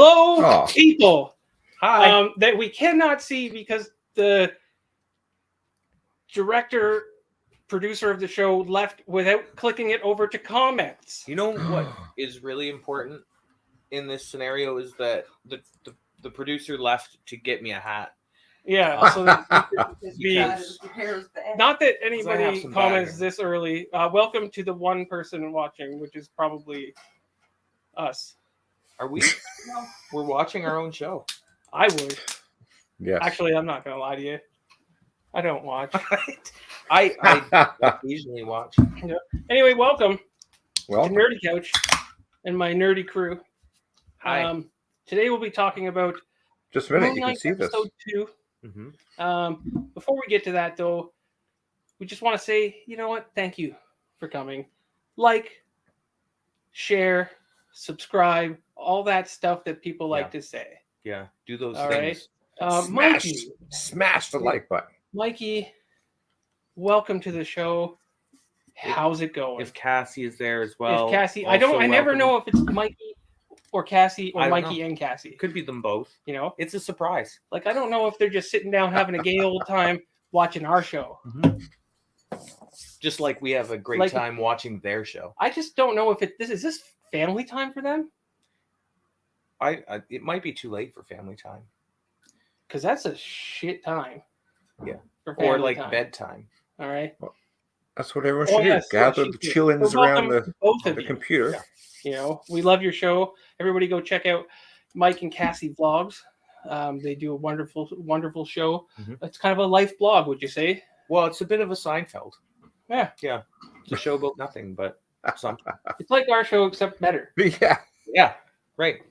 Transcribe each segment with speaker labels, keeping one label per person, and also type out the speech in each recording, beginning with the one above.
Speaker 1: Hello,
Speaker 2: Oh.
Speaker 1: people.
Speaker 3: Hi.
Speaker 1: That we cannot see because the director, producer of the show left without clicking it over to comments.
Speaker 3: You know what is really important in this scenario is that the producer left to get me a hat.
Speaker 1: Yeah, so that
Speaker 3: Because-
Speaker 1: not that
Speaker 3: I have
Speaker 1: anybody
Speaker 3: some
Speaker 1: comments
Speaker 3: bad
Speaker 1: this early. Welcome to the one person watching, which is probably us.
Speaker 3: Are we? No. We're watching our own show.
Speaker 1: I would.
Speaker 2: Yes.
Speaker 1: Actually, I'm not going to lie to you. I don't watch.
Speaker 3: I occasionally watch.
Speaker 1: Anyway, welcome to
Speaker 2: Well,
Speaker 1: Nerdy Couch and my nerdy crew.
Speaker 3: Hi.
Speaker 1: Today we'll be talking about
Speaker 2: just a minute.
Speaker 1: Moon
Speaker 2: You can
Speaker 1: Knight
Speaker 2: see this.
Speaker 1: episode 2.
Speaker 3: Mm-hmm.
Speaker 1: Before we get to that, though, we just want to say, you know what? Thank you for coming. Like, share, subscribe, all that stuff that people like to say.
Speaker 3: Yeah, do those
Speaker 1: All
Speaker 3: things.
Speaker 2: Smash the like button.
Speaker 1: Mikey, welcome to the show. How's it going?
Speaker 3: If Cassie is there as well.
Speaker 1: If Cassie, I
Speaker 3: also
Speaker 1: never
Speaker 3: welcome.
Speaker 1: know if it's Mikey or Cassie or
Speaker 3: I don't
Speaker 1: Mikey
Speaker 3: know.
Speaker 1: and Cassie.
Speaker 3: Could be them both.
Speaker 1: You know,
Speaker 3: It's a surprise.
Speaker 1: like I don't know if they're just sitting down having a gay old time watching our show.
Speaker 3: Just like we have a great
Speaker 1: Like-
Speaker 3: time watching their show.
Speaker 1: I just don't know if is this family time for them,
Speaker 3: It might be too late for family time
Speaker 1: because that's a shit time.
Speaker 3: Yeah.
Speaker 1: for
Speaker 3: or
Speaker 1: family
Speaker 3: like
Speaker 1: time.
Speaker 3: bedtime.
Speaker 1: All right.
Speaker 2: That's what everyone
Speaker 1: Oh,
Speaker 2: should
Speaker 1: yes,
Speaker 2: do. Gather
Speaker 1: yes,
Speaker 2: the
Speaker 1: you-
Speaker 2: chillins
Speaker 1: Well,
Speaker 2: around
Speaker 1: welcome, both of
Speaker 2: the
Speaker 1: you.
Speaker 2: computer.
Speaker 3: Yeah.
Speaker 1: You know, we love your show. Everybody go check out Mike and Cassie vlogs. They do a wonderful show.
Speaker 3: Mhm.
Speaker 1: It's kind of a life blog, would you say?
Speaker 3: Well, it's a bit of a Seinfeld.
Speaker 1: Yeah.
Speaker 3: Yeah. It's a show about nothing, but something.
Speaker 1: It's like our show except better.
Speaker 2: Yeah,
Speaker 3: Yeah. Right.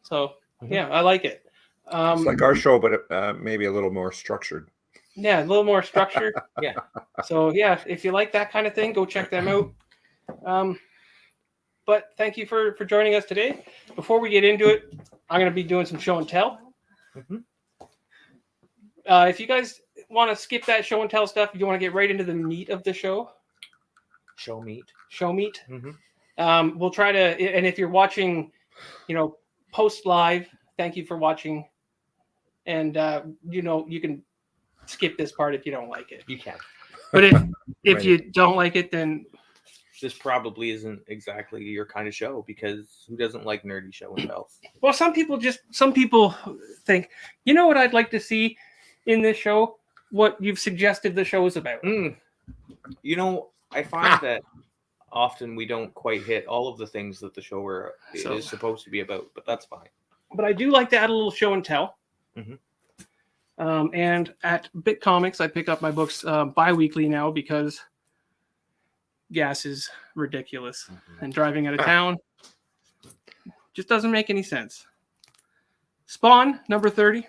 Speaker 1: So
Speaker 3: Mhm.
Speaker 1: yeah, I like it.
Speaker 2: it's like our show, but maybe a little more structured.
Speaker 1: Yeah, a little more structure.
Speaker 3: Yeah.
Speaker 1: So yeah, if you like that kind of thing, go check them out. But thank you for joining us today. Before we get into it, I'm going to be doing some show and tell.
Speaker 3: Mhm.
Speaker 1: If you guys want to skip that show and tell stuff, you want to get right into the meat of the show.
Speaker 3: Show meat.
Speaker 1: Show meat.
Speaker 3: Mm-hmm.
Speaker 1: We'll try to, and if you're watching, post live, thank you for watching. And you can skip this part if you don't like it.
Speaker 3: You can.
Speaker 1: But if
Speaker 2: Right.
Speaker 1: you don't like it, then
Speaker 3: This probably isn't exactly your kind of show because who doesn't like nerdy show and tells?
Speaker 1: well, some people think, you know what I'd like to see in this show? What you've suggested the show is about.
Speaker 3: You know, I find that often we don't quite hit all of the things that the show is supposed to be about, but that's fine.
Speaker 1: But I do like to add a little show and tell.
Speaker 3: Mhm.
Speaker 1: And at Bit Comics, I pick up my books bi-weekly now because gas is ridiculous. And driving out of town just doesn't make any sense. Spawn, number 30.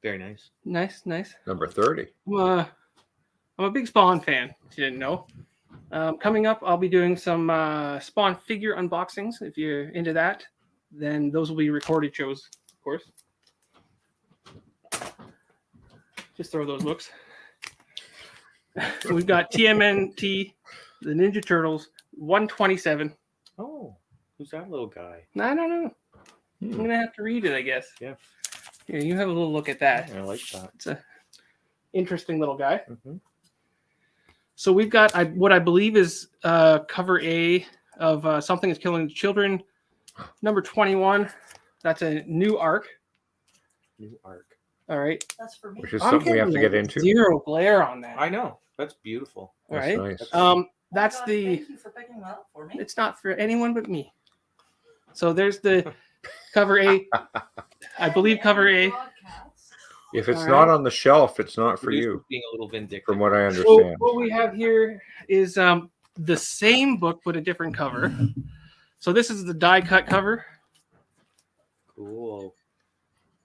Speaker 3: Very nice.
Speaker 1: Nice.
Speaker 2: Number 30.
Speaker 1: I'm a big Spawn fan, if you didn't know. Coming up, I'll be doing some Spawn figure unboxings. If you're into that, then those will be recorded shows, of course. Just throw those books. We've got TMNT, the Ninja Turtles, 127.
Speaker 3: Oh, who's that little guy?
Speaker 1: I don't know. I'm going to have to read it, I guess.
Speaker 3: Yeah.
Speaker 1: Here, you have a little look at that.
Speaker 3: I like that.
Speaker 1: It's a interesting little guy.
Speaker 3: Mm-hmm.
Speaker 1: So we've got what I believe is cover A of Something is Killing the Children, number 21. That's a new arc.
Speaker 3: New arc.
Speaker 1: All right.
Speaker 4: That's for me.
Speaker 2: Which is
Speaker 1: I'm
Speaker 2: something we have to
Speaker 1: getting
Speaker 2: get into.
Speaker 1: Zero glare on that.
Speaker 3: I know. That's beautiful.
Speaker 1: All
Speaker 2: That's
Speaker 1: right.
Speaker 2: nice.
Speaker 4: Oh
Speaker 1: That's
Speaker 4: God,
Speaker 1: the.
Speaker 4: Thank you for picking that up for me.
Speaker 1: It's not for anyone but me. So there's the cover A. I believe cover A.
Speaker 2: If it's
Speaker 1: All
Speaker 2: not
Speaker 1: right.
Speaker 2: on the shelf, it's not for
Speaker 3: Producer's
Speaker 2: you,
Speaker 3: being a little vindictive.
Speaker 2: from what I
Speaker 1: So
Speaker 2: understand.
Speaker 1: what we have here is the same book but a different cover. So this is the die cut cover.
Speaker 3: Cool.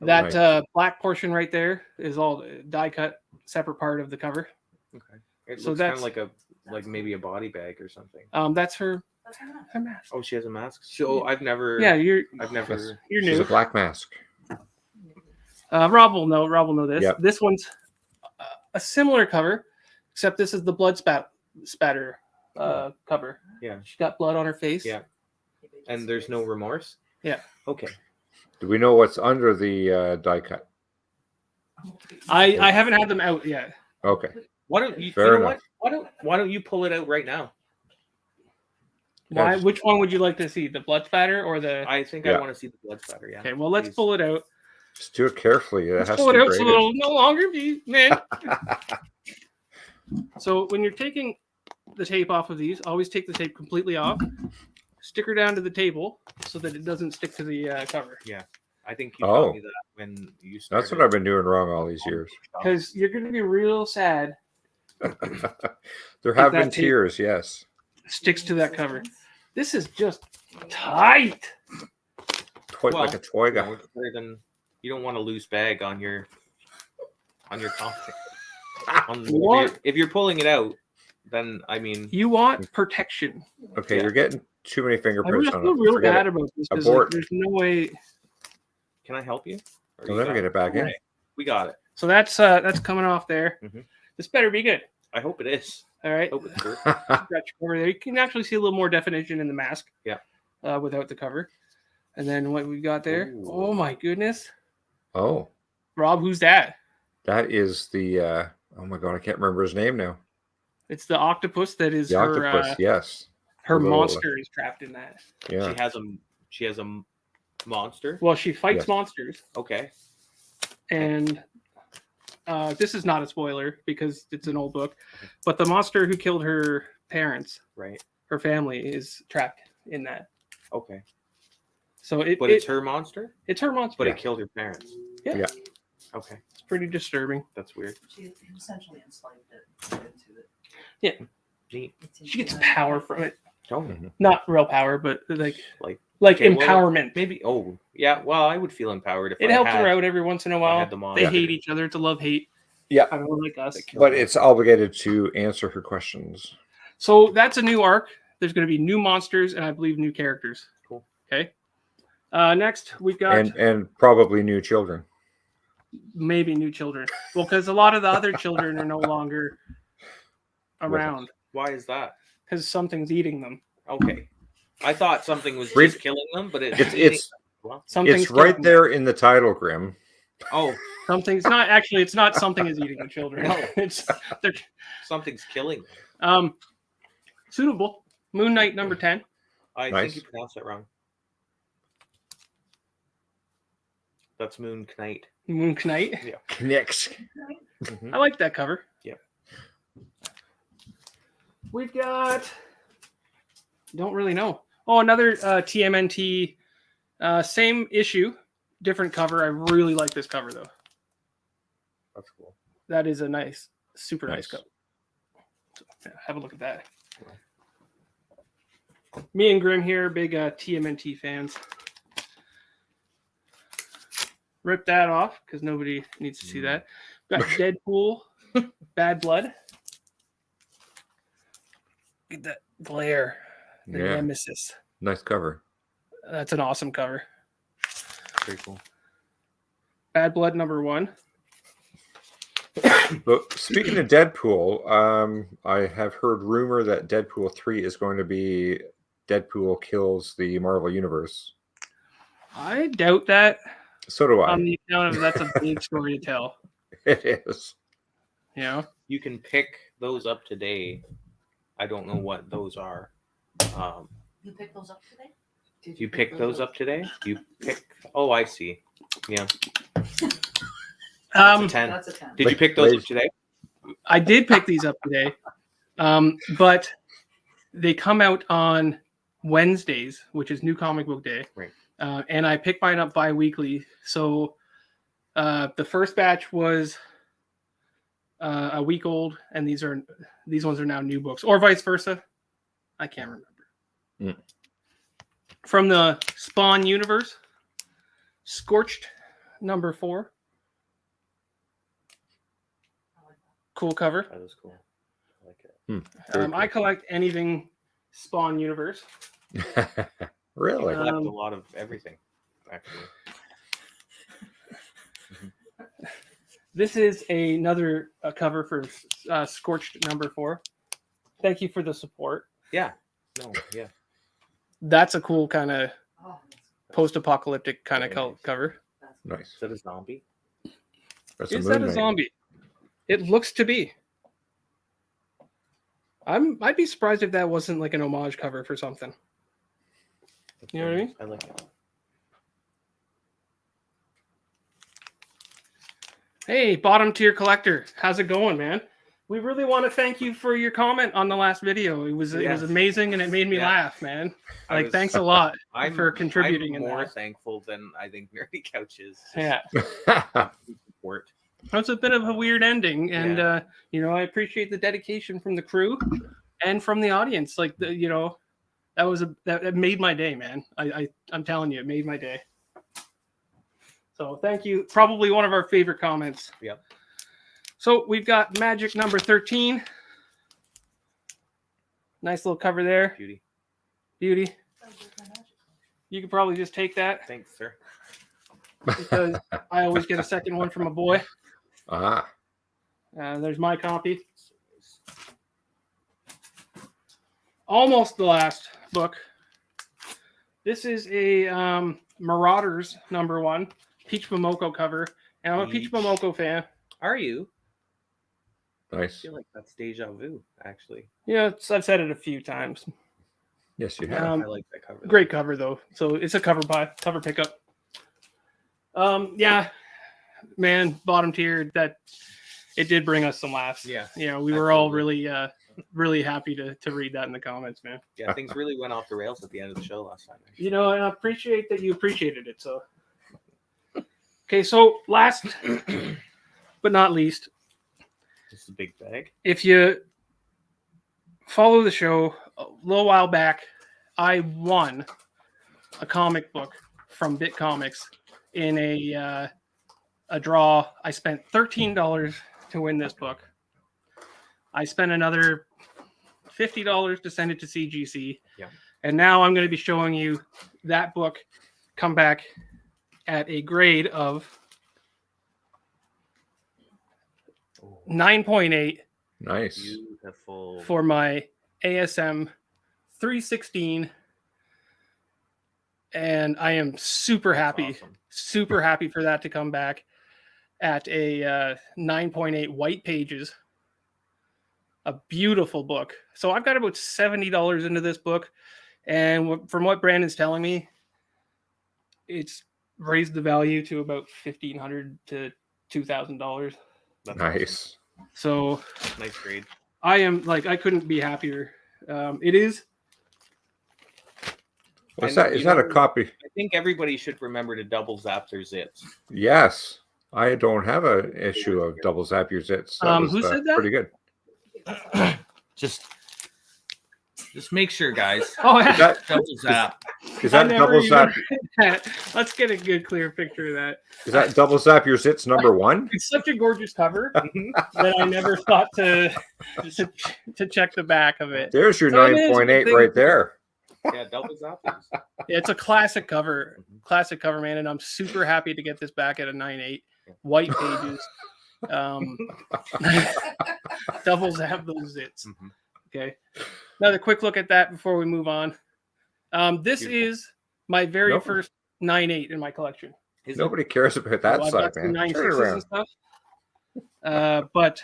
Speaker 1: That
Speaker 2: Nice.
Speaker 1: black portion right there is all die cut, separate part of the cover.
Speaker 3: Okay. It
Speaker 1: So
Speaker 3: looks kind
Speaker 1: that's-
Speaker 3: of like maybe a body bag or something.
Speaker 1: That's her
Speaker 4: That's enough.
Speaker 1: mask.
Speaker 3: Oh, she has a mask. So I've never.
Speaker 1: Yeah, you're
Speaker 2: Yes.
Speaker 1: you're
Speaker 2: She's
Speaker 1: new.
Speaker 2: a black mask.
Speaker 1: Rob will know this.
Speaker 2: Yep.
Speaker 1: This one's a similar cover, except this is the blood spatter cover.
Speaker 3: Yeah.
Speaker 1: She got blood on her face.
Speaker 3: Yeah. And there's no remorse.
Speaker 1: Yeah.
Speaker 3: Okay.
Speaker 2: Do we know what's under the die cut?
Speaker 1: I haven't had them out yet.
Speaker 2: Okay.
Speaker 3: Why don't you?
Speaker 2: Fair
Speaker 3: You know
Speaker 2: enough.
Speaker 3: what? Why don't you pull it out right now?
Speaker 1: Why?
Speaker 2: just-
Speaker 1: Which one would you like to see? The blood spatter or the?
Speaker 3: I think
Speaker 2: Yeah.
Speaker 3: I want to see the blood spatter. Yeah.
Speaker 1: Okay, well let's
Speaker 3: Please.
Speaker 1: pull it out.
Speaker 2: Just do it carefully. It
Speaker 1: Let's
Speaker 2: has
Speaker 1: pull
Speaker 2: to
Speaker 1: it
Speaker 2: be
Speaker 1: out so
Speaker 2: graded.
Speaker 1: it'll no longer be man. So when you're taking the tape off of these, always take the tape completely off. Stick her down to the table so that it doesn't stick to the cover.
Speaker 3: I think you
Speaker 2: Oh.
Speaker 3: taught me that when you started.
Speaker 2: That's what I've been doing wrong all these years.
Speaker 1: Because you're going to be real sad.
Speaker 2: There have
Speaker 1: that
Speaker 2: been
Speaker 1: tape-
Speaker 2: tears, yes.
Speaker 1: Sticks to that cover. This is just tight.
Speaker 2: Like a toy gun.
Speaker 3: it's better than you don't want a loose bag on your comic. If you're pulling it out, then I mean,
Speaker 1: You want protection.
Speaker 2: Okay,
Speaker 3: Yeah.
Speaker 2: you're getting too many
Speaker 1: I
Speaker 2: fingerprints
Speaker 1: feel
Speaker 2: on it.
Speaker 1: real
Speaker 2: Forget
Speaker 1: bad
Speaker 2: it.
Speaker 1: about this because
Speaker 2: Abort.
Speaker 1: there's no way.
Speaker 3: can I help you? Or
Speaker 2: You'll
Speaker 3: you
Speaker 2: never
Speaker 3: got
Speaker 2: get it back in.
Speaker 3: Okay, we got it.
Speaker 1: So that's coming off there.
Speaker 3: Mhm.
Speaker 1: This better be good.
Speaker 3: I hope it is.
Speaker 1: All right.
Speaker 3: Hope it's good.
Speaker 1: Got your cover there. You can actually see a little more definition in the mask.
Speaker 3: Yeah.
Speaker 1: Without the cover. And then what we got there.
Speaker 3: Ooh.
Speaker 1: Oh my goodness.
Speaker 2: Oh,
Speaker 1: Rob, who's that?
Speaker 2: that is the. Oh my god, I can't remember his name now.
Speaker 1: It's the octopus that is
Speaker 2: The
Speaker 1: her
Speaker 2: octopus, yes.
Speaker 1: her
Speaker 2: Little-
Speaker 1: monster is trapped in that.
Speaker 2: Yeah.
Speaker 3: She has a monster.
Speaker 1: Well, she fights
Speaker 2: Yes.
Speaker 1: monsters,
Speaker 3: Okay.
Speaker 1: and this is not a spoiler because it's an old book, but the monster who killed her parents,
Speaker 3: Right.
Speaker 1: her family, is trapped in that.
Speaker 3: Okay.
Speaker 1: So
Speaker 3: But it's her monster.
Speaker 1: it's her monster.
Speaker 3: But
Speaker 2: Yeah.
Speaker 3: it killed her parents.
Speaker 1: Yeah.
Speaker 2: Yeah.
Speaker 3: Okay.
Speaker 1: It's pretty disturbing.
Speaker 3: That's weird.
Speaker 4: She essentially enslaved it into it.
Speaker 3: Neat.
Speaker 1: She gets power from it.
Speaker 3: Oh.
Speaker 2: Mhm.
Speaker 1: Not real power, but like
Speaker 3: Okay, well,
Speaker 1: empowerment.
Speaker 3: Maybe. Oh, yeah. Well, I would feel empowered if
Speaker 1: It
Speaker 3: I
Speaker 1: helps
Speaker 3: had,
Speaker 1: her out every once in a
Speaker 3: I
Speaker 1: while.
Speaker 3: had the
Speaker 1: They
Speaker 3: monster.
Speaker 1: hate each other. It's a love hate.
Speaker 2: Yeah.
Speaker 1: I don't know, like us.
Speaker 2: But it's obligated to answer her questions.
Speaker 1: So that's a new arc. There's going to be new monsters and I believe new characters.
Speaker 3: Cool.
Speaker 1: Okay. Next we've got
Speaker 2: And probably new children.
Speaker 1: maybe new children. Well, because a lot of the other children are no longer around
Speaker 3: Why is that?
Speaker 1: because something's eating them.
Speaker 3: Okay. I thought something was
Speaker 2: Read-
Speaker 3: just killing them, but
Speaker 2: It's
Speaker 1: Something's
Speaker 2: it's right
Speaker 1: killing
Speaker 2: there in the title, Grim.
Speaker 3: Oh,
Speaker 1: them. Something's not actually. It's not something is eating the children.
Speaker 3: No.
Speaker 1: It's they're
Speaker 3: something's killing them.
Speaker 1: suitable. Moon Knight number 10.
Speaker 3: I
Speaker 2: Nice.
Speaker 3: think you pronounced that wrong. That's Moon Knight.
Speaker 1: Moon Knight.
Speaker 2: Next.
Speaker 3: Mhm.
Speaker 1: I like that cover.
Speaker 3: Yep.
Speaker 1: We've got. Don't really know. Oh, another TMNT. Same issue, different cover. I really like this cover though.
Speaker 3: That's cool.
Speaker 1: That is a nice, super nice
Speaker 2: Nice.
Speaker 1: cover. So, yeah, have a look at that. Me and Grim here, big TMNT fans. Rip that off because nobody needs to see that. Got Deadpool, Bad Blood. Look at that glare. The
Speaker 2: Yeah.
Speaker 1: Nemesis.
Speaker 2: Nice cover.
Speaker 1: That's an awesome cover.
Speaker 3: Very cool.
Speaker 1: Bad Blood number 1.
Speaker 2: But speaking of Deadpool, I have heard rumor that Deadpool 3 is going to be Deadpool kills the Marvel Universe.
Speaker 1: I doubt that.
Speaker 2: So do I.
Speaker 1: On the account of that's a big story to tell.
Speaker 2: It is.
Speaker 1: You know?
Speaker 3: You can pick those up today. I don't know what those are.
Speaker 4: You picked those up today? Did
Speaker 3: You pick those up today? You pick. Oh, I see. Yeah. That's a 10.
Speaker 4: That's a 10.
Speaker 3: Did you pick those
Speaker 2: Wait.
Speaker 3: up today?
Speaker 1: I did pick these up today, but they come out on Wednesdays, which is New Comic Book Day.
Speaker 3: Right.
Speaker 1: And I pick mine up bi-weekly. So the first batch was a week old, and these ones are now new books, or vice versa. I can't remember.
Speaker 2: Mm.
Speaker 1: From the Spawn universe, Scorched number 4. Cool cover.
Speaker 3: That was cool. I like it.
Speaker 2: Very
Speaker 1: I collect anything Spawn universe.
Speaker 2: Really?
Speaker 3: I collect
Speaker 1: Um,
Speaker 3: a lot of everything, actually.
Speaker 1: This is another cover for Scorched number 4. Thank you for the support.
Speaker 3: Yeah. No. Yeah.
Speaker 1: That's a cool kind of
Speaker 4: Oh,
Speaker 1: post-apocalyptic kind of
Speaker 3: Very nice.
Speaker 1: cover.
Speaker 2: Nice.
Speaker 3: Is that a zombie?
Speaker 2: That's
Speaker 1: Is
Speaker 2: Moon
Speaker 1: that a
Speaker 2: Knight.
Speaker 1: zombie? It looks to be. I'd be surprised if that wasn't like an homage cover for something.
Speaker 3: That's
Speaker 1: You know
Speaker 3: very
Speaker 1: what I
Speaker 3: nice. I like it.
Speaker 1: Hey, bottom tier collector, how's it going, man? We really want to thank you for your comment on the last video. It was
Speaker 3: Yes.
Speaker 1: amazing and it made me
Speaker 3: Yeah.
Speaker 1: laugh, man.
Speaker 3: I
Speaker 1: Like,
Speaker 3: was-
Speaker 1: thanks a lot
Speaker 3: I'm
Speaker 1: for contributing
Speaker 3: I'm
Speaker 1: in
Speaker 3: more
Speaker 1: that.
Speaker 3: thankful than I think Nerdy Couch is. Just
Speaker 1: Yeah,
Speaker 3: Support.
Speaker 1: that's a bit of a weird ending, and
Speaker 3: Yeah.
Speaker 1: you know, I appreciate the dedication from the crew and from the audience. Like, you know, that made my day, man. I'm telling you, it made my day. So thank you. Probably one of our favorite comments.
Speaker 3: Yep.
Speaker 1: So we've got Magic number 13. Nice little cover there.
Speaker 3: Beauty.
Speaker 1: Beauty. You could probably just take that
Speaker 3: Thanks, sir.
Speaker 1: because I always get a second one from a boy.
Speaker 2: Ah,
Speaker 1: There's my copy. Almost the last book. This is a Marauders number 1, Peach Momoko cover. And I'm a Peach
Speaker 3: Peach.
Speaker 1: Momoko fan.
Speaker 3: Are you? I
Speaker 2: nice.
Speaker 3: feel like that's deja vu, actually.
Speaker 1: Yeah, I've said it a few times.
Speaker 2: Yes, you have.
Speaker 1: Um,
Speaker 3: I like that cover. though.
Speaker 1: Great cover though. So it's a cover pickup. Yeah, man, bottom tier. That it did bring us some laughs.
Speaker 3: Yeah.
Speaker 1: You know, we were all
Speaker 3: Absolutely.
Speaker 1: really happy to read that in the comments, man.
Speaker 3: Yeah, things really went off the rails at the end of the show last time.
Speaker 1: You know, and I appreciate that you appreciated it. So, okay, so last but not least,
Speaker 3: This is a big bag.
Speaker 1: if you follow the show a little while back, I won a comic book from Bit Comics in a draw. I spent $13 to win this book. I spent another $50 to send it to CGC.
Speaker 3: Yeah.
Speaker 1: And now I'm going to be showing you that book come back at a grade of 9.8
Speaker 2: Nice.
Speaker 3: Beautiful.
Speaker 1: for my ASM 316. And I am super
Speaker 3: That's
Speaker 1: happy.
Speaker 3: awesome.
Speaker 1: Super happy for that to come back at a 9.8 white pages. A beautiful book. So I've got about $70 into this book. And from what Brandon's telling me, it's raised the value to about $1,500 to $2,000.
Speaker 3: That's
Speaker 2: Nice.
Speaker 1: So
Speaker 3: awesome. Nice grade.
Speaker 1: I am like, I couldn't be happier. It is.
Speaker 2: What's
Speaker 3: And
Speaker 2: that? Is
Speaker 3: you
Speaker 2: that a
Speaker 3: know-
Speaker 2: copy?
Speaker 3: I think everybody should remember to double zap their zips.
Speaker 2: Yes. I don't have an issue of double zap your zits. That was
Speaker 1: Who said that?
Speaker 2: pretty good.
Speaker 3: Just make sure, guys.
Speaker 1: Oh,
Speaker 2: Is that,
Speaker 3: Double zap.
Speaker 2: is
Speaker 1: I
Speaker 2: that
Speaker 1: never
Speaker 2: double
Speaker 1: even
Speaker 2: zap?
Speaker 1: read that. Let's get a good, clear picture of that.
Speaker 2: Is that double zap your zits number 1?
Speaker 1: It's such a gorgeous cover that I never thought to check the back of it.
Speaker 2: There's your
Speaker 1: So it is a
Speaker 2: 9.8
Speaker 1: thing.
Speaker 2: right there.
Speaker 3: Yeah, double zap. these.
Speaker 1: Yeah, it's a classic cover, man, and I'm super happy to get this back at a 9.8, white pages. Doubles have those zits.
Speaker 3: Mhm.
Speaker 1: Okay. Another quick look at that before we move on. This
Speaker 3: Beautiful.
Speaker 1: is my very
Speaker 2: Nope.
Speaker 1: first 9.8 in my collection.
Speaker 3: Is
Speaker 2: Nobody cares about that
Speaker 1: So I've
Speaker 2: side,
Speaker 1: got some
Speaker 2: man.
Speaker 1: 9.6s
Speaker 2: Turn it
Speaker 1: and
Speaker 2: around.
Speaker 1: stuff. But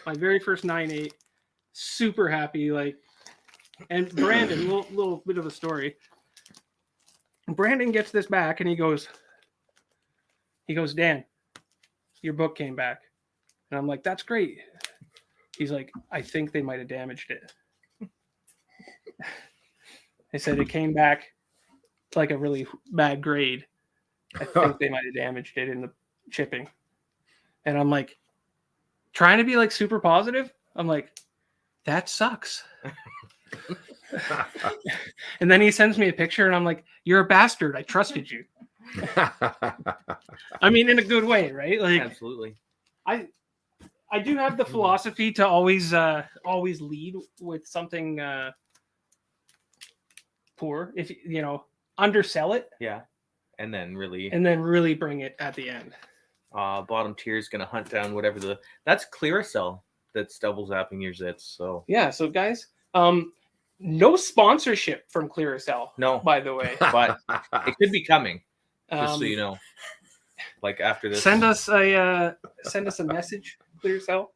Speaker 1: my very first 9.8, super happy. Like, and Brandon, little bit of a story. Brandon gets this back and he goes, Dan, your book came back. And I'm like, that's great. He's like, I think they might have damaged it. I said it came back like a really bad grade. I think they might have damaged it in the shipping. And I'm like, trying to be like super positive. I'm like, that sucks. And then he sends me a picture and I'm like, you're a bastard. I trusted you. I mean, in a good way, right? Like,
Speaker 3: Absolutely.
Speaker 1: I do have the philosophy to always lead with something poor. If you know, undersell it
Speaker 3: Yeah. And then really,
Speaker 1: and then really bring it at the end.
Speaker 3: bottom tier is going to hunt down whatever that's Clearasil that's double zapping your zits. So
Speaker 1: Yeah. So guys, No sponsorship from Clearasil,
Speaker 3: No,
Speaker 1: by the way.
Speaker 3: but it could be coming. Just so
Speaker 1: Um,
Speaker 3: you know, like after this,
Speaker 1: send us a message, Clearasil.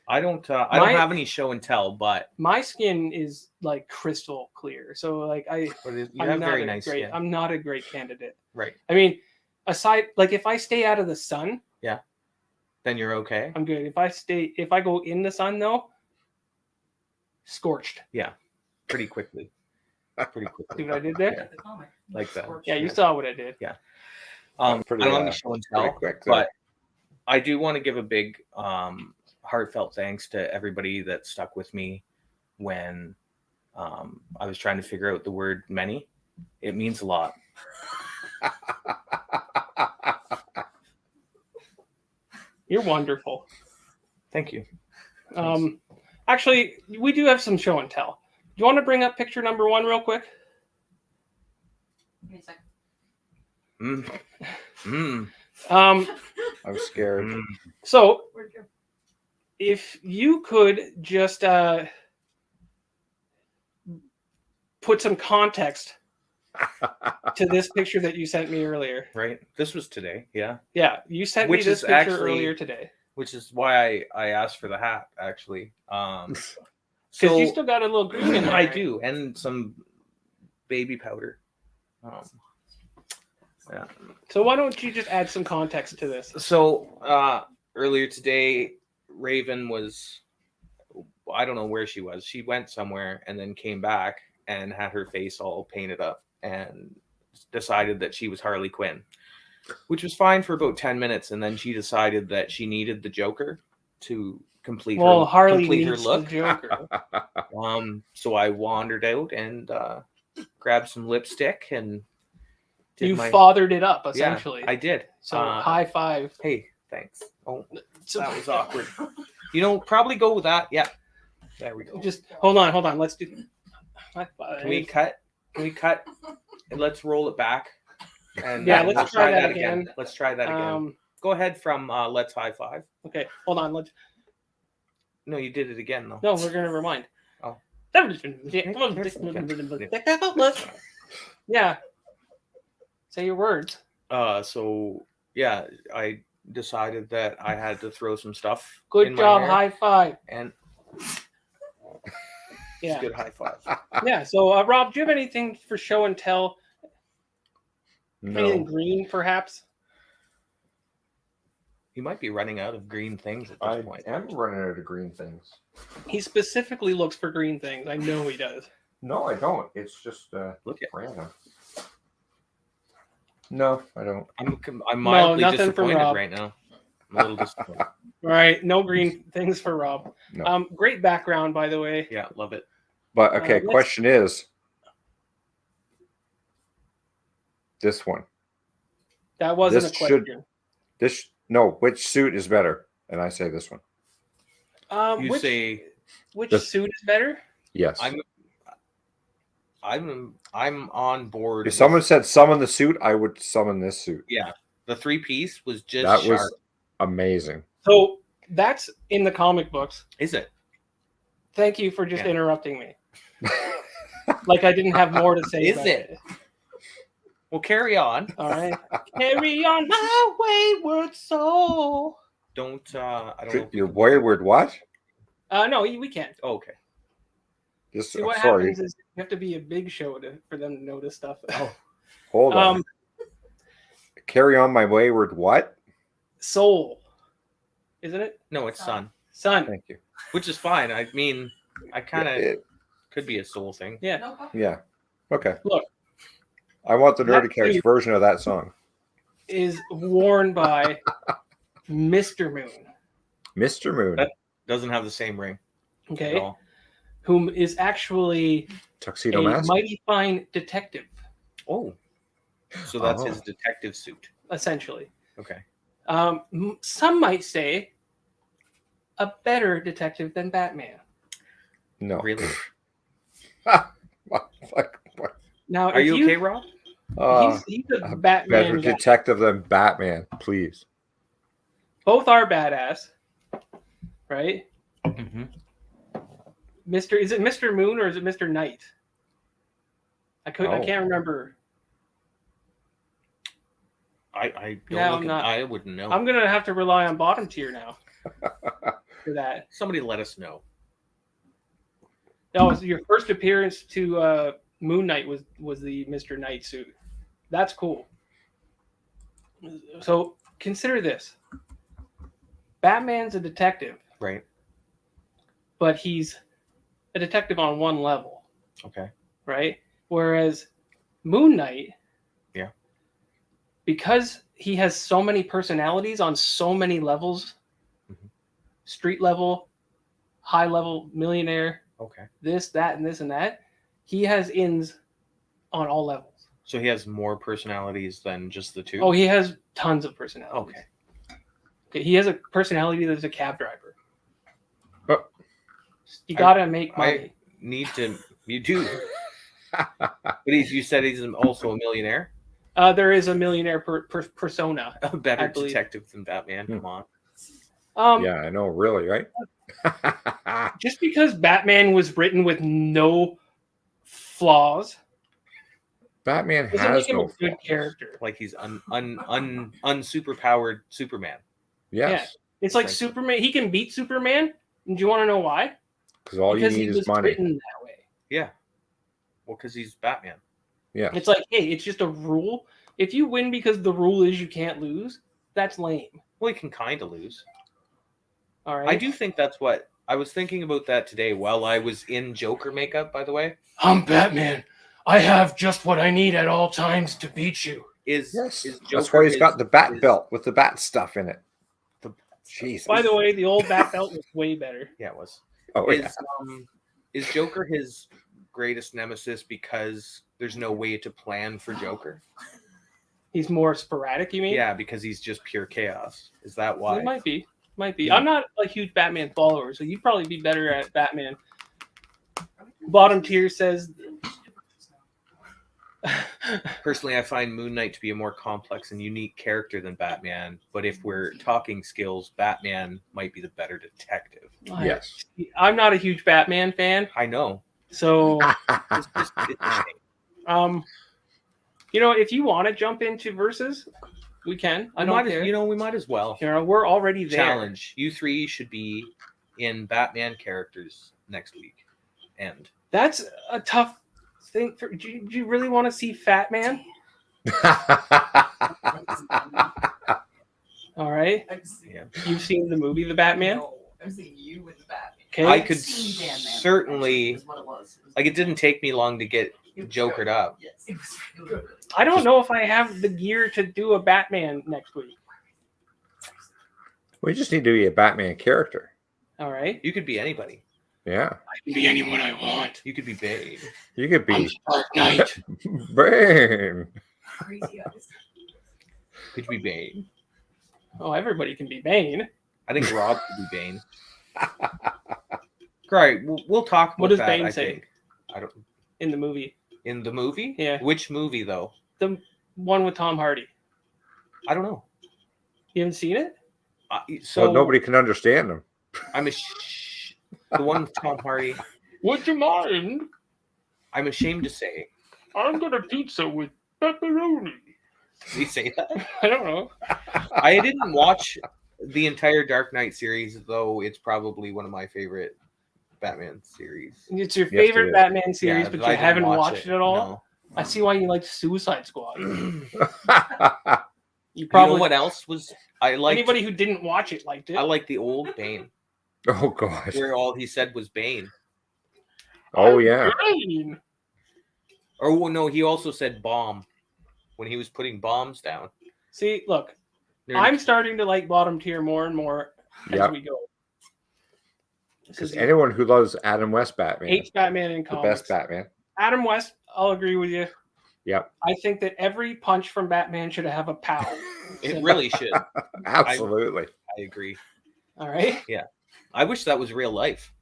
Speaker 3: I don't
Speaker 1: My-
Speaker 3: have any show and tell, but
Speaker 1: My skin is like crystal clear, so like
Speaker 3: you
Speaker 1: I'm
Speaker 3: have
Speaker 1: not
Speaker 3: very
Speaker 1: a
Speaker 3: nice
Speaker 1: great.
Speaker 3: skin.
Speaker 1: I'm not a great candidate.
Speaker 3: Right.
Speaker 1: I mean, aside like if I stay out of the sun,
Speaker 3: Then you're okay.
Speaker 1: I'm good. If I go in the sun though, scorched.
Speaker 3: Pretty quickly. Pretty quickly.
Speaker 1: See what I did there?
Speaker 4: At the comic.
Speaker 3: Like that.
Speaker 4: Scorched.
Speaker 1: Yeah, you saw what I did.
Speaker 2: Pretty,
Speaker 3: I don't have any show and tell,
Speaker 2: quick, though.
Speaker 3: but I do want to give a big heartfelt thanks to everybody that stuck with me when I was trying to figure out the word many. It means a lot.
Speaker 1: You're wonderful.
Speaker 3: Thank you.
Speaker 1: Actually, we do have some show and tell. Do you want to bring up picture number 1 real quick?
Speaker 4: Give me a second.
Speaker 2: I'm scared.
Speaker 1: So
Speaker 4: Where'd you go?
Speaker 1: if you could just put some context to this picture that you sent me earlier.
Speaker 3: Right. This was today. Yeah.
Speaker 1: Yeah, you sent
Speaker 3: Which
Speaker 1: me this
Speaker 3: is
Speaker 1: picture
Speaker 3: actually-
Speaker 1: earlier today.
Speaker 3: Which is why I asked for the hat, actually.
Speaker 1: Because
Speaker 3: So
Speaker 1: you still got a little green in there.
Speaker 3: I do, and some baby powder. Yeah.
Speaker 1: So why don't you just add some context to this?
Speaker 3: So earlier today, Raven was, I don't know where she was. She went somewhere and then came back and had her face all painted up and decided that she was Harley Quinn, which was fine for about 10 minutes. And then she decided that she needed the Joker to complete
Speaker 1: Well, Harley
Speaker 3: complete her
Speaker 1: needs
Speaker 3: look.
Speaker 1: the Joker.
Speaker 3: So I wandered out and grabbed some lipstick and did
Speaker 1: You
Speaker 3: my,
Speaker 1: fathered it up,
Speaker 3: yeah,
Speaker 1: essentially.
Speaker 3: I did.
Speaker 1: So high five.
Speaker 3: Hey, thanks. Oh,
Speaker 1: So
Speaker 3: that was awkward. You know, probably go with that. Yeah. There we go.
Speaker 1: just hold on. Let's do high five.
Speaker 3: Can we cut? And let's roll it back. And
Speaker 1: Yeah,
Speaker 3: we'll
Speaker 1: let's try that again.
Speaker 3: Let's try that again. Go ahead from let's high five.
Speaker 1: Okay, hold on.
Speaker 3: No, you did it again though.
Speaker 1: No, we're gonna rewind.
Speaker 3: Oh.
Speaker 1: Yeah. Say your words.
Speaker 3: So yeah, I decided that I had to throw some stuff.
Speaker 1: Good
Speaker 3: in my
Speaker 1: job.
Speaker 3: hair,
Speaker 1: High five.
Speaker 3: And
Speaker 1: Yeah.
Speaker 3: good high five.
Speaker 1: Yeah. So, Rob, do you have anything for show and tell? Anything
Speaker 2: No,
Speaker 1: green, perhaps?
Speaker 3: You might be running out of green things at this
Speaker 2: I
Speaker 3: point.
Speaker 2: am running out of green things.
Speaker 1: He specifically looks for green things. I know he does.
Speaker 2: No, I don't. It's just
Speaker 3: Look at.
Speaker 2: random. No, I don't.
Speaker 3: I'm mildly
Speaker 1: nothing from
Speaker 3: disappointed
Speaker 1: Rob.
Speaker 3: right now. I'm a little disappointed.
Speaker 1: All right. No green things for Rob.
Speaker 2: No.
Speaker 1: Great background, by the way.
Speaker 3: Yeah, love it.
Speaker 2: But okay,
Speaker 1: let's-
Speaker 2: question is this one.
Speaker 1: That wasn't
Speaker 2: This
Speaker 1: a question.
Speaker 2: Which suit is better? And I say this one.
Speaker 3: You
Speaker 1: which
Speaker 3: say
Speaker 1: which
Speaker 2: this-
Speaker 1: suit is better?
Speaker 2: Yes.
Speaker 3: I'm on board.
Speaker 2: If someone said summon the suit, I would summon this suit.
Speaker 3: Yeah, the 3-piece was just
Speaker 2: That
Speaker 3: sharp.
Speaker 2: was amazing.
Speaker 1: So that's in the comic books.
Speaker 3: Is it?
Speaker 1: Thank you for just
Speaker 3: Yeah.
Speaker 1: interrupting me. Like I didn't have more to say.
Speaker 3: Is
Speaker 1: about
Speaker 3: it? Well, carry on.
Speaker 1: All right. Carry on my wayward soul.
Speaker 3: Don't. I don't know. if
Speaker 2: Your
Speaker 3: we can-
Speaker 2: wayward what?
Speaker 1: No, we can't.
Speaker 3: Oh, okay.
Speaker 2: Just
Speaker 1: See what
Speaker 2: sorry.
Speaker 1: happens is you have to be a big show for them to notice stuff.
Speaker 3: Oh.
Speaker 2: Hold on. Carry on my wayward what?
Speaker 1: Soul, isn't it?
Speaker 3: No, it's sun,
Speaker 1: Sun.
Speaker 2: Thank you.
Speaker 3: which is fine. I mean, I kind of
Speaker 2: It-
Speaker 3: could be a soul thing.
Speaker 1: Yeah.
Speaker 4: No problem.
Speaker 2: yeah. Okay.
Speaker 1: Look.
Speaker 2: I want the
Speaker 1: That
Speaker 2: Nerdy Couch
Speaker 1: suit-
Speaker 2: version of that song.
Speaker 1: Is worn by Mr. Moon.
Speaker 2: Mr. Moon.
Speaker 3: That- Doesn't have the same ring at
Speaker 1: Okay.
Speaker 3: all.
Speaker 1: Whom is actually
Speaker 2: Tuxedo
Speaker 1: a
Speaker 2: Mask.
Speaker 1: mighty fine detective,
Speaker 3: Oh, so that's
Speaker 2: Oh.
Speaker 3: his detective suit.
Speaker 1: essentially.
Speaker 3: Okay.
Speaker 1: Some might say a better detective than Batman.
Speaker 2: No.
Speaker 3: Really?
Speaker 2: What?
Speaker 1: Now,
Speaker 3: Are you okay, Rob?
Speaker 1: He's a
Speaker 2: a
Speaker 1: Batman
Speaker 2: better
Speaker 1: guy.
Speaker 2: detective than Batman, please.
Speaker 1: Both are badass, right?
Speaker 3: Mm-hmm.
Speaker 1: Mr. Is it Mr. Moon or is it Mr. Knight? I can't remember.
Speaker 3: I don't
Speaker 1: No,
Speaker 3: look
Speaker 1: I'm
Speaker 3: at,
Speaker 1: not.
Speaker 3: I wouldn't know.
Speaker 1: I'm gonna have to rely on bottom tier now for that.
Speaker 3: Somebody let us know.
Speaker 1: That was your first appearance to Moon Knight was the Mr. Knight suit. That's cool. So consider this. Batman's a detective,
Speaker 3: Right.
Speaker 1: but he's a detective on one level,
Speaker 3: Okay.
Speaker 1: right? Whereas Moon Knight,
Speaker 3: Yeah.
Speaker 1: because he has so many personalities on so many levels, street level, high level, millionaire,
Speaker 3: Okay.
Speaker 1: this, that, and this and that, he has ins on all levels.
Speaker 3: So he has more personalities than just the two?
Speaker 1: Oh, he has tons of personalities.
Speaker 3: Okay.
Speaker 1: Okay, he has a personality that's a cab driver.
Speaker 2: Oh.
Speaker 1: You gotta make money.
Speaker 3: You do. But you said he's also a millionaire?
Speaker 1: There is a millionaire persona.
Speaker 3: A better
Speaker 1: I believe.
Speaker 3: detective than Batman. Come on.
Speaker 2: Yeah, I know, really, right?
Speaker 1: Just because Batman was written with no flaws
Speaker 2: Batman
Speaker 1: doesn't
Speaker 2: has
Speaker 1: make him
Speaker 2: no
Speaker 1: a good
Speaker 2: flaws.
Speaker 1: character.
Speaker 3: Like he's unsuperpowered Superman.
Speaker 2: Yes,
Speaker 1: It's like
Speaker 3: Essentially.
Speaker 1: Superman. He can beat Superman. And do you want to know why?
Speaker 2: because all
Speaker 1: Because
Speaker 2: you
Speaker 1: he
Speaker 2: need
Speaker 1: was
Speaker 2: is money.
Speaker 1: written that way.
Speaker 3: Yeah. Well, because he's Batman.
Speaker 2: Yeah,
Speaker 1: It's like, hey, it's just a rule. If you win because the rule is you can't lose, that's lame.
Speaker 3: Well, he can kind of lose.
Speaker 1: All right.
Speaker 3: I do think that's what I was thinking about that today while I was in Joker makeup, by the way.
Speaker 1: I'm Batman. I have just what I need at all times to beat you.
Speaker 3: Is
Speaker 2: yes.
Speaker 3: Joker
Speaker 2: That's why he's got the bat
Speaker 3: his-
Speaker 2: belt with the bat stuff in it. Jesus.
Speaker 1: By the way, the old Bat belt was way better.
Speaker 3: Yeah, it was.
Speaker 2: Oh yeah.
Speaker 3: Is Joker his greatest nemesis because there's no way to plan for Joker?
Speaker 1: He's more sporadic, you mean?
Speaker 3: Yeah, because he's just pure chaos. Is that why?
Speaker 1: It might be. Might be.
Speaker 3: Yeah.
Speaker 1: I'm not a huge Batman follower, so you'd probably be better at Batman. Bottom tier says
Speaker 3: Personally, I find Moon Knight to be a more complex and unique character than Batman. But if we're talking skills, Batman might be the better detective.
Speaker 2: Yes.
Speaker 1: I'm not a huge Batman fan,
Speaker 3: I know.
Speaker 1: so
Speaker 3: It's a shame.
Speaker 1: if you want to jump into versus, we can. I don't care.
Speaker 3: We might as well.
Speaker 1: We're already there.
Speaker 3: Challenge. You three should be in Batman characters next week. And
Speaker 1: That's a tough thing. Do you really want to see Fat Man? All right.
Speaker 3: yeah,
Speaker 1: You've seen the movie The Batman?
Speaker 4: No, I'm seeing you with the Batman.
Speaker 1: Okay.
Speaker 3: I could
Speaker 4: Seen Dan Man.
Speaker 3: certainly
Speaker 4: Is what it was.
Speaker 3: like. It didn't take me long to get jokered up.
Speaker 4: Yes, it was really good.
Speaker 1: I don't know if I have the gear to do a Batman next week.
Speaker 2: We just need to be a Batman character.
Speaker 1: All right.
Speaker 3: You could be anybody.
Speaker 2: Yeah.
Speaker 1: I can be anyone I want.
Speaker 3: You could be Bane.
Speaker 2: You could
Speaker 1: I'm
Speaker 2: be
Speaker 1: Dark Knight.
Speaker 2: Bane.
Speaker 4: Crazy eyes.
Speaker 3: Could be Bane.
Speaker 1: Oh, everybody can be Bane.
Speaker 3: I think Rob could be Bane. Great. We'll talk about
Speaker 1: What does
Speaker 3: that,
Speaker 1: Bane
Speaker 3: I
Speaker 1: say?
Speaker 3: think. I don't.
Speaker 1: In the movie.
Speaker 3: In the movie?
Speaker 1: Yeah.
Speaker 3: Which movie though?
Speaker 1: The one with Tom Hardy.
Speaker 3: I don't know.
Speaker 1: You haven't seen it?
Speaker 3: So
Speaker 2: Well, nobody can understand him.
Speaker 3: I'm the one with Tom Hardy.
Speaker 1: Would you mind?
Speaker 3: I'm ashamed to say.
Speaker 1: I'm gonna pizza with pepperoni.
Speaker 3: Did he say that?
Speaker 1: I don't know.
Speaker 3: I didn't watch the entire Dark Knight series, though it's probably one of my favorite Batman series.
Speaker 1: It's your
Speaker 2: Yes, it
Speaker 1: favorite
Speaker 2: is.
Speaker 1: Batman series,
Speaker 3: Yeah,
Speaker 1: but
Speaker 3: I
Speaker 1: you
Speaker 3: didn't
Speaker 1: haven't
Speaker 3: watch
Speaker 1: watched it at all. I see why you like Suicide Squad.
Speaker 3: No.
Speaker 1: You
Speaker 3: You
Speaker 1: probably
Speaker 3: know what else was I liked?
Speaker 1: anybody who didn't watch it liked it.
Speaker 3: I like the old Bane,
Speaker 2: Oh God.
Speaker 3: where all he said was Bane.
Speaker 2: Oh yeah.
Speaker 1: Bane.
Speaker 3: Or well, no, he also said bomb when he was putting bombs down.
Speaker 1: See, look,
Speaker 3: There-
Speaker 1: I'm starting to like bottom tier more and more as
Speaker 2: Yep.
Speaker 1: we go.
Speaker 2: Because anyone who loves Adam West Batman,
Speaker 1: hates Batman in
Speaker 2: the
Speaker 1: comics.
Speaker 2: best Batman.
Speaker 1: Adam West, I'll agree with you.
Speaker 2: Yep.
Speaker 1: I think that every punch from Batman should have a pow.
Speaker 3: it really should.
Speaker 2: Absolutely.
Speaker 3: I agree.
Speaker 1: All right.
Speaker 3: I wish that was real life.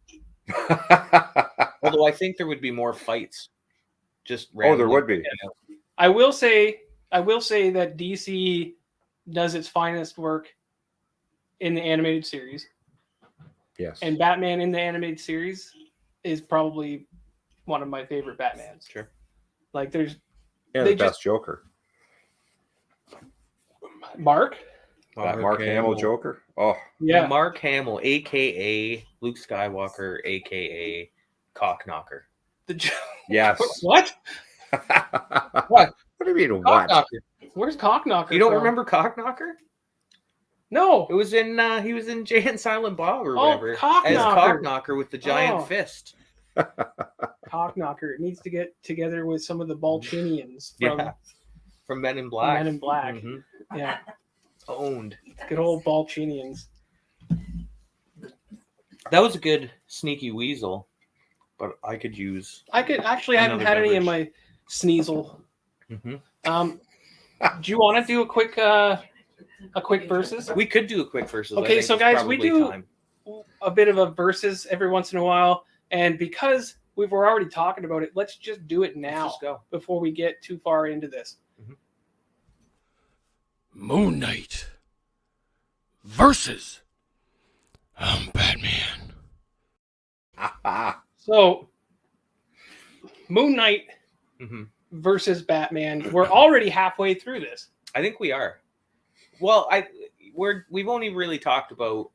Speaker 3: Although I think there would be more fights. Just
Speaker 2: Oh, there
Speaker 3: randomly.
Speaker 2: would be.
Speaker 1: I will say that DC does its finest work in the animated series,
Speaker 2: Yes.
Speaker 1: and Batman in the animated series is probably one of my favorite Batmans.
Speaker 3: Sure.
Speaker 1: Like there's
Speaker 2: Yeah,
Speaker 1: They
Speaker 2: the best Joker.
Speaker 1: Mark.
Speaker 2: That Mark Hamill Joker. Oh,
Speaker 1: Yeah.
Speaker 3: Mark Hamill, aka Luke Skywalker, aka Cockknocker.
Speaker 2: yes.
Speaker 1: What?
Speaker 2: What?
Speaker 3: What?
Speaker 2: What do you mean, what?
Speaker 3: Cockknocker.
Speaker 1: Where's Cockknocker?
Speaker 3: You don't
Speaker 1: from?
Speaker 3: remember Cockknocker?
Speaker 1: No.
Speaker 3: It was in he was in Jay and Silent Bob or
Speaker 1: Oh,
Speaker 3: whatever. As
Speaker 1: Cockknocker.
Speaker 3: Cockknocker with the giant
Speaker 1: Oh.
Speaker 3: fist.
Speaker 1: Cockknocker. It needs to get together with some of the Balchinians from
Speaker 3: Yeah. From Men in Black.
Speaker 1: Men in Black.
Speaker 3: Mhm.
Speaker 1: Yeah.
Speaker 3: Owned.
Speaker 1: Good old Balchinians.
Speaker 3: That was a good sneaky weasel, but I could use.
Speaker 1: I haven't
Speaker 3: Another
Speaker 1: had any in
Speaker 3: beverage.
Speaker 1: my sneasel.
Speaker 3: Mhm.
Speaker 1: Do you want to do a quick versus?
Speaker 3: We could do a quick versus.
Speaker 1: Okay,
Speaker 3: I think
Speaker 1: so
Speaker 3: it's
Speaker 1: guys, we
Speaker 3: probably
Speaker 1: do
Speaker 3: time.
Speaker 1: a bit of a versus every once in a while, and because we were already talking about it, let's just do it
Speaker 3: Let's
Speaker 1: now
Speaker 3: just go.
Speaker 1: before we get too far into this.
Speaker 5: Moon Knight versus Batman.
Speaker 1: So, Moon Knight
Speaker 3: Mhm.
Speaker 1: versus Batman. We're already halfway through this.
Speaker 3: I think we are. Well, we've only really talked about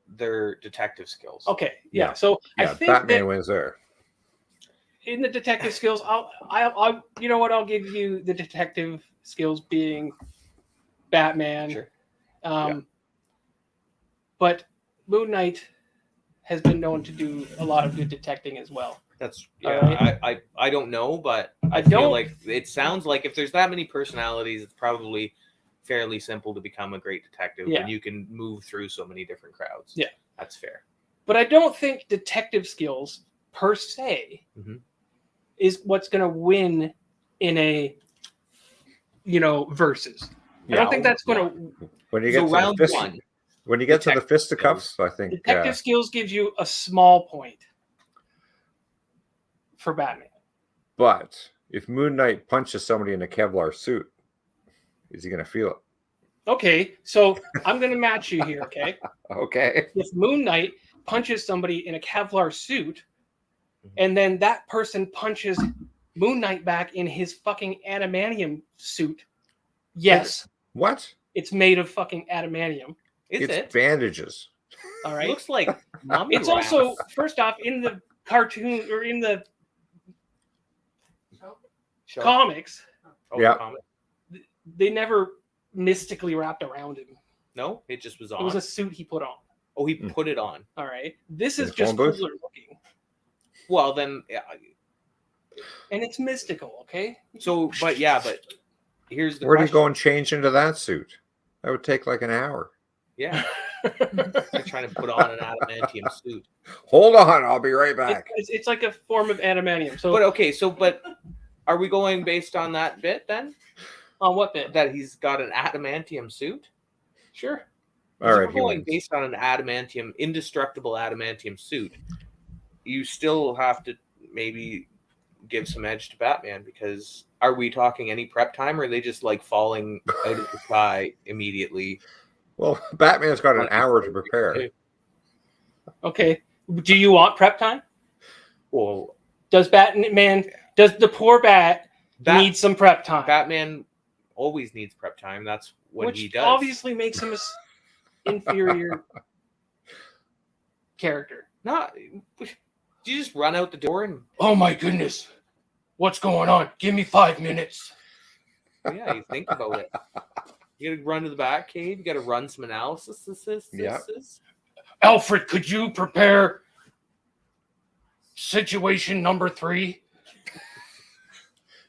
Speaker 3: their detective skills.
Speaker 1: Okay, yeah.
Speaker 2: Yeah.
Speaker 1: So
Speaker 2: Yeah,
Speaker 1: I think
Speaker 2: Batman
Speaker 1: that
Speaker 2: wins there.
Speaker 1: in the detective skills, I'll you know what? I'll give you the detective skills being Batman.
Speaker 3: Sure.
Speaker 1: But Moon Knight has been known to do a lot of good detecting as well.
Speaker 3: That's
Speaker 1: All
Speaker 3: I don't know, but I
Speaker 1: don't-
Speaker 3: feel like it sounds like if there's that many personalities, it's probably fairly simple to become a great detective
Speaker 1: Yeah.
Speaker 3: when you can move through so many different crowds.
Speaker 1: Yeah.
Speaker 3: That's fair.
Speaker 1: But I don't think detective skills per se
Speaker 3: Mhm.
Speaker 1: is what's going to win in a versus. I don't think that's going to.
Speaker 2: When you
Speaker 3: So
Speaker 2: get to
Speaker 3: round
Speaker 2: the fist,
Speaker 3: one,
Speaker 2: when you get to the
Speaker 3: detective
Speaker 2: fisticuffs, I think
Speaker 1: Detective skills gives you a small point for Batman.
Speaker 2: but if Moon Knight punches somebody in a Kevlar suit, is he going to feel it?
Speaker 1: Okay, so I'm going to match you here. Okay,
Speaker 2: Okay.
Speaker 1: if Moon Knight punches somebody in a Kevlar suit, and then that person punches Moon Knight back in his fucking adamantium suit, yes,
Speaker 2: What?
Speaker 1: it's made of fucking adamantium.
Speaker 3: is
Speaker 2: It's
Speaker 3: it?
Speaker 2: bandages.
Speaker 1: All
Speaker 3: It
Speaker 1: right.
Speaker 3: looks like mummy
Speaker 1: It's
Speaker 3: wraps.
Speaker 1: also, first off, in the cartoon or in the
Speaker 3: Show.
Speaker 1: comics,
Speaker 3: Oh,
Speaker 2: Yeah.
Speaker 3: comic.
Speaker 1: they never mystically wrapped around him.
Speaker 3: No, it just was
Speaker 1: It
Speaker 3: on.
Speaker 1: was a suit he put on.
Speaker 3: Oh, he put it on.
Speaker 1: All right. This
Speaker 2: In
Speaker 1: is
Speaker 2: the
Speaker 1: just
Speaker 2: phone booth?
Speaker 1: cooler looking.
Speaker 3: Well, then,
Speaker 1: And it's mystical, okay?
Speaker 3: but here's the
Speaker 2: Where do you go
Speaker 3: question.
Speaker 2: and change into that suit? That would take like an hour.
Speaker 3: Yeah, you're trying to put on an adamantium suit.
Speaker 2: Hold on, I'll be right back.
Speaker 1: It's like a form of adamantium. So,
Speaker 3: But okay, but are we going based on that bit then?
Speaker 1: on what bit?
Speaker 3: That he's got an adamantium suit?
Speaker 1: Sure.
Speaker 2: All
Speaker 3: If
Speaker 2: right,
Speaker 3: we're
Speaker 2: he
Speaker 3: going
Speaker 2: wins.
Speaker 3: based on an indestructible adamantium suit, you still have to maybe give some edge to Batman, because are we talking any prep time, or are they just like falling out of the sky immediately?
Speaker 2: Well, Batman's got an hour to prepare.
Speaker 1: Okay. Do you want prep time?
Speaker 3: Well,
Speaker 1: Does the poor Bat need some prep time?
Speaker 3: Batman always needs prep time. That's what
Speaker 1: Which
Speaker 3: he does.
Speaker 1: obviously makes him an inferior character.
Speaker 3: Not. Do you just run out the door and?
Speaker 1: Oh my goodness. What's going on? Give me 5 minutes.
Speaker 3: Yeah, you think about it. You gotta run to the Batcave. You gotta run some analysis.
Speaker 2: Yeah.
Speaker 1: Alfred, could you prepare situation number 3?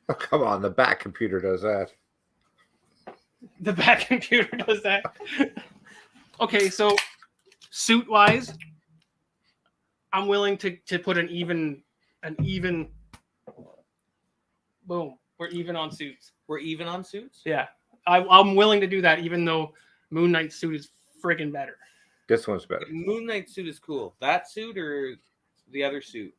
Speaker 2: Oh, come on, the Bat computer does that.
Speaker 1: The Bat computer does that. Okay, so suit wise, I'm willing to put an even boom. We're even on suits.
Speaker 3: We're even on suits.
Speaker 1: Yeah. I'm willing to do that, even though Moon Knight's suit is friggin' better.
Speaker 2: This one's better.
Speaker 3: Moon Knight suit is cool. That suit or the other suit?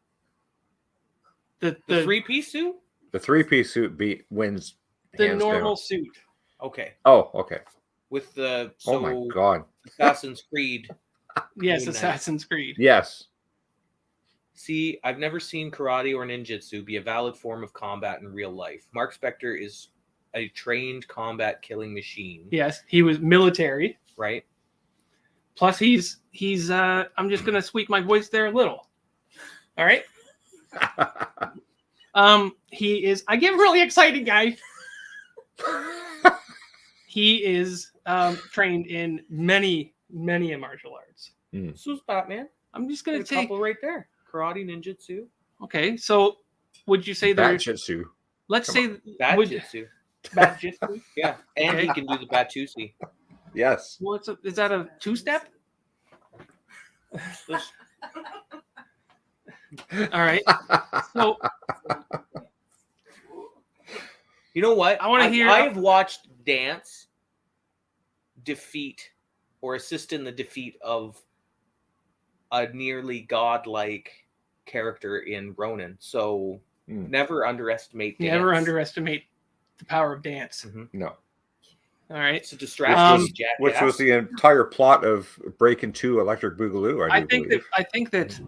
Speaker 1: The
Speaker 3: The 3-piece suit?
Speaker 2: The 3-piece suit wins.
Speaker 1: the
Speaker 2: hands
Speaker 1: normal
Speaker 2: down.
Speaker 1: suit.
Speaker 3: Okay.
Speaker 2: Oh, okay.
Speaker 3: With the
Speaker 2: Oh my God.
Speaker 3: Assassin's Creed.
Speaker 1: Yes,
Speaker 3: Moon Knight.
Speaker 1: Assassin's Creed.
Speaker 2: Yes.
Speaker 3: See, I've never seen karate or ninjutsu be a valid form of combat in real life. Mark Spector is a trained combat killing machine,
Speaker 1: Yes, he was military.
Speaker 3: right?
Speaker 1: Plus, he's. I'm just gonna squeak my voice there a little. All right. He is. I get really excited, guys. He is trained in many martial arts.
Speaker 3: So is Batman.
Speaker 1: I'm just
Speaker 3: There's
Speaker 1: gonna
Speaker 3: a
Speaker 1: take.
Speaker 3: couple right there. Karate, ninjutsu,
Speaker 1: Okay, so would you say there's?
Speaker 2: Batjitsu.
Speaker 1: Let's
Speaker 2: Come
Speaker 1: say
Speaker 3: Batjitsu.
Speaker 1: Batjitsu.
Speaker 3: Yeah, and
Speaker 1: Okay.
Speaker 3: he can do the Batusi.
Speaker 2: Yes.
Speaker 1: Well, is that a two-step? All right. So
Speaker 3: You know what?
Speaker 1: I wanna hear-
Speaker 3: I have watched Dance defeat or assist in the defeat of a nearly godlike character in Ronin. So never underestimate Dance.
Speaker 1: never underestimate the power of dance.
Speaker 2: No.
Speaker 1: All right.
Speaker 3: It's a distraction.
Speaker 2: Which was the entire plot of Breaking 2 Electric Boogaloo, I
Speaker 1: think that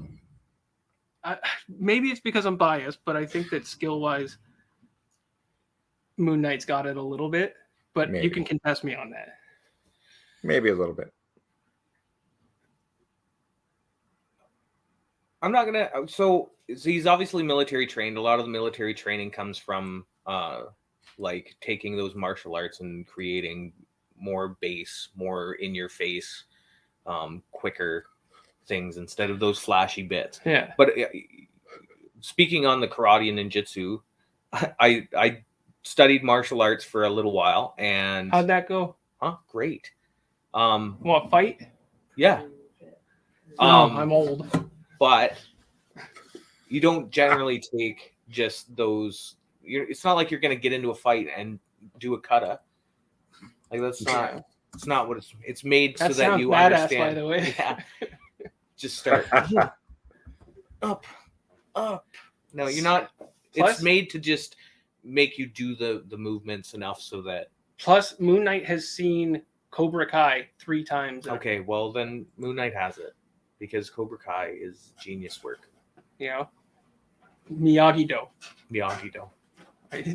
Speaker 1: maybe it's because I'm biased, but I think that skill-wise, Moon Knight's got it a little bit. But
Speaker 2: Maybe.
Speaker 1: you can contest me on that.
Speaker 2: Maybe a little bit.
Speaker 3: I'm not gonna. So he's obviously military trained. A lot of the military training comes from like taking those martial arts and creating more base, more in your face, quicker things instead of those flashy bits.
Speaker 1: Yeah.
Speaker 3: But speaking on the karate and ninjutsu, I studied martial arts for a little while, and
Speaker 1: How'd that go?
Speaker 3: great.
Speaker 1: What, fight?
Speaker 3: Yeah.
Speaker 1: No, I'm old.
Speaker 3: But you don't generally take just those. It's not like you're going to get into a fight and do a kata. Like that's not. It's not what it's made
Speaker 1: That
Speaker 3: so that
Speaker 1: sounds
Speaker 3: you
Speaker 1: badass,
Speaker 3: understand.
Speaker 1: by the way.
Speaker 3: Yeah. Just start up. No, you're not.
Speaker 1: Plus-
Speaker 3: It's made to just make you do the movements enough so that.
Speaker 1: Plus, Moon Knight has seen Cobra Kai 3 times.
Speaker 3: Okay, well then Moon Knight has it because Cobra Kai is genius work.
Speaker 1: You know, Miyagi-Do.
Speaker 3: Miyagi-Do.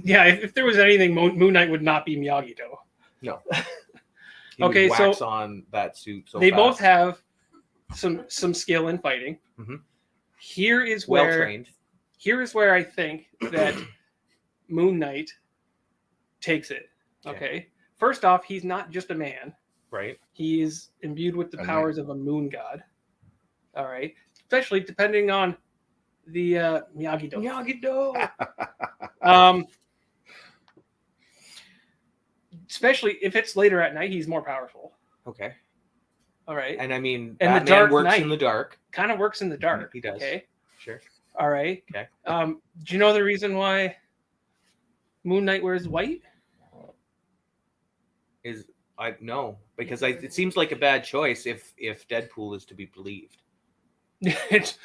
Speaker 1: Yeah, if there was anything, Moon Knight would not be Miyagi-Do.
Speaker 3: No. He
Speaker 1: Okay,
Speaker 3: would
Speaker 1: so
Speaker 3: wax on that suit. So
Speaker 1: they
Speaker 3: fast.
Speaker 1: both have some skill in fighting.
Speaker 3: Mhm.
Speaker 1: Here is
Speaker 3: well
Speaker 1: where
Speaker 3: trained.
Speaker 1: I think that Moon Knight takes it. Okay. First off, he's not just a man.
Speaker 3: Right.
Speaker 1: He is imbued with the
Speaker 2: A
Speaker 1: powers of a moon god. All right. Especially depending on the Miyagi-Do.
Speaker 3: Miyagi-Do.
Speaker 1: Especially if it's later at night, he's more powerful.
Speaker 3: Okay.
Speaker 1: All right.
Speaker 3: And I mean,
Speaker 1: And the
Speaker 3: Batman
Speaker 1: Dark
Speaker 3: works
Speaker 1: Knight.
Speaker 3: in the dark.
Speaker 1: Kind of works in the dark.
Speaker 3: He does.
Speaker 1: Okay.
Speaker 3: Sure.
Speaker 1: All right.
Speaker 3: Okay.
Speaker 1: Do you know the reason why Moon Knight wears white?
Speaker 3: No, because it seems like a bad choice if Deadpool is to be believed.
Speaker 1: Here's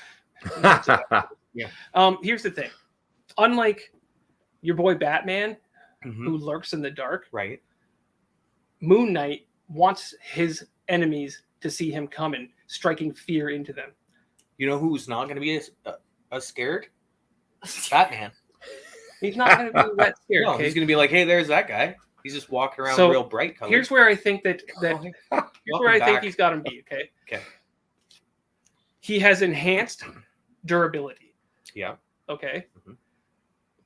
Speaker 1: the thing. Unlike your boy Batman, who lurks in the dark,
Speaker 3: Right.
Speaker 1: Moon Knight wants his enemies to see him coming, striking fear into them.
Speaker 3: You know who's not going to be as scared? Batman.
Speaker 1: He's not going to be that scared.
Speaker 3: No,
Speaker 1: Okay?
Speaker 3: he's going to be like, hey, there's that guy. He's just walking around
Speaker 1: So,
Speaker 3: real bright colors.
Speaker 1: Here's where I think that here's where I think
Speaker 3: back.
Speaker 1: he's got him beat. Okay.
Speaker 3: Okay.
Speaker 1: He has enhanced durability.
Speaker 3: Yeah.
Speaker 1: Okay.
Speaker 3: Mhm.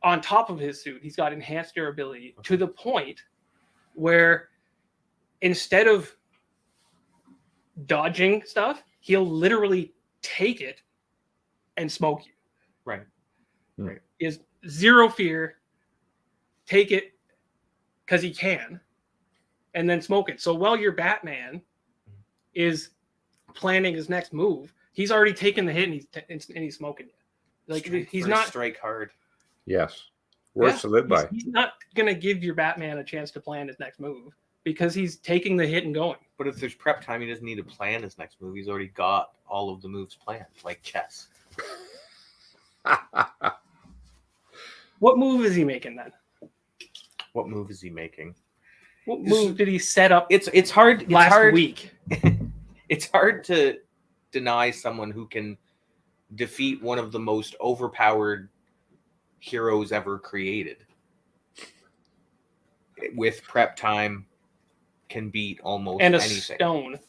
Speaker 1: On top of his suit, he's got enhanced durability to the point where instead of dodging stuff, he'll literally take it and smoke you.
Speaker 3: Right.
Speaker 2: Right.
Speaker 1: He has zero fear. Take it because he can, and then smoke it. So while your Batman is planning his next move, he's already taken the hit and he's smoking it. Like
Speaker 3: Strike
Speaker 1: he's
Speaker 3: first,
Speaker 1: not.
Speaker 3: strike hard.
Speaker 2: Yes. Words
Speaker 1: Yeah,
Speaker 2: to live by.
Speaker 1: He's not gonna give your Batman a chance to plan his next move because he's taking the hit and going.
Speaker 3: But if there's prep time, he doesn't need to plan his next move. He's already got all of the moves planned, like chess.
Speaker 1: What move is he making then?
Speaker 3: What move is he making?
Speaker 1: What move did he set up
Speaker 3: It's hard. It's
Speaker 1: last
Speaker 3: hard.
Speaker 1: week?
Speaker 3: It's hard to deny someone who can defeat one of the most overpowered heroes ever created. With prep time, can beat almost
Speaker 1: And a
Speaker 3: anything.
Speaker 1: stone.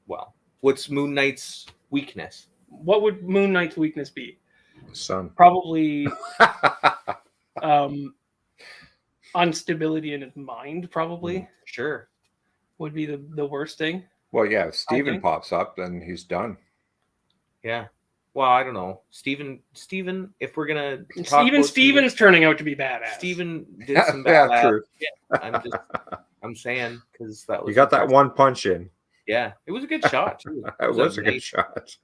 Speaker 3: Well, what's Moon Knight's weakness?
Speaker 1: What would Moon Knight's weakness be?
Speaker 2: Sun.
Speaker 1: Probably instability in his mind, probably
Speaker 3: Sure.
Speaker 1: would be the worst thing.
Speaker 2: Well, yeah, if Steven
Speaker 1: think.
Speaker 2: pops up, then he's done.
Speaker 3: Yeah. Well, I don't know. Steven, if we're gonna talk
Speaker 1: Even
Speaker 3: about
Speaker 1: Steven's turning out to be badass.
Speaker 3: Steven did some
Speaker 2: Yeah,
Speaker 3: bad.
Speaker 2: true.
Speaker 3: I'm saying because that was
Speaker 2: You got that
Speaker 3: impressive.
Speaker 2: one punch in.
Speaker 3: Yeah, it was a good shot too.
Speaker 2: That was a good shot.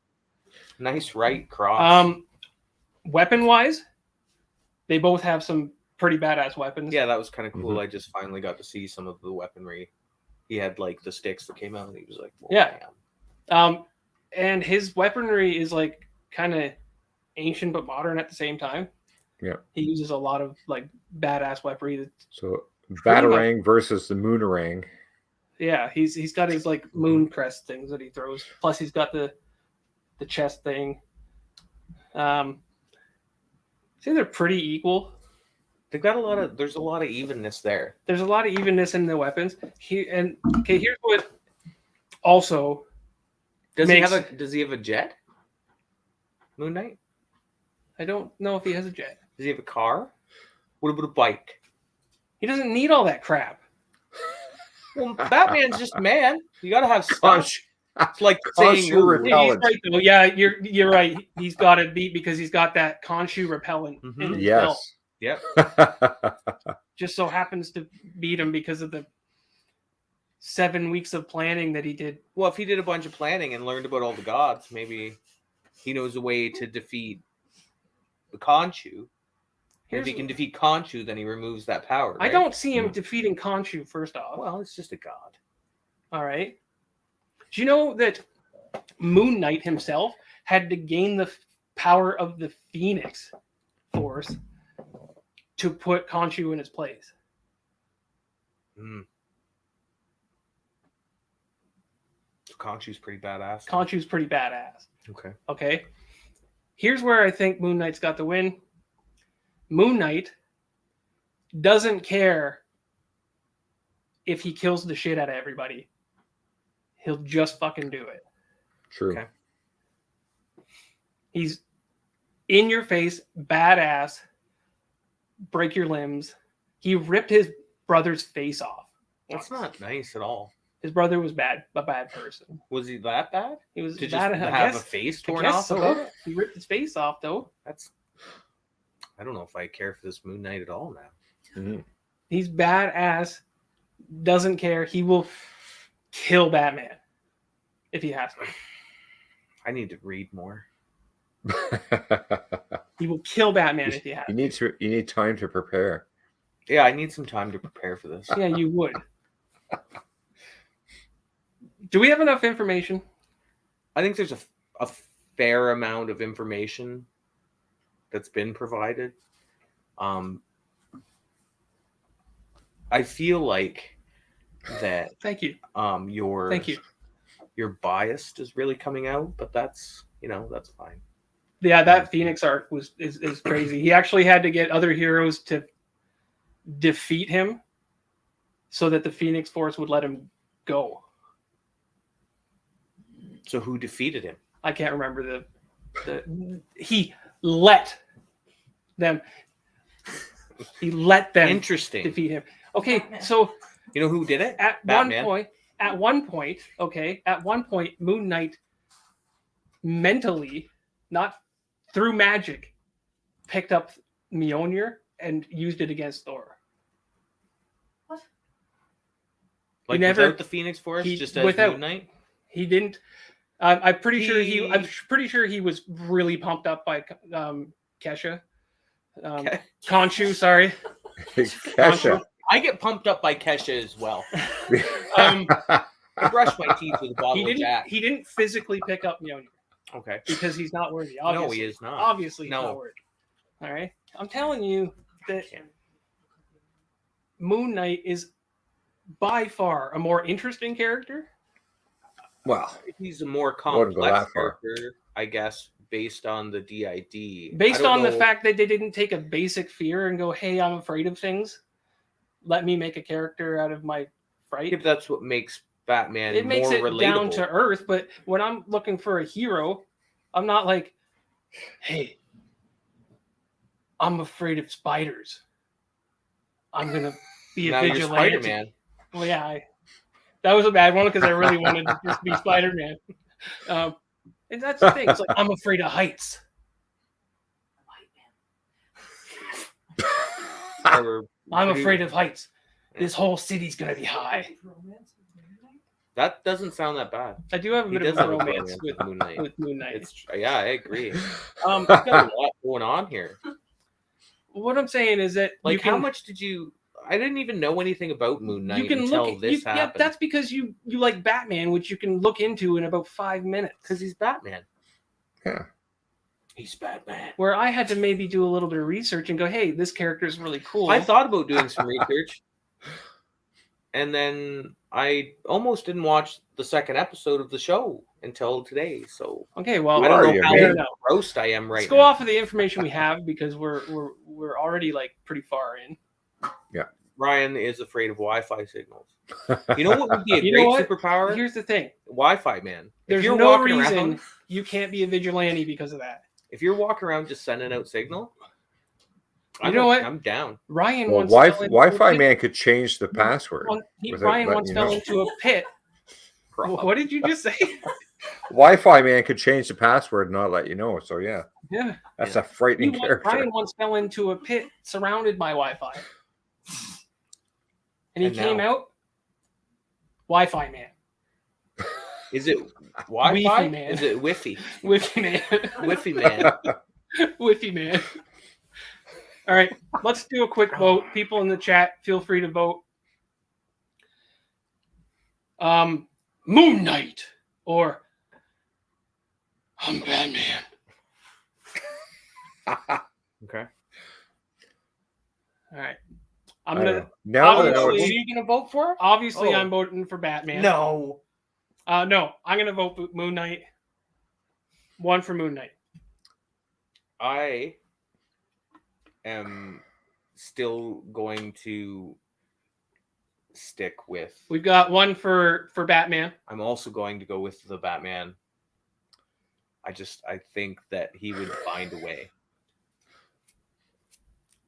Speaker 3: Nice right cross.
Speaker 1: Weapon wise, they both have some pretty badass weapons.
Speaker 3: Yeah, that was kind of cool.
Speaker 2: Mhm.
Speaker 3: I just finally got to see some of the weaponry. He had like the sticks that came out, and he was like, "Whoa,
Speaker 1: Yeah.
Speaker 3: damn."
Speaker 1: And his weaponry is like kind of ancient but modern at the same time.
Speaker 2: Yeah.
Speaker 1: He uses a lot of like badass weaponry.
Speaker 2: So
Speaker 1: Pretty much.
Speaker 2: Batarang versus the Moonerang.
Speaker 1: Yeah, he's got his like moon crest things that he throws. Plus he's got the chest thing. See, they're pretty equal.
Speaker 3: They've got there's a lot of evenness there.
Speaker 1: There's a lot of evenness in the weapons. Here's what also
Speaker 3: Does
Speaker 1: makes-
Speaker 3: he have a jet? Moon Knight?
Speaker 1: I don't know if he has a jet.
Speaker 3: Does he have a car? What about a bike?
Speaker 1: He doesn't need all that crap.
Speaker 3: Well, Batman's just a man. You gotta have stuff.
Speaker 2: Conch.
Speaker 3: It's like
Speaker 2: Conch
Speaker 3: saying
Speaker 2: will
Speaker 1: He's
Speaker 2: repellent.
Speaker 1: right, though. Yeah, you're right. He's got it beat because he's got that Khonshu repellent.
Speaker 3: Mhm.
Speaker 1: in his belt.
Speaker 2: Yes.
Speaker 3: Yep.
Speaker 1: Just so happens to beat him because of the 7 weeks of planning that he did.
Speaker 3: Well, if he did a bunch of planning and learned about all the gods, maybe he knows a way to defeat the Khonshu. And if he can defeat Khonshu, then he removes that power.
Speaker 1: I
Speaker 3: right?
Speaker 1: don't see him defeating Khonshu, first off.
Speaker 3: Well, it's just a god.
Speaker 1: All right. Do you know that Moon Knight himself had to gain the power of the Phoenix Force to put Khonshu in his place?
Speaker 3: Mm. So Khonshu's pretty badass.
Speaker 1: Khonshu's pretty badass.
Speaker 3: Okay.
Speaker 1: Okay. Here's where I think Moon Knight's got the win. Moon Knight doesn't care if he kills the shit out of everybody. He'll just fucking do it.
Speaker 2: True.
Speaker 3: Okay.
Speaker 1: He's in your face, badass, break your limbs. He ripped his brother's face off.
Speaker 3: That's not nice at all.
Speaker 1: His brother was a bad person.
Speaker 3: Was he that bad?
Speaker 1: He was
Speaker 3: To just
Speaker 1: bad.
Speaker 3: have a face torn
Speaker 1: I guess
Speaker 3: off?
Speaker 1: so.
Speaker 3: about it?
Speaker 1: He ripped his face off, though.
Speaker 3: I don't know if I care for this Moon Knight at all now.
Speaker 2: Mhm.
Speaker 1: He's badass, doesn't care. He will kill Batman if he has to.
Speaker 3: I need to read more.
Speaker 1: He will kill Batman if he has to.
Speaker 2: You need time to prepare.
Speaker 3: Yeah, I need some time to prepare for this.
Speaker 1: Yeah, you would. Do we have enough information?
Speaker 3: I think there's a fair amount of information that's been provided. I feel like that
Speaker 1: Thank you.
Speaker 3: your
Speaker 1: Thank you.
Speaker 3: your bias is really coming out, but that's that's fine.
Speaker 1: Yeah, that Phoenix arc is crazy. He actually had to get other heroes to defeat him so that the Phoenix Force would let him go.
Speaker 3: So who defeated him?
Speaker 1: I can't remember he let them
Speaker 3: Interesting.
Speaker 1: defeat him. Okay, so
Speaker 3: You know who did it?
Speaker 1: at
Speaker 3: Batman.
Speaker 1: one point, Moon Knight mentally, not through magic, picked up Mjolnir and used it against Thor.
Speaker 3: Like
Speaker 1: never-
Speaker 3: without the Phoenix Force, just as
Speaker 1: without-
Speaker 3: Moon Knight.
Speaker 1: He didn't. I'm pretty sure he was really pumped up by Kesha.
Speaker 3: Okay.
Speaker 1: Khonshu, sorry.
Speaker 2: Kesha.
Speaker 3: I get pumped up by Kesha as well.
Speaker 1: Um,
Speaker 3: I brush my teeth with a bottle of Jack.
Speaker 1: He didn't physically pick up Mjolnir
Speaker 3: Okay.
Speaker 1: because he's not worthy.
Speaker 3: No,
Speaker 1: Obviously.
Speaker 3: he is not.
Speaker 1: Obviously, he's
Speaker 3: No.
Speaker 1: not worthy. All right. I'm telling you that Moon Knight is by far a more interesting character.
Speaker 2: Well,
Speaker 3: He's a more
Speaker 2: wouldn't go
Speaker 3: complex
Speaker 2: that far.
Speaker 3: character, I guess, based on the DID.
Speaker 1: Based
Speaker 3: I don't
Speaker 1: on the
Speaker 3: know-
Speaker 1: fact that they didn't take a basic fear and go, "Hey, I'm afraid of things. Let me make a character out of my fright."
Speaker 3: if that's what makes Batman
Speaker 1: It makes
Speaker 3: more
Speaker 1: it
Speaker 3: relatable.
Speaker 1: down to earth. But when I'm looking for a hero, I'm not like, "Hey, I'm afraid of spiders. I'm gonna be a
Speaker 3: Now you're
Speaker 1: vigilante."
Speaker 3: Spider-Man.
Speaker 1: Well, yeah, that was a bad one because I really wanted to just be Spider-Man. And that's the thing. It's like I'm afraid of heights.
Speaker 3: Or
Speaker 1: I'm
Speaker 3: produ-
Speaker 1: afraid of heights. This whole city's gonna be high.
Speaker 3: That doesn't sound that bad.
Speaker 1: I do have a
Speaker 3: He
Speaker 1: bit of
Speaker 3: does
Speaker 1: a
Speaker 3: have a
Speaker 1: romance
Speaker 3: romance
Speaker 1: with
Speaker 3: with Moon Knight.
Speaker 1: Moon Knight.
Speaker 3: Yeah, I agree.
Speaker 1: Um,
Speaker 3: Got a lot going on here.
Speaker 1: what I'm saying is that
Speaker 3: Like,
Speaker 1: you can,
Speaker 3: how much did you? I didn't even know anything about Moon Knight
Speaker 1: you can
Speaker 3: until
Speaker 1: look.
Speaker 3: this
Speaker 1: Yeah,
Speaker 3: happened.
Speaker 1: that's because you like Batman, which you can look into in about 5 minutes.
Speaker 3: because he's Batman.
Speaker 2: Yeah.
Speaker 3: He's Batman.
Speaker 1: Where I had to maybe do a little bit of research and go, "Hey, this character is really cool."
Speaker 3: I thought about doing some research, and then I almost didn't watch the second episode of the show until today. So
Speaker 1: Okay, well,
Speaker 3: I don't
Speaker 2: are
Speaker 3: know
Speaker 2: you,
Speaker 3: how
Speaker 1: fair enough.
Speaker 3: roast I am right
Speaker 1: Let's go
Speaker 3: now.
Speaker 1: off of the information we have because we're already like pretty far in.
Speaker 3: Ryan is afraid of Wi-Fi signals. You know what would be a
Speaker 1: You know
Speaker 3: great
Speaker 1: what?
Speaker 3: superpower?
Speaker 1: Here's the thing:
Speaker 3: Wi-Fi, man.
Speaker 1: there's
Speaker 3: if you're
Speaker 1: no
Speaker 3: walking
Speaker 1: reason
Speaker 3: around,
Speaker 1: you can't be a vigilante because of that.
Speaker 3: if you're walking around just sending out signal,
Speaker 1: You know what?
Speaker 3: I'm down.
Speaker 1: Ryan
Speaker 2: Well,
Speaker 1: once fell into
Speaker 2: Wi-Fi
Speaker 1: a pit.
Speaker 2: man could change the password. without
Speaker 1: Ryan
Speaker 2: letting
Speaker 1: once
Speaker 2: you
Speaker 1: fell
Speaker 2: know.
Speaker 1: into a pit. What did you just say?
Speaker 2: Wi-Fi man could change the password and not let you know. So yeah,
Speaker 1: Yeah.
Speaker 2: that's a frightening character.
Speaker 1: Ryan once fell into a pit surrounded by Wi-Fi. And he
Speaker 3: And
Speaker 1: came
Speaker 3: now?
Speaker 1: out Wi-Fi man.
Speaker 3: Is it Wi-Fi?
Speaker 1: Wi-Fi, man.
Speaker 3: Is it Wi-Fi?
Speaker 1: Wi-Fi man.
Speaker 3: Wi-Fi man.
Speaker 1: Wi-Fi man. All right, let's do a quick vote. People in the chat, feel free to vote. Moon Knight or I'm Batman.
Speaker 3: Okay.
Speaker 1: All right.
Speaker 2: I
Speaker 1: I'm
Speaker 2: don't
Speaker 1: gonna
Speaker 2: know. Now that I know
Speaker 1: obviously-
Speaker 3: What are
Speaker 2: it's,
Speaker 3: you gonna vote for?
Speaker 1: obviously
Speaker 3: Oh.
Speaker 1: I'm voting for Batman.
Speaker 3: No.
Speaker 1: No, I'm gonna vote for Moon Knight. One for Moon Knight.
Speaker 3: I am still going to stick with.
Speaker 1: We've got one for Batman.
Speaker 3: I'm also going to go with the Batman. I think that he would find a way.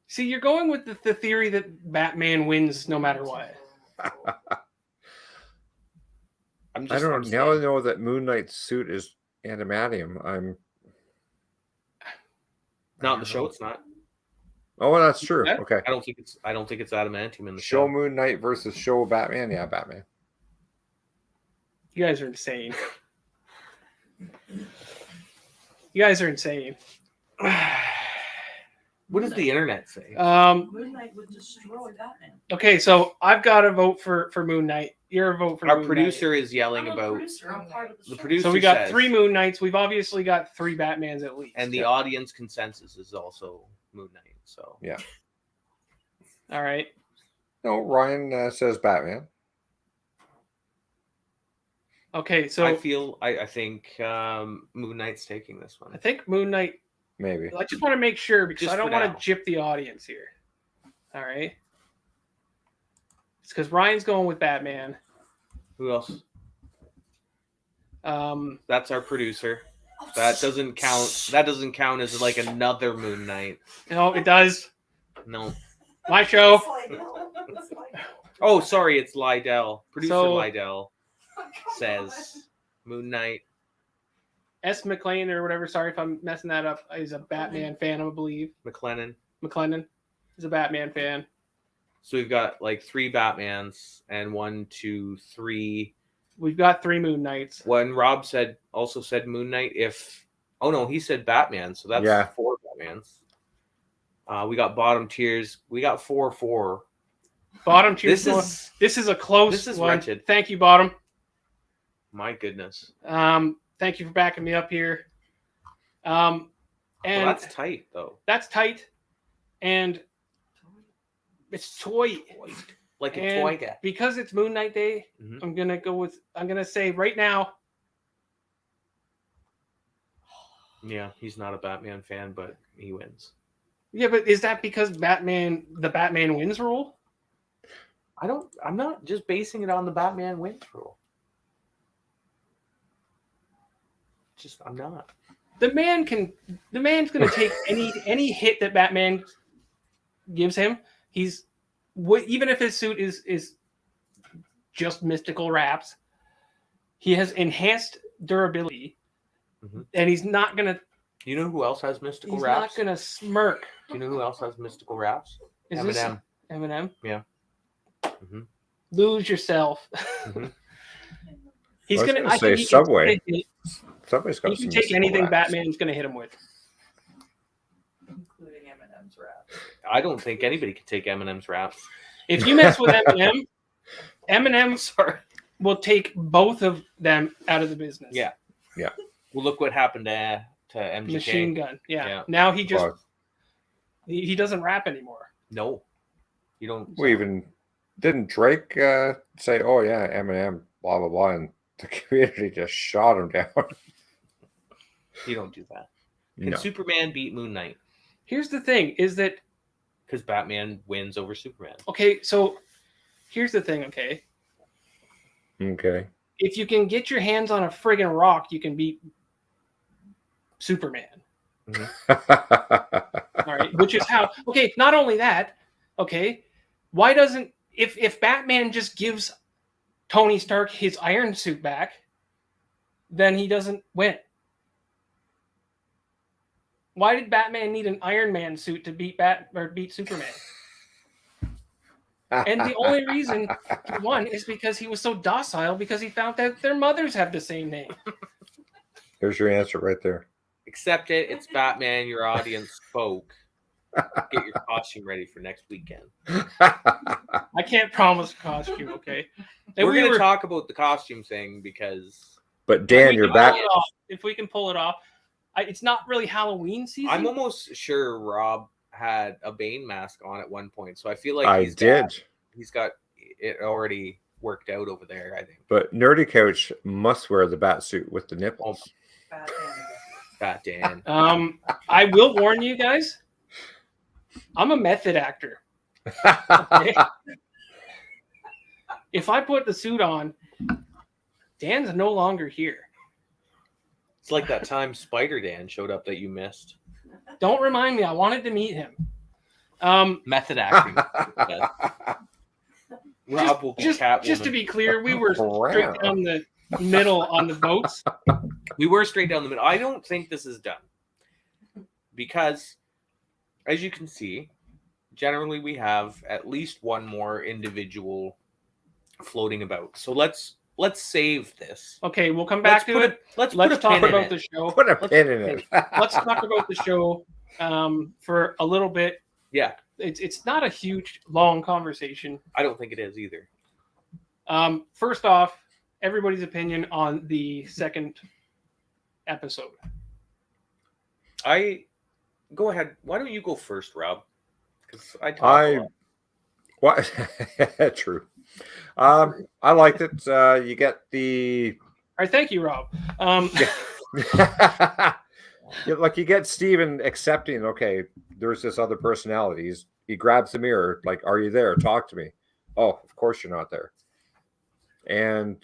Speaker 1: See, you're going with the theory that Batman wins no matter what.
Speaker 3: I'm just,
Speaker 2: I don't
Speaker 3: I'm
Speaker 2: know. Now I
Speaker 3: saying.
Speaker 2: know that Moon Knight's suit is adamantium.
Speaker 3: Not in the show. It's not.
Speaker 2: Oh, that's true.
Speaker 1: Yeah.
Speaker 2: Okay.
Speaker 3: I don't think it's adamantium in the
Speaker 2: Show
Speaker 3: show.
Speaker 2: Moon Knight versus show Batman. Yeah, Batman.
Speaker 1: You guys are insane. You guys are insane.
Speaker 3: What does the internet say?
Speaker 4: Moon Knight would destroy Batman.
Speaker 1: Okay, so I've got a vote for Moon Knight. You're a vote for
Speaker 3: Our
Speaker 1: Moon
Speaker 3: producer is yelling
Speaker 4: I'm a
Speaker 3: about
Speaker 4: producer. I'm part of the
Speaker 3: the
Speaker 4: show.
Speaker 3: producer.
Speaker 1: Knight. So we got
Speaker 3: says,
Speaker 1: 3 Moon Knights. We've obviously got 3 Batmans at least.
Speaker 3: and the audience consensus is also Moon Knight. So
Speaker 1: All right.
Speaker 2: No, Ryan says Batman.
Speaker 1: Okay, so
Speaker 3: I think Moon Knight's taking this one.
Speaker 1: I think Moon Knight.
Speaker 2: Maybe.
Speaker 1: I just want to make sure because
Speaker 3: Just
Speaker 1: I don't
Speaker 3: for
Speaker 1: want
Speaker 3: now.
Speaker 1: to gyp the audience here. All right. It's because Ryan's going with Batman.
Speaker 3: Who else?
Speaker 1: Um,
Speaker 3: That's our producer. That doesn't count. That doesn't count as like another Moon Knight.
Speaker 1: no, it does.
Speaker 3: No.
Speaker 1: My show.
Speaker 3: Oh, sorry, it's Lydell. Producer
Speaker 1: So-
Speaker 3: Lydell says Moon Knight.
Speaker 1: S. McLean or whatever. Sorry if I'm messing that up. Is a Batman fan, I believe.
Speaker 3: McLennan.
Speaker 1: McLennan is a Batman fan.
Speaker 3: So we've got like 3 Batmans and 1, 2, 3.
Speaker 1: We've got 3 Moon Knights.
Speaker 3: When Rob also said Moon Knight, oh no, he said Batman, so that's
Speaker 2: Yeah.
Speaker 3: 4 Batmans. We got bottom tiers. We got 4.
Speaker 1: Bottom tier.
Speaker 3: This is
Speaker 1: a close
Speaker 3: this is
Speaker 1: one.
Speaker 3: wretched.
Speaker 1: Thank you, Bottom.
Speaker 3: my goodness.
Speaker 1: Thank you for backing me up here. And
Speaker 3: Well, that's tight though.
Speaker 1: that's tight. And it's toy.
Speaker 3: Like a
Speaker 1: And
Speaker 3: toy guy.
Speaker 1: because it's Moon Knight Day,
Speaker 3: Mhm.
Speaker 1: I'm gonna say right now,
Speaker 3: Yeah, he's not a Batman fan, but he wins.
Speaker 1: Yeah, but is that because the Batman wins rule?
Speaker 3: I'm not just basing it on the Batman wins rule. I'm not.
Speaker 1: The man's going to take any hit that Batman gives him. Even if his suit is just mystical wraps, he has enhanced durability, and he's not going to.
Speaker 3: You know who else has mystical
Speaker 1: He's
Speaker 3: wraps?
Speaker 1: not going to smirk.
Speaker 3: Do you know who else has mystical wraps?
Speaker 1: Is
Speaker 3: Eminem.
Speaker 1: this Eminem?
Speaker 3: Yeah. Mm-hmm.
Speaker 1: Lose yourself.
Speaker 3: Mm-hmm.
Speaker 2: I think he's Subway. Subway's got
Speaker 1: he can
Speaker 2: some
Speaker 1: take anything
Speaker 2: wraps.
Speaker 1: Batman's going to hit him with.
Speaker 4: Including Eminem's rap.
Speaker 3: I don't think anybody can take Eminem's raps.
Speaker 1: If you mess with Eminem will take both of them out of the business.
Speaker 3: Yeah.
Speaker 2: Yeah.
Speaker 3: Well, look what happened to MGK.
Speaker 1: Machine Gun. Yeah.
Speaker 3: Yeah.
Speaker 1: Now he just he doesn't rap anymore.
Speaker 3: No, you don't.
Speaker 2: We even didn't Drake say, "Oh yeah, Eminem, blah blah blah," and the community just shot him down.
Speaker 3: You don't do that. Can
Speaker 2: No.
Speaker 3: Superman beat Moon Knight?
Speaker 1: Here's the thing: is that
Speaker 3: Because Batman wins over Superman.
Speaker 1: okay? So here's the thing. Okay,
Speaker 2: Okay.
Speaker 1: if you can get your hands on a friggin' rock, you can beat Superman. All right, which is how. Okay, not only that. Okay, why doesn't if Batman just gives Tony Stark his iron suit back, then he doesn't win. Why did Batman need an Iron Man suit to beat Superman? And the only reason he won is because he was so docile because he found out their mothers have the same name.
Speaker 2: Here's your answer right there.
Speaker 3: Accept it. It's Batman. Your audience spoke. Get your costume ready for next weekend.
Speaker 1: I can't promise a costume, okay? And
Speaker 3: We're going to talk about the costume thing because...
Speaker 2: But Dan, you're back.
Speaker 1: If we can pull it off. It's not really Halloween season.
Speaker 3: I'm almost sure Rob had a Bane mask on at one point, so I feel like he's got it already worked out over there, I think.
Speaker 2: But Nerdy Couch must wear the bat suit with the nipples.
Speaker 3: Bat Dan.
Speaker 1: I will warn you guys, I'm a method actor. Okay? If I put the suit on, Dan's no longer here.
Speaker 3: It's like that time Spider Dan showed up that you missed.
Speaker 1: Don't remind me. I wanted to meet him.
Speaker 3: Method acting. Rob will be Catwoman.
Speaker 1: Just to be clear, we were straight down the middle on the votes.
Speaker 3: We were straight down the middle. I don't think this is done. Because, as you can see, generally we have at least one more individual floating about. So let's save this.
Speaker 1: Okay, we'll come back to it.
Speaker 3: Let's
Speaker 1: talk about the show.
Speaker 2: Put a pin in it.
Speaker 1: Let's talk about the show for a little bit.
Speaker 3: Yeah.
Speaker 1: It's not a huge, long conversation.
Speaker 3: I don't think it is either.
Speaker 1: First off, everybody's opinion on the second episode.
Speaker 3: Go ahead. Why don't you go first, Rob? Because I talk a lot.
Speaker 2: What? True. I liked it. You get the.
Speaker 1: All right, thank you, Rob.
Speaker 2: Like you get Steven accepting. Okay, there's this other personality. He grabs the mirror. Like, are you there? Talk to me. Oh, of course you're not there. And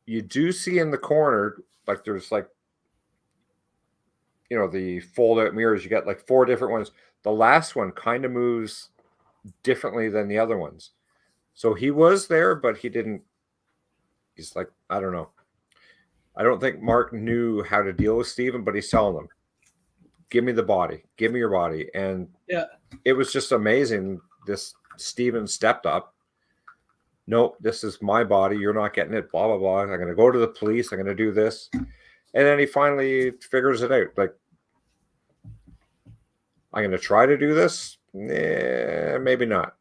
Speaker 2: you do see in the corner, like there's like, the fold-out mirrors. You got like 4 different ones. The last one kind of moves differently than the other ones. So he was there, but he didn't. He's like, I don't know. I don't think Mark knew how to deal with Steven, but he's telling them, give me the body. Give me your body. And it was just amazing. This Steven stepped up. Nope, this is my body. You're not getting it. Blah, blah, blah. I'm going to go to the police. I'm going to do this. And then he finally figures it out. Like, I'm going to try to do this. Maybe not.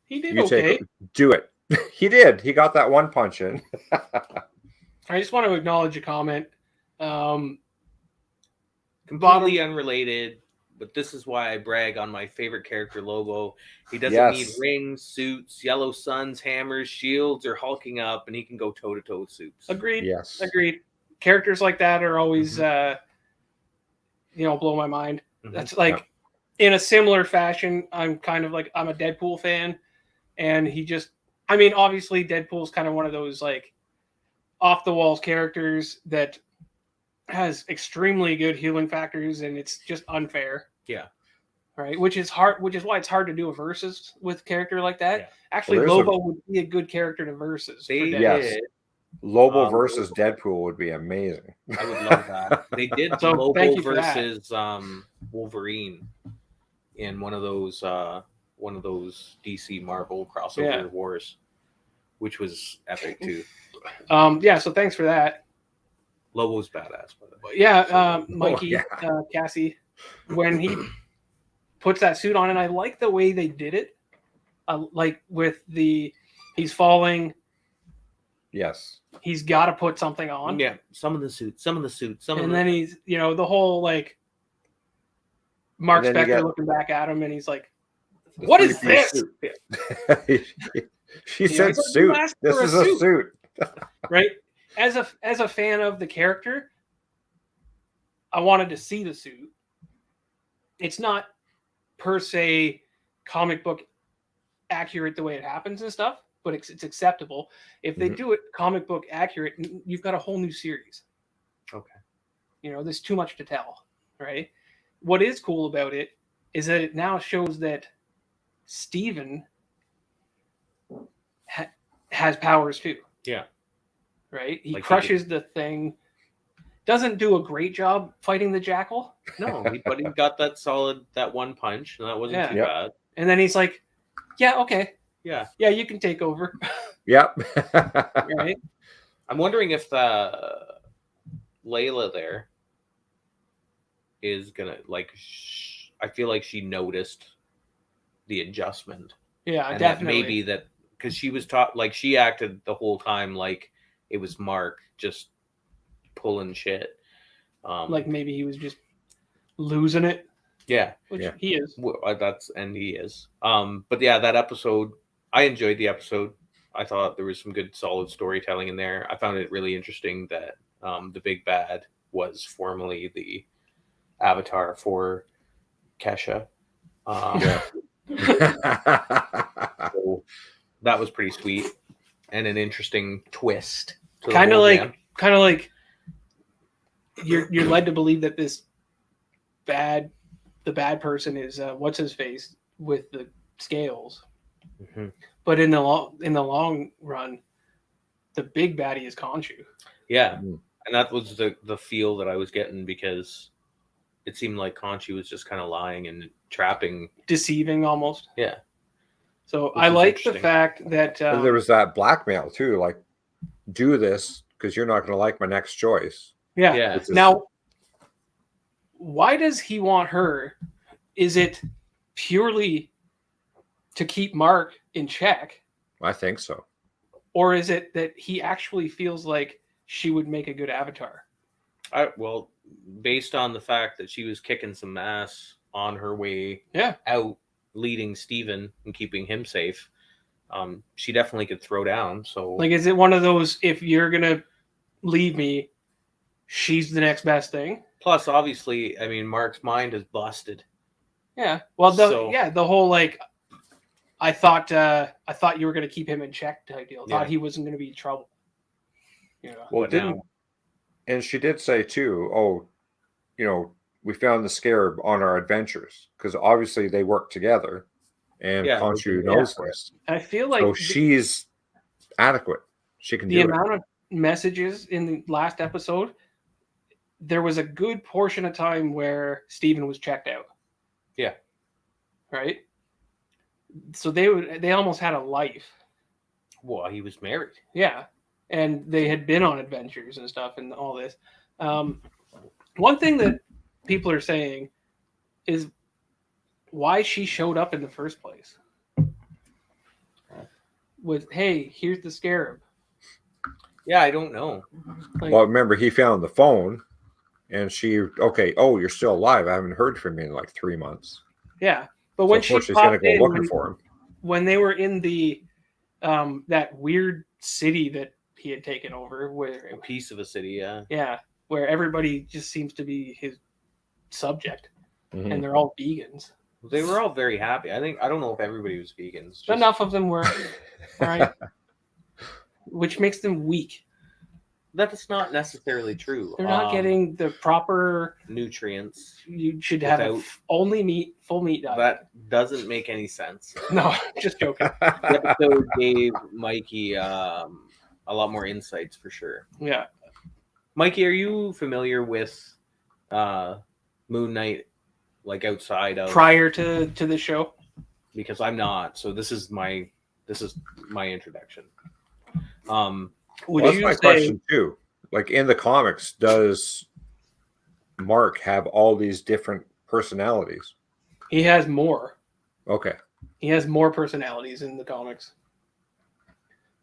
Speaker 1: He did okay.
Speaker 2: Do it. He did. He got that one punch in.
Speaker 1: I just want to acknowledge a comment.
Speaker 3: Completely unrelated, but this is why I brag on my favorite character logo. He doesn't need rings, suits, yellow suns, hammers, shields, or hulking up, and he can go toe-to-toe with suits.
Speaker 1: Agreed.
Speaker 2: Yes.
Speaker 1: Agreed. Characters like that are always blow my mind.
Speaker 3: Mhm.
Speaker 1: That's like in a similar fashion. I'm kind of like I'm a Deadpool fan, and he just. I mean, obviously, Deadpool's kind of one of those like off the walls characters that has extremely good healing factors, and it's just unfair.
Speaker 3: Yeah.
Speaker 1: Right, which is hard. Which is why it's hard to do a versus with a character like that.
Speaker 3: Yeah.
Speaker 1: Actually,
Speaker 2: Well, there's
Speaker 1: Lobo would be a good character to versus.
Speaker 3: They
Speaker 1: for
Speaker 2: Yes.
Speaker 3: did.
Speaker 2: Lobo versus Deadpool would be amazing.
Speaker 3: I would love that. They did
Speaker 1: So,
Speaker 3: Lobo
Speaker 1: thank you for that.
Speaker 3: versus Wolverine in one of those DC Marvel crossover wars, which was epic too.
Speaker 1: Yeah. So thanks for that.
Speaker 3: Lobo's badass, by the way.
Speaker 1: Yeah, Mikey,
Speaker 2: yeah.
Speaker 1: Cassie, when he puts that suit on, and I like the way they did it. Like with he's falling.
Speaker 2: Yes.
Speaker 1: He's got to put something on.
Speaker 3: Yeah, some of the suit.
Speaker 1: And then he's, the whole like Mark
Speaker 2: And then you
Speaker 1: Spector
Speaker 2: got-
Speaker 1: looking back at him, and he's like,
Speaker 2: The
Speaker 1: "What is
Speaker 2: three-piece
Speaker 1: this?"
Speaker 2: suit. She
Speaker 1: Yeah,
Speaker 2: said
Speaker 1: he's like,
Speaker 2: suit.
Speaker 1: "You asked
Speaker 2: This
Speaker 1: for a
Speaker 2: is a
Speaker 1: suit."
Speaker 2: suit.
Speaker 1: Right? As a fan of the character, I wanted to see the suit. It's not per se comic book accurate the way it happens and stuff, but it's acceptable. If they
Speaker 2: Mhm.
Speaker 1: do it comic book accurate, you've got a whole new series.
Speaker 3: Okay.
Speaker 1: There's too much to tell, right? What is cool about it is that it now shows that Steven has powers too.
Speaker 3: Yeah.
Speaker 1: Right? He
Speaker 3: Like he
Speaker 1: crushes the thing. Doesn't do a great job fighting the jackal.
Speaker 3: but he got that one punch, and that wasn't
Speaker 1: Yeah.
Speaker 3: too
Speaker 2: Yep.
Speaker 3: bad.
Speaker 1: And then he's like, yeah, okay.
Speaker 3: Yeah.
Speaker 1: Yeah, you can take over.
Speaker 2: Yep.
Speaker 1: Right?
Speaker 3: I'm wondering if Layla there is gonna I feel like she noticed the adjustment.
Speaker 1: Yeah,
Speaker 3: And
Speaker 1: definitely.
Speaker 3: that maybe that because she was taught she acted the whole time like it was Mark just pulling shit.
Speaker 1: Like maybe he was just losing it,
Speaker 3: yeah,
Speaker 1: which
Speaker 2: Yeah.
Speaker 1: he is.
Speaker 3: and he is. But yeah, that episode, I enjoyed the episode. I thought there was some good solid storytelling in there. I found it really interesting that the big bad was formerly the avatar for Kesha.
Speaker 2: Yeah.
Speaker 3: So that was pretty sweet and an interesting twist. to the
Speaker 1: Kind of
Speaker 3: whole
Speaker 1: like
Speaker 3: jam.
Speaker 1: you're led to believe that the bad person is what's his face with the scales.
Speaker 3: Mhm.
Speaker 1: But in the long run, the big baddie is Khonshu.
Speaker 3: Yeah,
Speaker 2: Mm.
Speaker 3: and that was the feel that I was getting because it seemed like Conchi was just kind of lying and trapping.
Speaker 1: Deceiving almost.
Speaker 3: Yeah.
Speaker 1: So
Speaker 3: Which
Speaker 1: I
Speaker 3: is
Speaker 1: like the
Speaker 3: interesting.
Speaker 1: fact that
Speaker 2: And there was that blackmail too, like do this because you're not going to like my next choice.
Speaker 3: Yeah.
Speaker 2: Which is-
Speaker 1: Now, why does he want her? Is it purely to keep Mark in check,
Speaker 2: I think so.
Speaker 1: or is it that he actually feels like she would make a good avatar?
Speaker 3: Well, based on the fact that she was kicking some ass on her way
Speaker 1: Yeah.
Speaker 3: out, leading Steven and keeping him safe, she definitely could throw down. So,
Speaker 1: Like, is it one of those, if you're going to leave me, she's the next best thing?
Speaker 3: plus, obviously, I mean, Mark's mind is busted.
Speaker 1: Yeah. Well,
Speaker 3: So-
Speaker 1: the whole, like, I thought you were going to keep him in check type deal. Thought
Speaker 3: Yeah.
Speaker 1: he wasn't going to be in trouble.
Speaker 2: Well,
Speaker 3: But now-
Speaker 2: and she did say too, oh, we found the scarab on our adventures because obviously they work together, and
Speaker 3: Yeah,
Speaker 2: Khonshu
Speaker 1: yeah.
Speaker 2: knows this,
Speaker 1: I feel like
Speaker 2: so she's adequate. She can
Speaker 1: the
Speaker 2: do it.
Speaker 1: amount of messages in the last episode, there was a good portion of time where Steven was checked out.
Speaker 3: Yeah.
Speaker 1: Right? So they almost had a life.
Speaker 3: Well, he was married.
Speaker 1: Yeah. And they had been on adventures and stuff and all this. One thing that people are saying is why she showed up in the first place. With, hey, here's the scarab.
Speaker 3: Yeah, I don't know.
Speaker 1: Like,
Speaker 2: Well, remember he found the phone, and she oh, you're still alive. I haven't heard from you in like 3 months.
Speaker 1: yeah. But
Speaker 2: So
Speaker 1: when
Speaker 2: of
Speaker 1: she
Speaker 2: course she's gonna
Speaker 1: popped
Speaker 2: go
Speaker 1: in,
Speaker 2: looking for him.
Speaker 1: when they were in the that weird city that he had taken over, where
Speaker 3: A piece of a city, yeah.
Speaker 1: where everybody just seems to be his subject,
Speaker 2: Mhm.
Speaker 1: and they're all vegans.
Speaker 3: They were all very happy. I don't know if everybody was vegans. Just,
Speaker 1: Enough of them were, right? Which makes them weak.
Speaker 3: That's not necessarily true.
Speaker 1: They're not getting the proper
Speaker 3: nutrients.
Speaker 1: You should have
Speaker 3: Without-
Speaker 1: only meat, full meat diet.
Speaker 3: That doesn't make any sense.
Speaker 1: No, just joking.
Speaker 3: The episode gave Mikey a lot more insights for sure.
Speaker 1: Yeah.
Speaker 3: Mikey, are you familiar with Moon Knight, like outside of
Speaker 1: Prior to the show,
Speaker 3: because I'm not. So this is my introduction.
Speaker 1: would
Speaker 2: Well, that's
Speaker 1: you
Speaker 2: my
Speaker 1: say
Speaker 2: question too. Like in the comics, does Mark have all these different personalities?
Speaker 1: he has more?
Speaker 2: Okay.
Speaker 1: He has more personalities in the comics.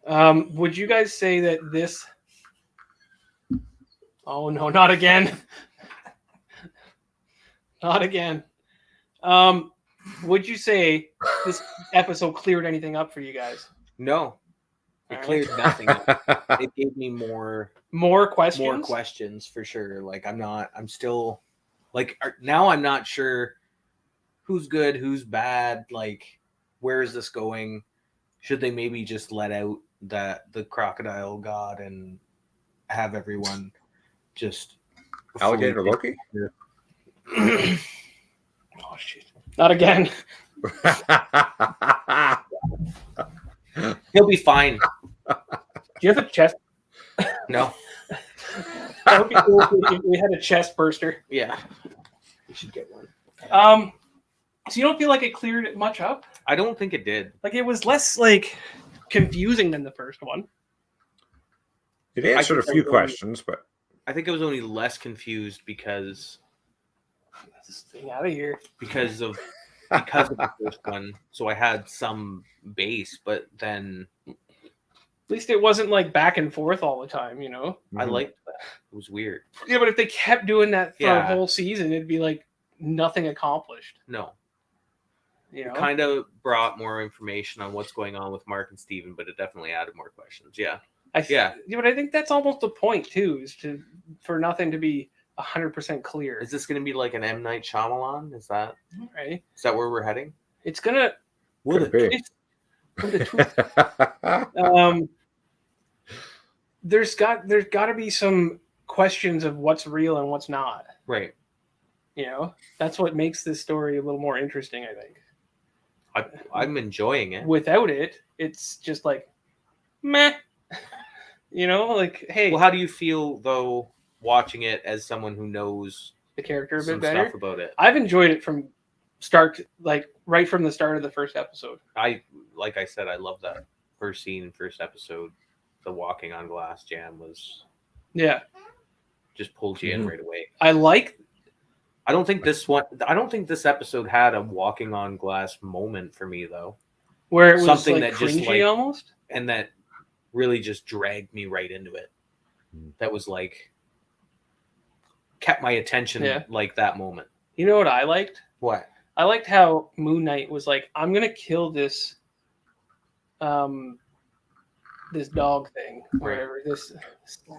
Speaker 1: Would you guys say that this? Oh no, not again! Not again. Would you say this episode cleared anything up for you guys?
Speaker 3: No, it
Speaker 1: All right.
Speaker 3: cleared nothing up. It gave me more
Speaker 1: Questions?
Speaker 3: questions for sure. Like I'm still like now I'm not sure who's good, who's bad, like where is this going? Should they maybe just let out the crocodile god and have everyone just
Speaker 2: Alligator Loki?
Speaker 1: Oh shit! Not again.
Speaker 3: He'll be fine.
Speaker 1: Do you have a chest?
Speaker 3: No.
Speaker 1: That would be cool if we had a chest burster.
Speaker 3: Yeah. We should get one.
Speaker 1: So you don't feel like it cleared it much up?
Speaker 3: I don't think it did.
Speaker 1: Like it was less like confusing than the first one.
Speaker 2: It answered a
Speaker 3: think
Speaker 2: few
Speaker 3: I will-
Speaker 2: questions, but
Speaker 3: I think I was only less confused because
Speaker 1: Get this thing out of here.
Speaker 3: because of the first one. So I had some base, but then
Speaker 1: At least it wasn't like back and forth all the time, you know?
Speaker 3: I liked that. It was weird.
Speaker 1: Yeah, but if they kept doing that for a
Speaker 3: Yeah.
Speaker 1: whole season, it'd be like nothing accomplished.
Speaker 3: No.
Speaker 1: You know?
Speaker 3: It kind of brought more information on what's going on with Mark and Steven, but it definitely added more questions. Yeah.
Speaker 1: Yeah, but I think that's almost the point too, is for nothing to be 100% clear.
Speaker 3: Is this going to be like an M. Night Shyamalan? Is that
Speaker 1: Right?
Speaker 3: where we're heading?
Speaker 1: It's gonna.
Speaker 2: could be.
Speaker 1: There's got to be some questions of what's real and what's not.
Speaker 3: Right.
Speaker 1: You know, that's what makes this story a little more interesting, I think.
Speaker 3: I'm enjoying it.
Speaker 1: Without it, it's just like, meh. You know, like, hey,
Speaker 3: Well, how do you feel though watching it as someone who knows
Speaker 1: the character a bit
Speaker 3: some
Speaker 1: better.
Speaker 3: stuff about it?
Speaker 1: I've enjoyed it from right from the start of the first episode.
Speaker 3: Like I said, I love that first scene, first episode. The walking on glass jam was
Speaker 1: Yeah,
Speaker 3: just pulled you in right away.
Speaker 1: I like.
Speaker 3: I don't think this episode had a walking on glass moment for me though,
Speaker 1: Where it was
Speaker 3: Something
Speaker 1: like
Speaker 3: that just,
Speaker 1: cringy
Speaker 3: like-
Speaker 1: almost.
Speaker 3: and that really just dragged me right into it.
Speaker 2: Mm.
Speaker 3: That was like kept my attention
Speaker 1: Yeah.
Speaker 3: like that moment.
Speaker 1: You know what I liked?
Speaker 3: What?
Speaker 1: I liked how Moon Knight was like, I'm gonna kill this this dog thing, whatever this,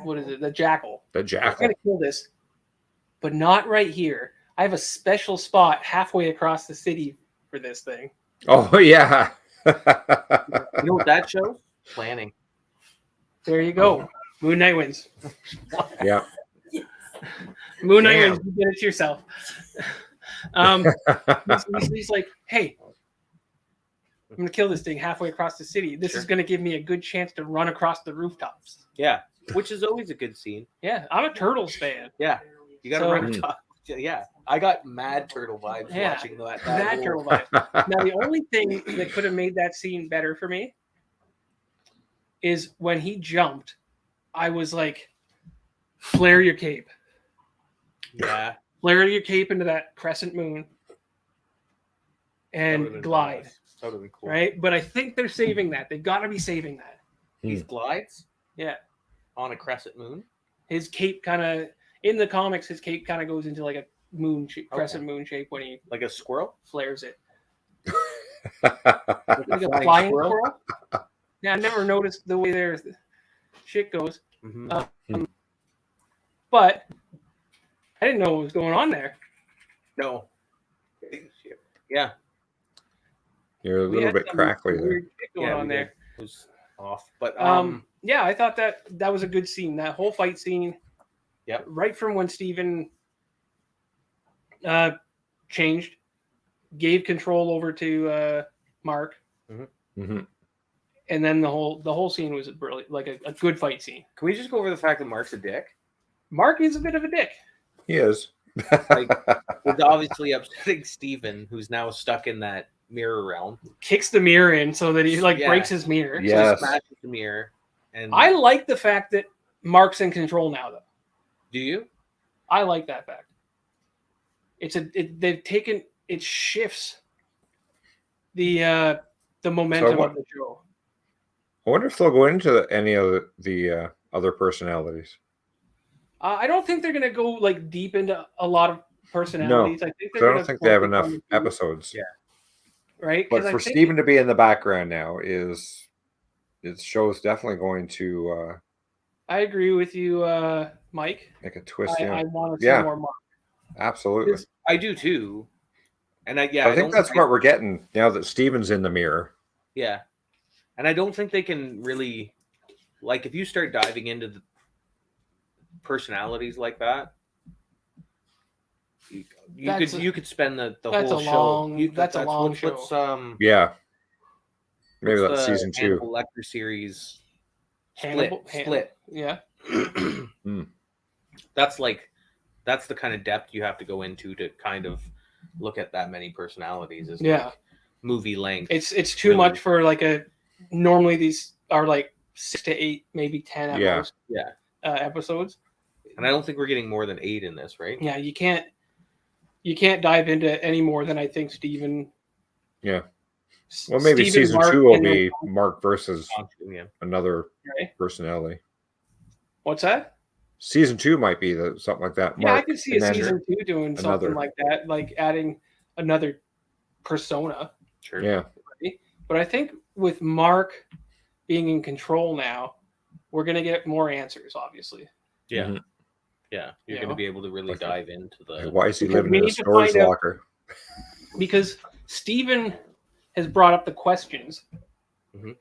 Speaker 1: what is it, the jackal.
Speaker 2: The
Speaker 1: I'm
Speaker 2: jackal.
Speaker 1: gonna kill this, but not right here. I have a special spot halfway across the city for this thing.
Speaker 2: Oh yeah.
Speaker 3: You know what that shows? Planning.
Speaker 1: There you go. Moon Knight wins.
Speaker 2: Yeah.
Speaker 1: Moon Knight
Speaker 2: Damn.
Speaker 1: wins. You did it to yourself. He's like, hey, I'm gonna kill this thing halfway across the city. This is
Speaker 3: Sure.
Speaker 1: gonna give me a good chance to run across the rooftops.
Speaker 3: Yeah, which is always a good scene.
Speaker 1: Yeah, I'm a Turtles fan.
Speaker 3: Yeah, you got to
Speaker 1: So-
Speaker 3: run top. Yeah, I got mad turtle vibes
Speaker 1: Yeah,
Speaker 3: watching that.
Speaker 1: Mad
Speaker 3: whole-
Speaker 1: Turtle vibes. Now, the only thing that could have made that scene better for me is when he jumped, I was like, flare your cape.
Speaker 3: Yeah,
Speaker 1: Flare your cape into that crescent moon
Speaker 3: that would've
Speaker 1: and
Speaker 3: been
Speaker 1: glide.
Speaker 3: badass. That would have been cool.
Speaker 1: Right? But I think they're saving that. They've got to be saving that.
Speaker 3: These glides
Speaker 1: Yeah.
Speaker 3: on a crescent moon.
Speaker 1: His cape kind of, in the comics, his cape kind of goes into like a crescent moon shape when he
Speaker 3: Like a squirrel?
Speaker 1: flares it.
Speaker 3: Like
Speaker 1: Like a flying squirrel? Yeah, I never noticed the way their shit goes.
Speaker 3: Mhm.
Speaker 1: But I didn't know what was going on there.
Speaker 3: No. Yeah.
Speaker 2: You're a
Speaker 1: We
Speaker 2: little
Speaker 1: had
Speaker 2: bit
Speaker 1: some
Speaker 2: crackly there.
Speaker 1: weird shit going on
Speaker 3: we
Speaker 1: there.
Speaker 3: did. It was off. But
Speaker 1: Yeah, I thought that was a good scene. That whole fight scene.
Speaker 3: Yep.
Speaker 1: Right from when Steven changed, gave control over to Mark,
Speaker 2: Mm-hmm.
Speaker 1: and then the whole scene was brilliant, like a good fight scene.
Speaker 3: can we just go over the fact that Mark's a dick?
Speaker 1: Mark is a bit of a dick.
Speaker 2: He is.
Speaker 3: Like, it's obviously upsetting Steven, who's now stuck in that mirror realm.
Speaker 1: Kicks the mirror in so that he
Speaker 3: Yeah.
Speaker 1: breaks his mirror.
Speaker 2: Yeah.
Speaker 3: So
Speaker 2: Yes.
Speaker 3: he smashes the mirror. And
Speaker 1: I like the fact that Mark's in control now, though.
Speaker 3: do you?
Speaker 1: I like that fact. They've taken it shifts the momentum
Speaker 2: what-
Speaker 1: of the show.
Speaker 2: I wonder if they'll go into any of the other personalities.
Speaker 1: I don't think they're going to go like deep into a lot of personalities. I think
Speaker 2: 'Cause
Speaker 1: they're
Speaker 2: I don't
Speaker 1: gonna
Speaker 2: think they have
Speaker 1: focus
Speaker 2: enough
Speaker 1: on the two,
Speaker 2: episodes.
Speaker 3: Yeah.
Speaker 1: right?
Speaker 2: But
Speaker 1: 'Cause I
Speaker 2: for
Speaker 1: think-
Speaker 2: Steven to be in the background now is it show's definitely going to
Speaker 1: I agree with you, Mike.
Speaker 2: make a twist.
Speaker 1: I want to see
Speaker 2: Yeah.
Speaker 1: more Mark.
Speaker 2: Absolutely.
Speaker 3: I do too. And I
Speaker 2: I think
Speaker 3: don't
Speaker 2: that's what we're getting now that Steven's in the mirror.
Speaker 3: Yeah. And I don't think they can really, like, if you start diving into the personalities like that, you could spend the
Speaker 1: that's
Speaker 3: whole
Speaker 1: a
Speaker 3: show.
Speaker 1: long- that's a long show.
Speaker 3: What's
Speaker 2: Yeah. Maybe
Speaker 3: what's
Speaker 2: that's
Speaker 3: the
Speaker 2: season 2.
Speaker 3: Hannibal Lecter series
Speaker 1: Hannibal.
Speaker 3: split.
Speaker 1: Yeah.
Speaker 3: That's the kind of depth you have to go into to kind of look at that many personalities. Is
Speaker 1: Yeah.
Speaker 3: like movie length.
Speaker 1: It's too
Speaker 3: Really.
Speaker 1: much for like a. Normally these are like 6 to 8, maybe 10 at
Speaker 2: Yeah.
Speaker 1: most.
Speaker 3: Yeah.
Speaker 1: Episodes.
Speaker 3: And I don't think we're getting more than 8 in this, right?
Speaker 1: Yeah, you can't dive into any more than I think Steven.
Speaker 2: Yeah. Well, maybe
Speaker 1: Steven,
Speaker 2: season
Speaker 1: Mark,
Speaker 2: 2 will
Speaker 1: and then-
Speaker 2: be Mark versus
Speaker 3: Yeah.
Speaker 2: another
Speaker 1: Right?
Speaker 2: personality.
Speaker 1: What's that?
Speaker 2: Season 2 might be something like that.
Speaker 1: Yeah, I
Speaker 2: Mark,
Speaker 1: can see a
Speaker 2: and then-
Speaker 1: season 2 doing something
Speaker 2: another.
Speaker 1: like that, like adding another persona.
Speaker 3: Sure.
Speaker 2: Yeah.
Speaker 1: But I think with Mark being in control now, we're gonna get more answers. Obviously,
Speaker 3: Yeah.
Speaker 2: Mhm.
Speaker 3: Yeah. You're
Speaker 1: You
Speaker 3: going
Speaker 1: know?
Speaker 3: to be able to really
Speaker 2: Like,
Speaker 3: dive into the.
Speaker 2: Why is he
Speaker 1: Because
Speaker 2: living
Speaker 1: we
Speaker 2: in a
Speaker 1: need to
Speaker 2: storage
Speaker 1: find out-
Speaker 2: locker?
Speaker 1: because Steven has brought up the questions.
Speaker 3: Mhm.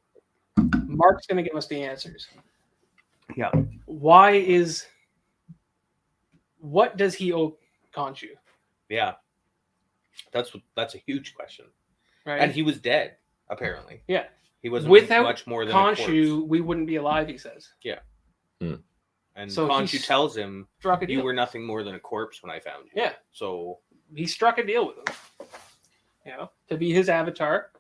Speaker 1: Mark's gonna give us the answers.
Speaker 3: Yeah.
Speaker 1: What does he owe Khonshu?
Speaker 3: Yeah. That's a huge question.
Speaker 1: Right.
Speaker 3: And he was dead, apparently.
Speaker 1: Yeah.
Speaker 3: He was
Speaker 1: Without
Speaker 3: much more than a corpse.
Speaker 1: Khonshu, we wouldn't be alive. He says.
Speaker 3: And
Speaker 1: So
Speaker 3: Khonshu
Speaker 1: he's-
Speaker 3: tells him,
Speaker 1: Struck a
Speaker 3: "You
Speaker 1: deal.
Speaker 3: were nothing more than a corpse when I found you."
Speaker 1: Yeah.
Speaker 3: So,
Speaker 1: He struck a deal with him. To be his avatar.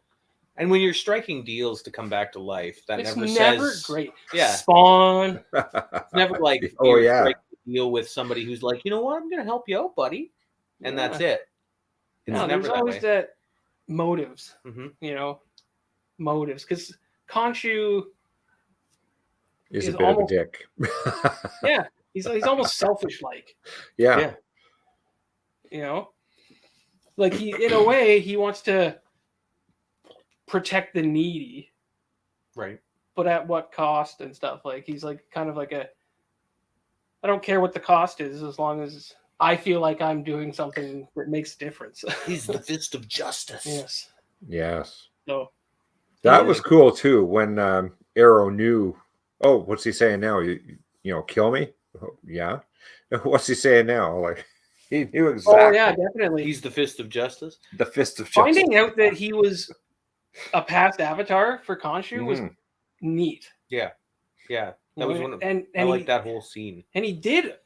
Speaker 3: and when you're striking deals to come back to life, that
Speaker 1: It's
Speaker 3: never
Speaker 1: never
Speaker 3: says
Speaker 1: great.
Speaker 3: Yeah.
Speaker 1: Spawn.
Speaker 3: It's never like
Speaker 2: Oh,
Speaker 3: you're
Speaker 2: yeah.
Speaker 3: striking a deal with somebody who's like, you know what, I'm going to help you out, buddy, and that's it. It's
Speaker 1: No,
Speaker 3: never
Speaker 1: there's
Speaker 3: that
Speaker 1: always
Speaker 3: way.
Speaker 1: that motives.
Speaker 3: Mhm.
Speaker 1: Motives. Because Khonshu,
Speaker 2: He's a
Speaker 1: He's
Speaker 2: bit
Speaker 1: almost-
Speaker 2: of a dick.
Speaker 1: yeah, he's almost selfish like.
Speaker 2: Yeah.
Speaker 1: Like in a way, he wants to protect the needy,
Speaker 3: Right.
Speaker 1: but at what cost and stuff. Like he's like kind of like I don't care what the cost is as long as I feel like I'm doing something that makes a difference.
Speaker 3: He's the fist of justice.
Speaker 1: Yes.
Speaker 2: Yes.
Speaker 1: So
Speaker 2: That was cool too when Arrow knew. Oh, what's he saying now? You kill me? Oh, yeah. What's he saying now? Like he knew exactly.
Speaker 1: Oh yeah, definitely.
Speaker 3: He's the fist of justice.
Speaker 2: The fist of justice.
Speaker 1: Finding out that he was a past avatar for Khonshu was
Speaker 2: Mhm.
Speaker 1: neat.
Speaker 3: Yeah. That was one of,
Speaker 1: and
Speaker 3: I like
Speaker 1: he,
Speaker 3: that whole scene.
Speaker 1: and he did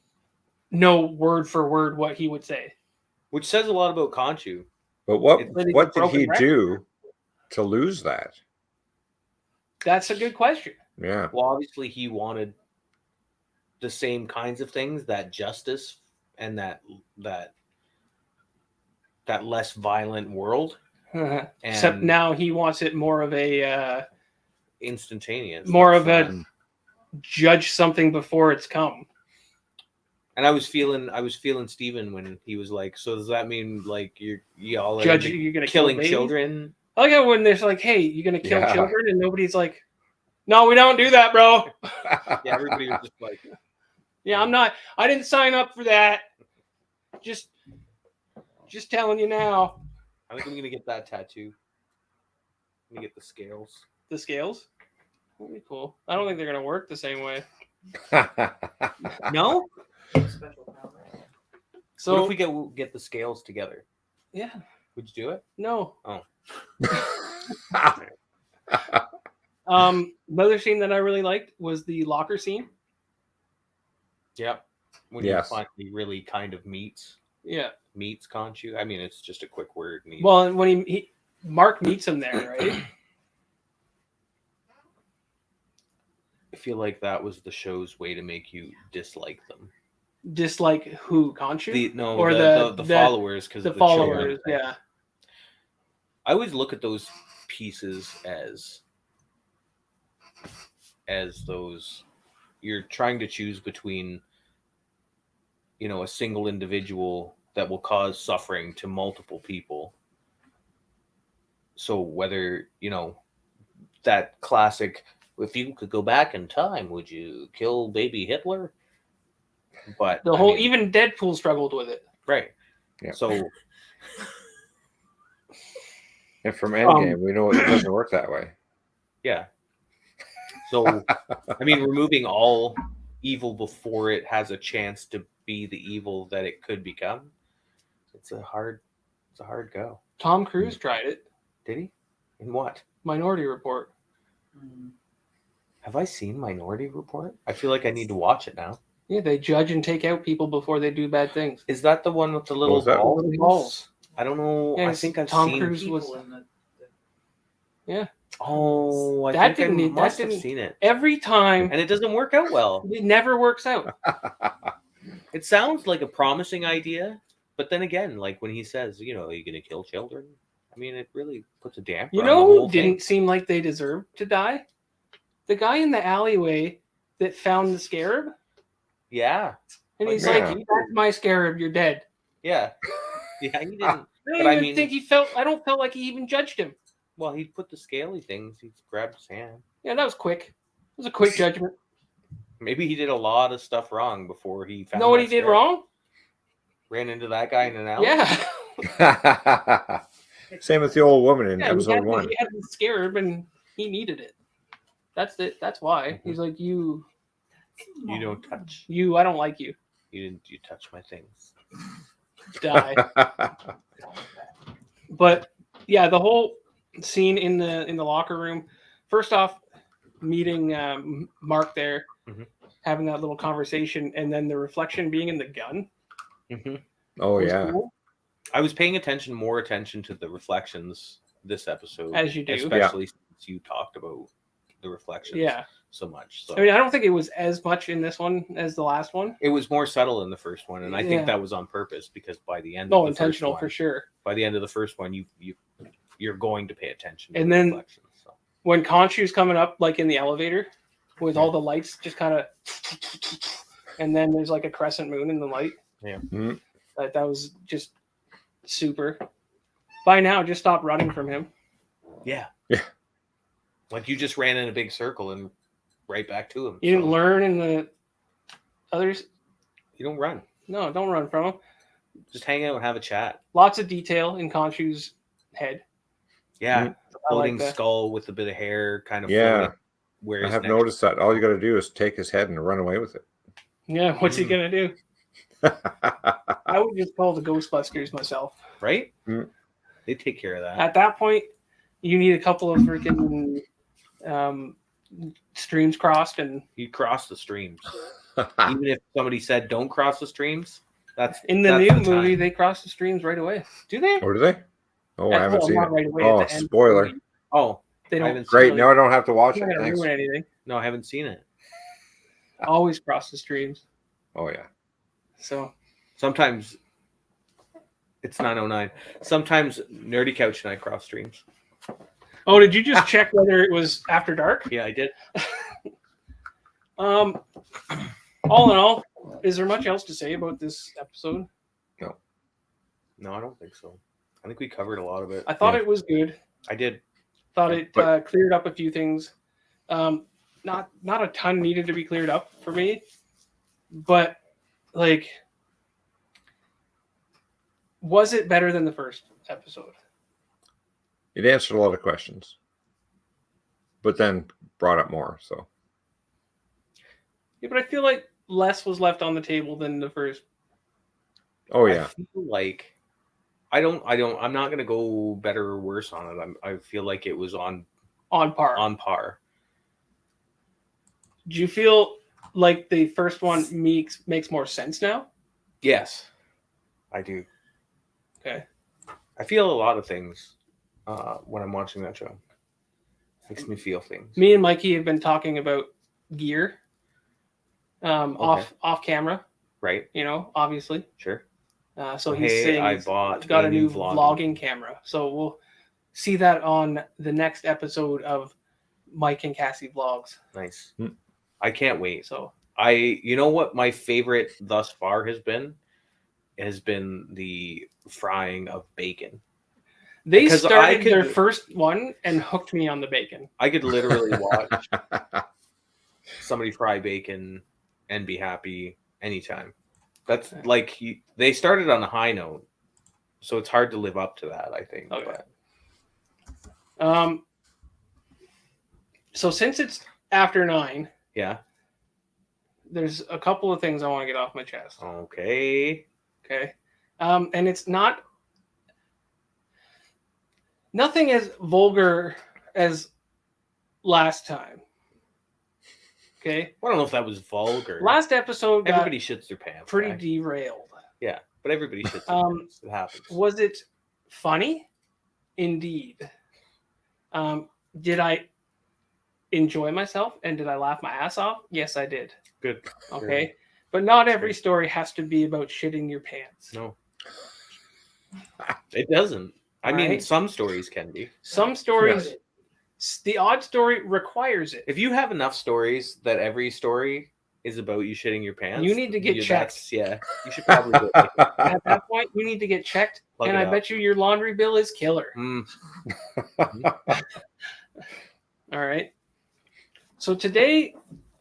Speaker 1: know word for word what he would say.
Speaker 3: Which says a lot about Khonshu.
Speaker 2: But what
Speaker 3: It's
Speaker 1: like a
Speaker 2: what did
Speaker 1: broken
Speaker 2: he
Speaker 1: record.
Speaker 2: do to lose that?
Speaker 1: That's a good question.
Speaker 2: Yeah.
Speaker 3: Well, obviously he wanted the same kinds of things, that justice and that less violent world.
Speaker 1: Except now he wants it more of a
Speaker 3: Instantaneous.
Speaker 1: more
Speaker 3: That's
Speaker 1: of a
Speaker 3: fine.
Speaker 1: judge something before it's come.
Speaker 3: And I was feeling Steven when he was like, so does that mean like y'all are
Speaker 1: Judge, you're gonna
Speaker 3: killing
Speaker 1: kill babies?
Speaker 3: children?
Speaker 1: I like it when there's like, hey, you're gonna kill
Speaker 2: Yeah.
Speaker 1: children, and nobody's like, no, we don't do that, bro.
Speaker 3: Yeah, everybody was just like,
Speaker 1: Yeah, I'm not. I didn't sign up for that. Just Just telling you now.
Speaker 3: I think I'm gonna get that tattoo. I'm gonna get the scales.
Speaker 1: The scales. That'd be cool. I don't think they're gonna work the same way.
Speaker 3: No.
Speaker 4: Special power.
Speaker 1: So
Speaker 3: What if we get the scales together?
Speaker 1: yeah,
Speaker 3: Would you do it?
Speaker 1: no.
Speaker 3: Oh.
Speaker 1: Another scene that I really liked was the locker scene.
Speaker 3: Yep. When
Speaker 2: Yes.
Speaker 3: he finally really kind of meets
Speaker 1: Yeah.
Speaker 3: Khonshu. I mean, it's just a quick word. Meet.
Speaker 1: Well, and when he Mark meets him there, right?
Speaker 3: I feel like that was the show's way to make you dislike them.
Speaker 1: Dislike who, Khonshu? Or
Speaker 3: The followers, because
Speaker 1: the followers, yeah.
Speaker 3: I always look at those pieces as those you're trying to choose between, a single individual that will cause suffering to multiple people. So whether, that classic, if you could go back in time, would you kill baby Hitler? But
Speaker 1: Even Deadpool struggled with it.
Speaker 3: right.
Speaker 2: Yeah.
Speaker 3: So
Speaker 2: And from Endgame, we know it doesn't work that way.
Speaker 3: yeah. So I mean, removing all evil before it has a chance to be the evil that it could become. It's a hard go.
Speaker 1: Tom Cruise tried it.
Speaker 3: Did he? In what?
Speaker 1: Minority Report.
Speaker 3: Have I seen Minority Report? I feel like I need to watch it now.
Speaker 1: Yeah, they judge and take out people before they do bad things.
Speaker 3: Is that the one with the little
Speaker 2: was that?
Speaker 3: balls?
Speaker 1: Little balls.
Speaker 3: I don't know.
Speaker 1: Yeah,
Speaker 3: I think I've
Speaker 1: Tom
Speaker 3: seen.
Speaker 1: Cruise was.
Speaker 4: People in the
Speaker 3: Oh, I
Speaker 1: That
Speaker 3: think I
Speaker 1: didn't- that
Speaker 3: must have
Speaker 1: didn't-
Speaker 3: seen it,
Speaker 1: Every time,
Speaker 3: and it doesn't work out well.
Speaker 1: it never works out.
Speaker 3: It sounds like a promising idea, but then again, like when he says, "Are you gonna kill children?" I mean, it really puts a damper.
Speaker 1: You
Speaker 3: on the
Speaker 1: know
Speaker 3: whole
Speaker 1: who didn't
Speaker 3: thing.
Speaker 1: seem like they deserved to die? The guy in the alleyway that found the scarab.
Speaker 3: Yeah,
Speaker 1: And he's
Speaker 2: Yeah.
Speaker 1: like, "That's my scarab, you're dead."
Speaker 3: yeah, yeah. He didn't.
Speaker 1: I don't
Speaker 3: But I
Speaker 1: even
Speaker 3: mean-
Speaker 1: think he felt. I don't feel like he even judged him.
Speaker 3: Well, he put the scaly things. He grabbed his hand.
Speaker 1: Yeah, that was quick. It was a quick judgment.
Speaker 3: Maybe he did a lot of stuff wrong before he found.
Speaker 1: Know what
Speaker 3: that
Speaker 1: he did
Speaker 3: scarab.
Speaker 1: wrong?
Speaker 3: Ran into that guy in an alley.
Speaker 1: Yeah.
Speaker 2: Same with the old woman in
Speaker 1: Yeah,
Speaker 2: episode 1.
Speaker 1: he had the scarab and he needed it. That's it. That's why. He's like, you,
Speaker 3: You don't touch.
Speaker 1: I don't like you.
Speaker 3: You touch my things.
Speaker 1: Die. But yeah, the whole scene in the locker room. First off, meeting Mark there,
Speaker 3: Mhm.
Speaker 1: having that little conversation, and then the reflection being in the gun.
Speaker 2: Oh,
Speaker 1: was
Speaker 2: yeah.
Speaker 1: cool.
Speaker 3: I was paying more attention to the reflections this episode,
Speaker 1: As you do.
Speaker 3: especially since you talked about the reflections
Speaker 1: Yeah.
Speaker 3: so much. So
Speaker 1: I mean, I don't think it was as much in this one as the last one.
Speaker 3: it was more subtle in the first one, and I
Speaker 1: Yeah.
Speaker 3: think that was on purpose because by the end,
Speaker 1: No,
Speaker 3: of the
Speaker 1: intentional
Speaker 3: first
Speaker 1: for
Speaker 3: one,
Speaker 1: sure.
Speaker 3: by the end of the first one, you're going to pay attention to
Speaker 1: And
Speaker 3: the
Speaker 1: then-
Speaker 3: reflections. So.
Speaker 1: When Khonshu's coming up, like in the elevator, with all the lights just kind of, and then there's like a crescent moon in the light.
Speaker 3: Yeah.
Speaker 2: Mhm.
Speaker 1: That was just super. By now, just stop running from him.
Speaker 3: Yeah.
Speaker 2: Yeah.
Speaker 3: Like you just ran in a big circle and right back to him.
Speaker 1: You didn't
Speaker 3: so
Speaker 1: learn in the others.
Speaker 3: You don't run.
Speaker 1: No, don't run from him.
Speaker 3: Just hang out and have a chat.
Speaker 1: Lots of detail in Khonshu's head.
Speaker 3: Yeah.
Speaker 2: Mhm.
Speaker 1: I like
Speaker 3: Floating
Speaker 1: that.
Speaker 3: skull with a bit of hair kind of
Speaker 2: Yeah.
Speaker 3: floating where
Speaker 2: I
Speaker 3: his
Speaker 2: have
Speaker 3: neck-
Speaker 2: noticed that. All you got to do is take his head and run away with it.
Speaker 1: Yeah, what's he
Speaker 3: Mm.
Speaker 1: gonna do? I would just call the Ghostbusters myself.
Speaker 3: right?
Speaker 2: Mm.
Speaker 3: They take care of that.
Speaker 1: At that point, you need a couple of freaking streams crossed, and
Speaker 3: You cross the streams. Even if somebody said don't cross the streams, that's
Speaker 1: in the
Speaker 3: that's
Speaker 1: new
Speaker 3: time.
Speaker 1: movie, they cross the streams right away.
Speaker 3: Do they?
Speaker 2: Or do they? Oh, I haven't
Speaker 1: Well,
Speaker 2: seen
Speaker 1: not
Speaker 2: it.
Speaker 1: right away.
Speaker 2: Oh,
Speaker 1: at the end of the
Speaker 2: spoiler.
Speaker 1: movie.
Speaker 3: Oh,
Speaker 1: They
Speaker 3: I
Speaker 1: don't
Speaker 3: haven't
Speaker 2: Great.
Speaker 3: seen
Speaker 2: Now I don't have to watch
Speaker 1: They're
Speaker 2: it.
Speaker 1: not gonna
Speaker 2: Thanks.
Speaker 1: ruin anything.
Speaker 3: No, I haven't seen it.
Speaker 1: Always cross the streams.
Speaker 2: Oh, yeah.
Speaker 1: So
Speaker 3: Sometimes it's 9:09. Sometimes Nerdy Couch and I cross streams.
Speaker 1: oh, did you just check whether it was after dark?
Speaker 3: Yeah, I did.
Speaker 1: All in all, is there much else to say about this episode?
Speaker 3: No, I don't think so. I think we covered a lot of it.
Speaker 1: I thought
Speaker 2: Yeah.
Speaker 1: it was good.
Speaker 3: I did.
Speaker 1: Thought it
Speaker 2: But-
Speaker 1: cleared up a few things. Not a ton needed to be cleared up for me, but like Was it better than the first episode?
Speaker 2: It answered a lot of questions, but then brought up more. So
Speaker 1: Yeah, but I feel like less was left on the table than the first.
Speaker 2: oh yeah,
Speaker 3: I feel like I'm not gonna go better or worse on it. I feel like it was on
Speaker 1: par.
Speaker 3: par.
Speaker 1: Do you feel like the first one makes more sense now?
Speaker 3: Yes, I do.
Speaker 1: Okay.
Speaker 3: I feel a lot of things when I'm watching that show. Makes me feel things.
Speaker 1: Me and Mikey have been talking about gear off camera,
Speaker 3: Right?
Speaker 1: you know, obviously.
Speaker 3: Sure.
Speaker 1: So he's saying
Speaker 3: I
Speaker 1: he's
Speaker 3: bought
Speaker 1: got a new vlogging camera. So we'll see that on the next episode of Mike and Cassie Vlogs.
Speaker 3: Nice. I can't wait.
Speaker 1: So
Speaker 3: You know what my favorite thus far has been the frying of bacon.
Speaker 1: they
Speaker 3: Because
Speaker 1: started their first one and hooked me on the bacon.
Speaker 3: I could literally watch somebody fry bacon and be happy anytime. That's like they started on a high note, so it's hard to live up to that, I think.
Speaker 1: Okay.
Speaker 3: But,
Speaker 1: So since it's after 9,
Speaker 3: yeah.
Speaker 1: there's a couple of things I want to get off my chest.
Speaker 3: Okay.
Speaker 1: Okay. And it's nothing as vulgar as last time. Okay.
Speaker 3: I don't know if that was vulgar.
Speaker 1: Last episode got
Speaker 3: everybody shits their pants.
Speaker 1: pretty
Speaker 3: right?
Speaker 1: derailed.
Speaker 3: Yeah, but everybody shits their pants. It happens.
Speaker 1: Was it funny? Indeed. Did I enjoy myself and did I laugh my ass off? Yes, I did.
Speaker 3: Good.
Speaker 1: Okay. But not every story has to be about shitting your pants.
Speaker 3: No. It doesn't. I mean,
Speaker 1: Right?
Speaker 3: some stories can be.
Speaker 1: Some stories, the odd story requires it.
Speaker 3: If you have enough stories that every story is about you shitting your pants,
Speaker 1: You need to get checked.
Speaker 3: Yeah, you should probably do it.
Speaker 1: At that point, you need to get checked,
Speaker 3: Plug
Speaker 1: and
Speaker 3: it
Speaker 1: I
Speaker 3: up.
Speaker 1: bet you your laundry bill is killer. All right. So today,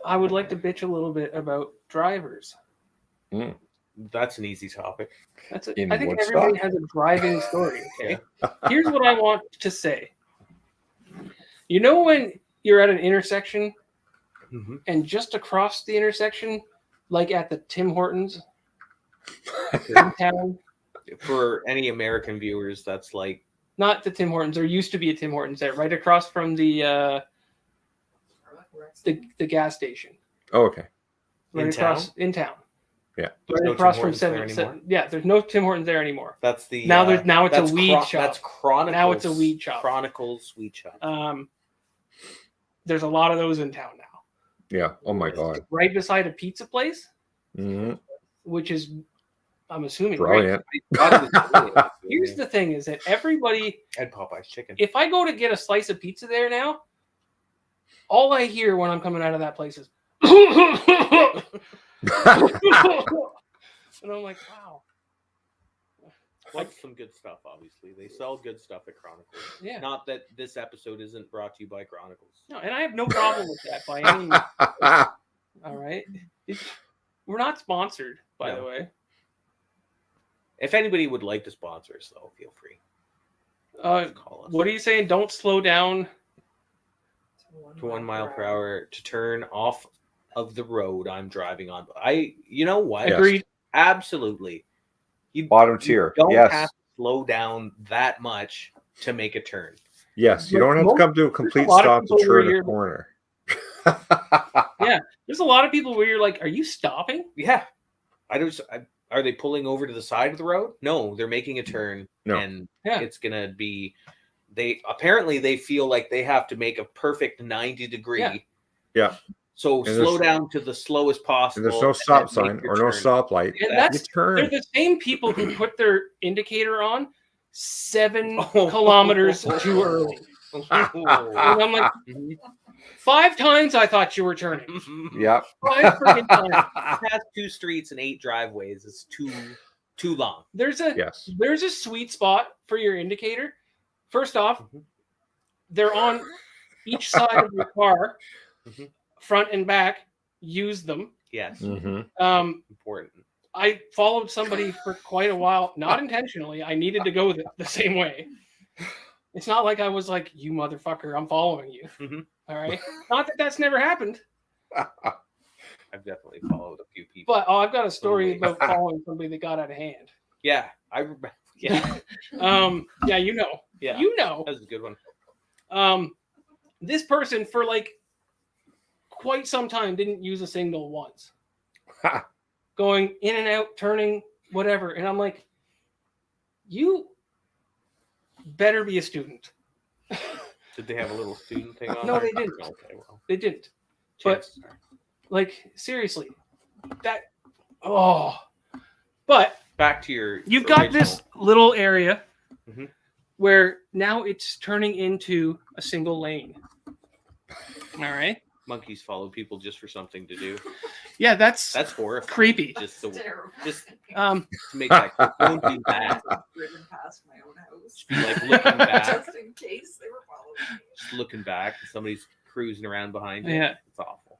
Speaker 1: I would like to bitch a little bit about drivers.
Speaker 3: That's an easy topic.
Speaker 1: I think
Speaker 2: Woodstock?
Speaker 1: everybody has a driving story. Okay. Here's what I want to say. You know when you're at an intersection, and just across the intersection, like at the Tim Hortons in town.
Speaker 3: For any American viewers, that's like
Speaker 1: Not the Tim Hortons. There used to be a Tim Hortons there, right across from the gas station.
Speaker 2: Oh, okay.
Speaker 1: Right
Speaker 3: In
Speaker 1: across
Speaker 3: town?
Speaker 1: in town.
Speaker 2: Yeah.
Speaker 3: There's
Speaker 1: Right
Speaker 3: no
Speaker 1: across
Speaker 3: Tim
Speaker 1: from
Speaker 3: Hortons there
Speaker 1: 7.
Speaker 3: anymore?
Speaker 1: Yeah, there's no Tim Hortons there anymore.
Speaker 3: That's the
Speaker 1: Now it's a weed shop.
Speaker 3: That's Chronicles.
Speaker 1: Now it's a weed shop.
Speaker 3: Chronicles weed shop.
Speaker 1: There's a lot of those in town now.
Speaker 2: Yeah. Oh my God.
Speaker 1: Right beside a pizza place,
Speaker 2: Mhm.
Speaker 1: which is, I'm assuming, right?
Speaker 2: Brilliant.
Speaker 1: Here's the thing: is that everybody,
Speaker 3: and Popeye's chicken.
Speaker 1: if I go to get a slice of pizza there now, all I hear when I'm coming out of that place is, and I'm like, wow.
Speaker 3: What's some good stuff? Obviously, they sell good stuff at Chronicles.
Speaker 1: Yeah.
Speaker 3: Not that this episode isn't brought to you by Chronicles.
Speaker 1: No, and I have no problem with that by any means. All right. We're not sponsored, by
Speaker 3: No.
Speaker 1: the way.
Speaker 3: If anybody would like to sponsor us, though, feel free. Call us.
Speaker 1: What are you saying? Don't slow down.
Speaker 3: To 1 mile per hour to turn off of the road I'm driving on. You know what?
Speaker 2: Yes.
Speaker 1: Agreed.
Speaker 3: Absolutely. You
Speaker 2: Bottom tier.
Speaker 3: don't
Speaker 2: Yes.
Speaker 3: have to slow down that much to make a turn.
Speaker 2: Yes. You don't have to come to a complete
Speaker 1: lot of
Speaker 2: stop to
Speaker 1: people where
Speaker 2: turn a
Speaker 1: you're-
Speaker 2: corner.
Speaker 1: Yeah. There's a lot of people where you're like, are you stopping?
Speaker 3: Yeah. Are they pulling over to the side of the road? No, they're making a turn.
Speaker 2: No.
Speaker 3: And
Speaker 1: Yeah.
Speaker 3: it's going to be, they feel like they have to make a perfect 90 degree.
Speaker 2: Yeah.
Speaker 3: So
Speaker 2: And
Speaker 3: slow
Speaker 2: there's-
Speaker 3: down to the slowest possible.
Speaker 2: And there's no
Speaker 3: and
Speaker 2: stop
Speaker 3: then
Speaker 2: sign
Speaker 3: make your
Speaker 2: or no
Speaker 3: turn.
Speaker 2: stoplight.
Speaker 1: And
Speaker 2: You
Speaker 1: they're
Speaker 2: turn.
Speaker 1: the same people who put their indicator on 7
Speaker 3: Oh.
Speaker 1: kilometers too early. And I'm like, 5 times I thought you were turning.
Speaker 2: Yep.
Speaker 1: 5 freaking times.
Speaker 3: Past 2 streets and 8 driveways is too long.
Speaker 1: There's a
Speaker 2: Yes.
Speaker 1: sweet spot for your indicator. First off, they're on each side of your car,
Speaker 3: Mhm.
Speaker 1: front and back. Use them.
Speaker 3: Yes,
Speaker 2: Hmm.
Speaker 3: important.
Speaker 1: I followed somebody for quite a while, not intentionally. I needed to go the same way. It's not like I was like, you motherfucker, I'm following you.
Speaker 3: Mhm.
Speaker 1: All right. Not that that's never happened,
Speaker 3: I've definitely followed a few people.
Speaker 1: but I've got a story
Speaker 3: Totally.
Speaker 1: about following somebody that got out of hand.
Speaker 3: Yeah, I remember. Yeah,
Speaker 1: Yeah, you know.
Speaker 3: yeah,
Speaker 1: You know.
Speaker 3: that was a good one.
Speaker 1: This person for like quite some time didn't use a signal once. Going in and out, turning, whatever. And I'm like, you better be a student.
Speaker 3: Did they have a little student thing on?
Speaker 1: No,
Speaker 3: there?
Speaker 1: they didn't.
Speaker 3: Okay, well,
Speaker 1: They didn't. But
Speaker 3: chances are.
Speaker 1: like seriously, that but
Speaker 3: Back to your.
Speaker 1: you've got this little area
Speaker 3: Mhm.
Speaker 1: where now it's turning into a single lane. All right.
Speaker 3: Monkeys follow people just for something to do.
Speaker 1: Yeah, that's
Speaker 3: That's horrifying.
Speaker 1: creepy.
Speaker 3: Just the
Speaker 4: Terrible.
Speaker 3: just
Speaker 1: Um,
Speaker 3: to make that clear. Don't do that.
Speaker 4: I've driven past my own house.
Speaker 3: Just be like looking back,
Speaker 4: Just in case they were following me.
Speaker 3: just looking back, and somebody's cruising around behind you.
Speaker 1: Yeah.
Speaker 3: It's awful.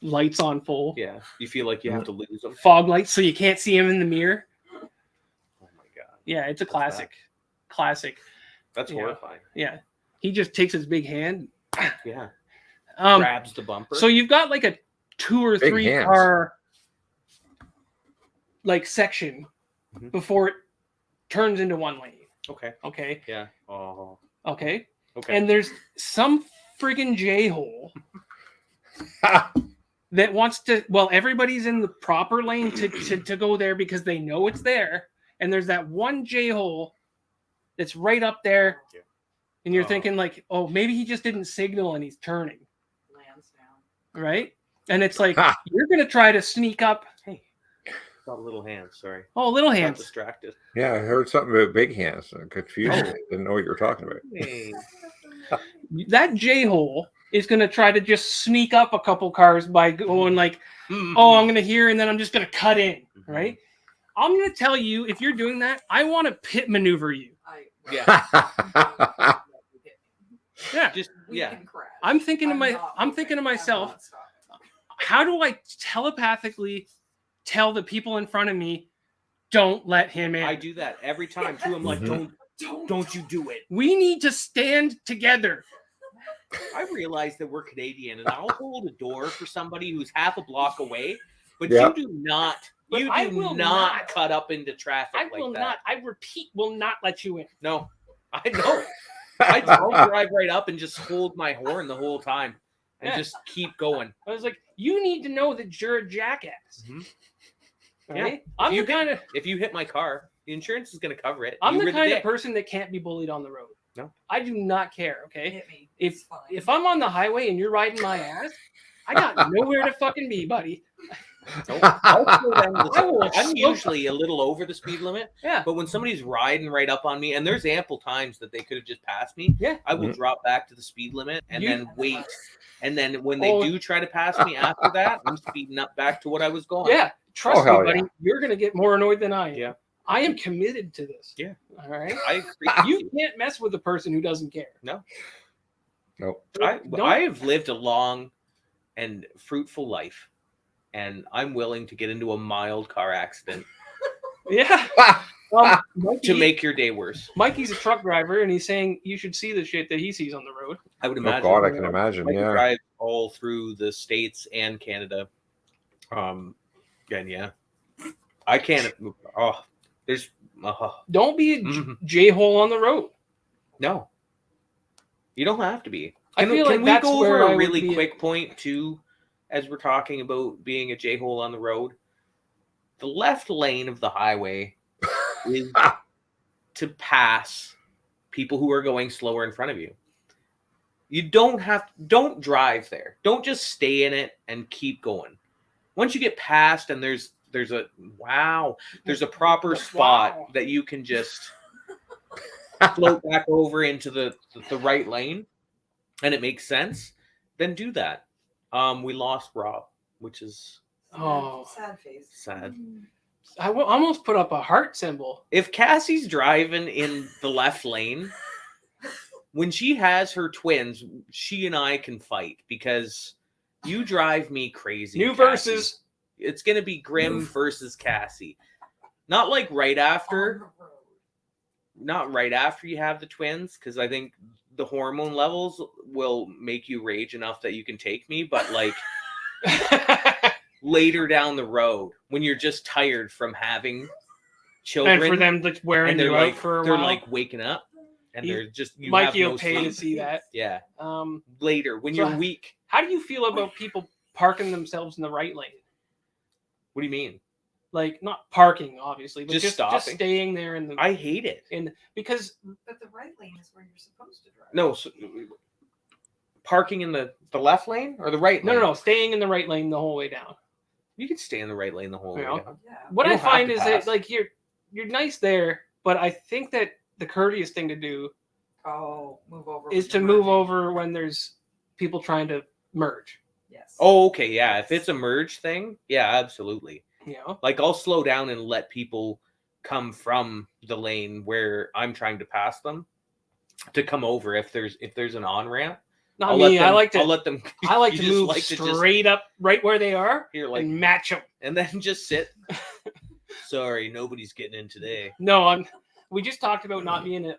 Speaker 1: lights on full,
Speaker 3: Yeah, you feel like you have to lose them.
Speaker 1: fog lights, so you can't see him in the mirror.
Speaker 3: Oh my god,
Speaker 1: Yeah, it's a
Speaker 3: That's
Speaker 1: classic. Classic.
Speaker 3: that's
Speaker 1: Yeah.
Speaker 3: horrifying.
Speaker 1: Yeah, he just takes his big hand.
Speaker 3: Yeah,
Speaker 1: Um,
Speaker 3: grabs the bumper.
Speaker 1: so you've got like a 2 or
Speaker 2: Big
Speaker 1: 3
Speaker 2: hands.
Speaker 1: car like section
Speaker 3: Mhm.
Speaker 1: before it turns into one lane.
Speaker 3: okay,
Speaker 1: Okay.
Speaker 3: yeah. Oh,
Speaker 1: Okay.
Speaker 3: okay.
Speaker 1: And there's some friggin' J-hole that wants to, well, everybody's in the proper lane to go there because they know it's there. And there's that one J-hole that's right up there.
Speaker 3: Yeah.
Speaker 1: And you're
Speaker 3: Oh.
Speaker 1: thinking like, oh, maybe he just didn't signal and he's turning.
Speaker 4: Lands down.
Speaker 1: Right. And it's like,
Speaker 2: Ha.
Speaker 1: you're going to try to sneak up.
Speaker 3: Hey, got a little hand. Sorry,
Speaker 1: Oh, little
Speaker 3: got
Speaker 1: hands.
Speaker 3: distracted.
Speaker 2: Yeah, I heard something about big hands. I'm confused.
Speaker 3: Oh.
Speaker 2: Didn't know what you were talking about.
Speaker 3: Hey.
Speaker 1: That J-hole is going to try to just sneak up a couple cars by going like,
Speaker 3: Mm-hmm.
Speaker 1: oh, I'm going to hear, and then I'm just going to cut in.
Speaker 3: Mhm.
Speaker 1: Right. I'm going to tell you, if you're doing that, I want to pit maneuver you.
Speaker 3: Yeah.
Speaker 1: Yeah.
Speaker 3: Just
Speaker 4: We
Speaker 3: yeah.
Speaker 4: can crash.
Speaker 1: I'm thinking to
Speaker 4: not
Speaker 1: I'm thinking to
Speaker 4: moving. I'm
Speaker 1: myself,
Speaker 4: not stopping.
Speaker 1: how do I telepathically tell the people in front of me, don't let him in?
Speaker 3: I do that every time too. I'm like,
Speaker 2: Mhm.
Speaker 3: don't you do it.
Speaker 1: We need to stand together.
Speaker 3: I realize that we're Canadian, and I'll hold a door for somebody who's half a block away, but
Speaker 2: Yeah.
Speaker 3: you do not.
Speaker 1: But
Speaker 3: You
Speaker 1: I
Speaker 3: do
Speaker 1: will
Speaker 3: not
Speaker 1: not.
Speaker 3: cut up into traffic
Speaker 1: I
Speaker 3: like
Speaker 1: will
Speaker 3: that.
Speaker 1: not, I repeat, will not let you in.
Speaker 3: No, I know. I'll drive right up and just hold my horn the whole time and
Speaker 1: Yeah.
Speaker 3: just keep going.
Speaker 1: I was like, you need to know that you're a jackass.
Speaker 3: Mhm.
Speaker 1: Right?
Speaker 3: Yeah.
Speaker 1: I'm
Speaker 3: If
Speaker 1: the
Speaker 3: you
Speaker 1: kind of
Speaker 3: If you hit my car, the insurance is going to cover it.
Speaker 1: I'm
Speaker 3: You
Speaker 1: the
Speaker 3: were
Speaker 1: kind of
Speaker 3: dick.
Speaker 1: person that can't be bullied on the road.
Speaker 3: No.
Speaker 1: I do not care, okay?
Speaker 4: Hit me.
Speaker 1: If
Speaker 4: It's fine.
Speaker 1: if I'm on the highway and you're riding my ass, I got nowhere to fucking be, buddy.
Speaker 3: I'll slow down the-
Speaker 1: I will
Speaker 3: I'm
Speaker 1: slow-
Speaker 3: usually a little over the speed limit,
Speaker 1: Yeah.
Speaker 3: but when somebody's riding right up on me, and there's ample times that they could have just passed me,
Speaker 1: Yeah.
Speaker 3: I will
Speaker 2: Mhm.
Speaker 3: drop back to the speed limit and
Speaker 1: You-
Speaker 3: then wait. And then when they
Speaker 1: Oh.
Speaker 3: do try to pass me after that, I'm speeding up back to what I was going.
Speaker 1: Yeah. Trust
Speaker 2: Oh,
Speaker 1: me,
Speaker 2: hell
Speaker 1: buddy.
Speaker 2: yeah.
Speaker 1: You're gonna get more annoyed than I am.
Speaker 3: Yeah.
Speaker 1: I am committed to this.
Speaker 3: Yeah.
Speaker 1: All right.
Speaker 3: I agree.
Speaker 1: You can't mess with a person who doesn't care.
Speaker 2: Nope.
Speaker 3: I have lived a long and fruitful life, and I'm willing to get into a mild car accident
Speaker 1: Yeah. Mikey,
Speaker 3: to make your day worse.
Speaker 1: Mikey's a truck driver, and he's saying you should see the shit that he sees on the road.
Speaker 3: I would
Speaker 2: Oh
Speaker 3: imagine.
Speaker 2: God, I can imagine.
Speaker 3: I could
Speaker 2: Yeah.
Speaker 3: drive all through the States and Canada. And yeah, I can't. Oh, there's
Speaker 1: Don't be a
Speaker 3: Mhm.
Speaker 1: J-hole on the road.
Speaker 3: no. You don't have to be.
Speaker 1: I feel like
Speaker 3: we
Speaker 1: that's
Speaker 3: go
Speaker 1: where
Speaker 3: over
Speaker 1: I
Speaker 3: a
Speaker 1: would
Speaker 3: really
Speaker 1: be-
Speaker 3: quick point too, as we're talking about being a J-hole on the road? The left lane of the highway is to pass people who are going slower in front of you. You don't drive there. Don't just stay in it and keep going. Once you get past and there's a proper spot
Speaker 1: Wow.
Speaker 3: that you can just float back over into the right lane and it makes sense, then do that. We lost Rob, which is
Speaker 1: Oh.
Speaker 4: Sad face.
Speaker 3: sad.
Speaker 1: I almost put up a heart symbol.
Speaker 3: If Cassie's driving in the left lane, when she has her twins, she and I can fight because you drive me crazy.
Speaker 1: New
Speaker 3: Cassie.
Speaker 1: verses.
Speaker 3: it's gonna be Grim versus Cassie. Not like right after,
Speaker 4: On the road.
Speaker 3: not right after you have the twins, because I think the hormone levels will make you rage enough that you can take me, but like later down the road when you're just tired from having children,
Speaker 1: And for them like wearing
Speaker 3: and they're
Speaker 1: you
Speaker 3: like
Speaker 1: out for a
Speaker 3: they're
Speaker 1: while.
Speaker 3: like waking up and
Speaker 1: You-
Speaker 3: they're just you
Speaker 1: Mikey
Speaker 3: have
Speaker 1: will
Speaker 3: no
Speaker 1: pay to
Speaker 3: sleep.
Speaker 1: see that.
Speaker 3: Yeah,
Speaker 1: Um,
Speaker 3: later when
Speaker 1: So-
Speaker 3: you're weak.
Speaker 1: how do you feel about people parking themselves in the right lane?
Speaker 3: What do you mean?
Speaker 1: Like not parking, obviously, but
Speaker 3: Just
Speaker 1: just
Speaker 3: stopping?
Speaker 1: staying there in the
Speaker 3: I hate it.
Speaker 1: because
Speaker 4: But the right lane is where you're supposed to drive.
Speaker 3: No, so, parking in the left lane or the right lane?
Speaker 1: no, staying in the right lane the whole way down.
Speaker 3: You can stay in the right lane the whole way
Speaker 1: Yeah.
Speaker 3: down.
Speaker 4: Yeah.
Speaker 1: What
Speaker 3: You
Speaker 1: I
Speaker 3: don't have
Speaker 1: find
Speaker 3: to
Speaker 1: is
Speaker 3: pass.
Speaker 1: that like you're nice there, but I think that the courteous thing to do
Speaker 4: Oh, move over.
Speaker 1: is
Speaker 4: when
Speaker 1: to
Speaker 4: you're
Speaker 1: move
Speaker 4: merging.
Speaker 1: over when there's people trying to merge.
Speaker 4: Yes.
Speaker 3: Oh, okay, yeah. If it's a merge thing, yeah, absolutely.
Speaker 1: You know,
Speaker 3: Like I'll slow down and let people come from the lane where I'm trying to pass them to come over if there's an on ramp.
Speaker 1: not
Speaker 3: I'll
Speaker 1: me.
Speaker 3: let them,
Speaker 1: I like to
Speaker 3: I'll let them.
Speaker 1: I like
Speaker 3: you
Speaker 1: to
Speaker 3: just
Speaker 1: move
Speaker 3: like to just-
Speaker 1: straight up right where they are
Speaker 3: here, like,
Speaker 1: and match them.
Speaker 3: and then just sit. Sorry, nobody's getting in today.
Speaker 1: No, we just talked about not being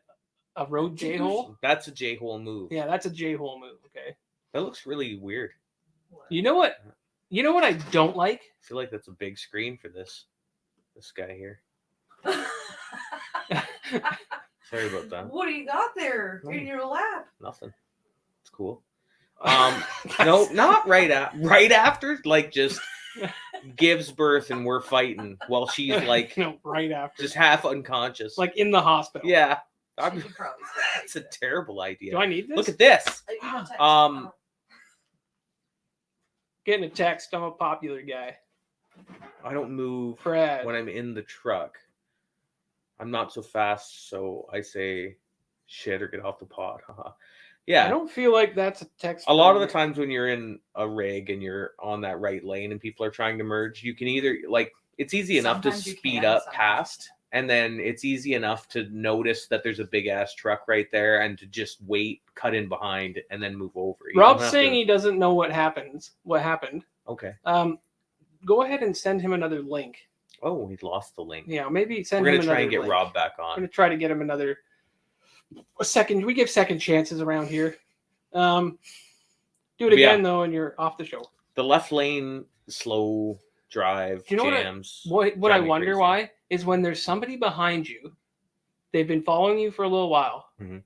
Speaker 1: a road J hole.
Speaker 3: That's a J-hole move.
Speaker 1: Yeah, that's a J hole move. Okay.
Speaker 3: That looks really weird.
Speaker 1: You know what? You know what I don't like?
Speaker 3: I feel like that's a big screen for this guy here. Sorry about that.
Speaker 4: What do you got there in your lap?
Speaker 3: Nothing. It's cool. No, not right after. Like just gives birth and we're fighting while she's like
Speaker 1: no, right after,
Speaker 3: just half unconscious.
Speaker 1: like in the hospital.
Speaker 3: yeah,
Speaker 4: She could probably still
Speaker 3: that's a
Speaker 4: take it.
Speaker 3: terrible idea.
Speaker 1: Do I need this?
Speaker 3: Look at this.
Speaker 4: You can text.
Speaker 1: Getting a text. I'm a popular guy.
Speaker 3: I don't move
Speaker 1: Brad.
Speaker 3: when I'm in the truck. I'm not so fast, so I say shit or get off the pod. Haha.
Speaker 1: I
Speaker 3: Yeah.
Speaker 1: don't feel like that's a text.
Speaker 3: A lot of
Speaker 1: from
Speaker 3: the times when you're in a rig and you're on that right lane and people are trying to merge, you can either like it's easy enough to
Speaker 4: Sometimes you
Speaker 3: speed
Speaker 4: can,
Speaker 3: up
Speaker 4: sometimes
Speaker 3: past, and then it's easy enough to notice that there's a big ass truck right there and to just wait, cut in behind, and then move over. You
Speaker 1: Rob's
Speaker 3: don't have
Speaker 1: saying
Speaker 3: to-
Speaker 1: he doesn't know what happened.
Speaker 3: okay.
Speaker 1: Go ahead and send him another link.
Speaker 3: Oh, he lost the link.
Speaker 1: Yeah, maybe send
Speaker 3: We're
Speaker 1: him
Speaker 3: gonna try
Speaker 1: another
Speaker 3: and get
Speaker 1: link.
Speaker 3: Rob back
Speaker 1: I'm
Speaker 3: on.
Speaker 1: gonna try to get him a second. We give second chances around here. Do it
Speaker 3: But yeah.
Speaker 1: again though, and you're off the show.
Speaker 3: The left lane slow drive
Speaker 1: Do you know
Speaker 3: jams.
Speaker 1: What I
Speaker 3: drive me
Speaker 1: wonder
Speaker 3: crazy.
Speaker 1: why is when there's somebody behind you, they've been following you for a little while,
Speaker 3: Mhm.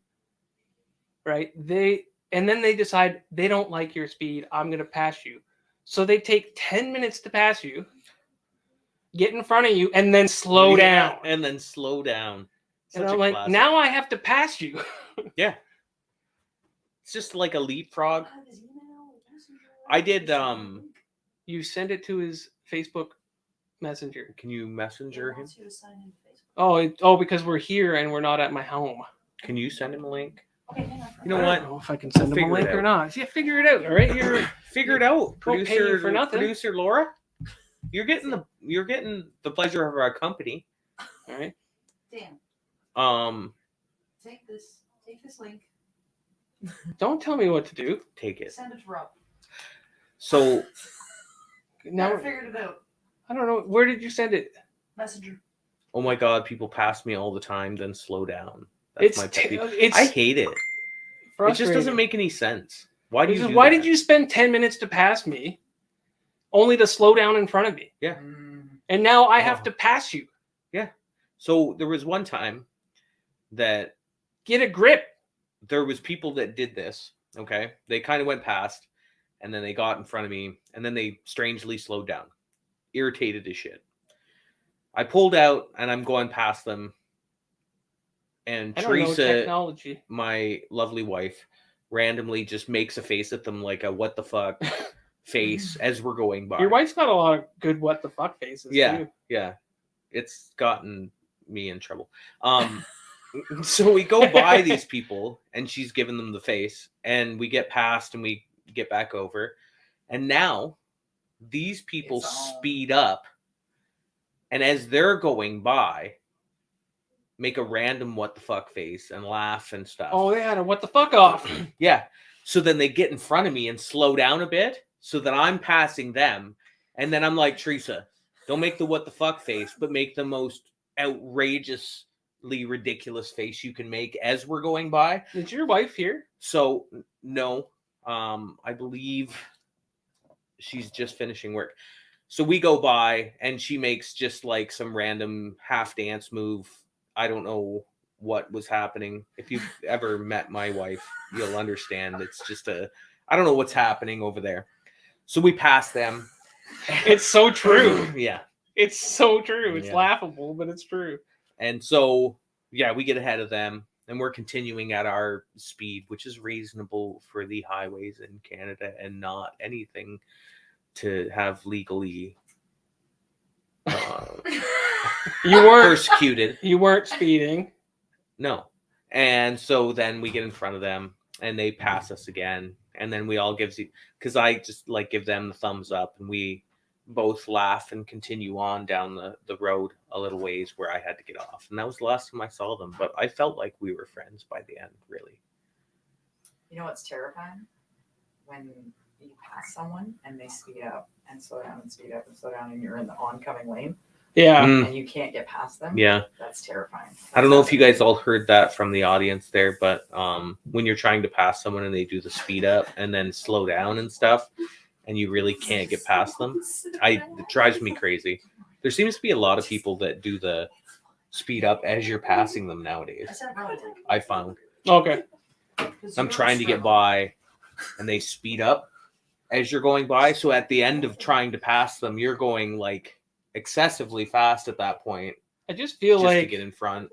Speaker 1: right? And then they decide they don't like your speed. I'm gonna pass you, so they take 10 minutes to pass you, get in front of you, and then slow
Speaker 3: Yeah,
Speaker 1: down.
Speaker 3: and then slow down.
Speaker 1: And
Speaker 3: Such
Speaker 1: I'm
Speaker 3: a
Speaker 1: like,
Speaker 3: classic.
Speaker 1: now I have to pass you.
Speaker 3: Yeah. It's just like a leapfrog. I did
Speaker 1: You send it to his Facebook Messenger.
Speaker 3: can you messenger him?
Speaker 1: Oh, because we're here and we're not at my home.
Speaker 3: Can you send him a link?
Speaker 4: Okay, hang on.
Speaker 3: You know
Speaker 1: I
Speaker 3: what?
Speaker 1: don't know if I can send him a
Speaker 3: Figure it
Speaker 1: link or
Speaker 3: out.
Speaker 1: not. Yeah, figure it out. All right, you're
Speaker 3: Figure it out.
Speaker 1: Don't pay you for nothing.
Speaker 3: Producer Laura. You're getting the pleasure of our company.
Speaker 1: all right.
Speaker 4: Dan, take this link,
Speaker 1: Don't tell me what to do.
Speaker 3: Take it.
Speaker 4: send it to Rob.
Speaker 3: So
Speaker 1: Now
Speaker 4: I figured it out.
Speaker 1: I don't know. Where did you send it?
Speaker 4: Messenger.
Speaker 3: oh my god, people pass me all the time, then slow down. That's
Speaker 1: It's
Speaker 3: my
Speaker 1: t-
Speaker 3: pet peeve.
Speaker 1: it's
Speaker 3: I hate it. It just doesn't
Speaker 1: frustrating.
Speaker 3: make any sense. Why do you
Speaker 1: Because
Speaker 3: do
Speaker 1: why
Speaker 3: that?
Speaker 1: did you spend 10 minutes to pass me, only to slow down in front of me?
Speaker 3: Yeah.
Speaker 1: And now I have
Speaker 3: Oh.
Speaker 1: to pass you.
Speaker 3: So there was one time that
Speaker 1: Get a grip.
Speaker 3: there was people that did this. Okay, they kind of went past, and then they got in front of me, and then they strangely slowed down, irritated as shit. I pulled out, and I'm going past them, and
Speaker 1: I don't know
Speaker 3: Teresa,
Speaker 1: technology.
Speaker 3: my lovely wife, randomly just makes a face at them like a what the fuck face as we're going by.
Speaker 1: Your wife's got a lot of good what the fuck faces.
Speaker 3: Yeah.
Speaker 1: Too.
Speaker 3: Yeah, it's gotten me in trouble. So we go by these people, and she's giving them the face, and we get past, and we get back over, and now these people
Speaker 4: It's on.
Speaker 3: speed up, and as they're going by, make a random what the fuck face and laugh and stuff.
Speaker 1: Oh, they had a what the fuck off.
Speaker 3: Yeah. So then they get in front of me and slow down a bit so that I'm passing them. And then I'm like, Teresa, don't make the what the fuck face, but make the most outrageously ridiculous face you can make as we're going by.
Speaker 1: Is your wife here?
Speaker 3: So no, I believe she's just finishing work. So we go by and she makes just like some random half dance move. I don't know what was happening. If you've ever met my wife, you'll understand. It's just I don't know what's happening over there. So we pass them.
Speaker 1: It's so true.
Speaker 3: Yeah.
Speaker 1: It's so true. It's
Speaker 3: Yeah.
Speaker 1: laughable, but it's true.
Speaker 3: And so, yeah, we get ahead of them and we're continuing at our speed, which is reasonable for the highways in Canada and not anything to have legally
Speaker 1: You weren't
Speaker 3: persecuted.
Speaker 1: you weren't speeding.
Speaker 3: No. And so then we get in front of them and they pass us again. And then we all because I just like give them the thumbs up and we both laugh and continue on down the road a little ways where I had to get off. And that was the last time I saw them. But I felt like we were friends by the end, really.
Speaker 5: You know what's terrifying? When you pass someone and they speed up and slow down and speed up and slow down and you're in the oncoming lane
Speaker 1: Yeah.
Speaker 5: and you can't get past them.
Speaker 3: Yeah.
Speaker 5: That's terrifying.
Speaker 3: I don't know if you guys all heard that from the audience there, but when you're trying to pass someone and they do the speed up and then slow down and stuff, and you really can't get past them, it drives me crazy. There seems to be a lot of people that do the speed up as you're passing them nowadays. I found.
Speaker 1: Okay.
Speaker 3: I'm trying to get by, and they speed up as you're going by. So at the end of trying to pass them, you're going like excessively fast at that point.
Speaker 1: I just feel
Speaker 3: Just to
Speaker 1: like
Speaker 3: get in front.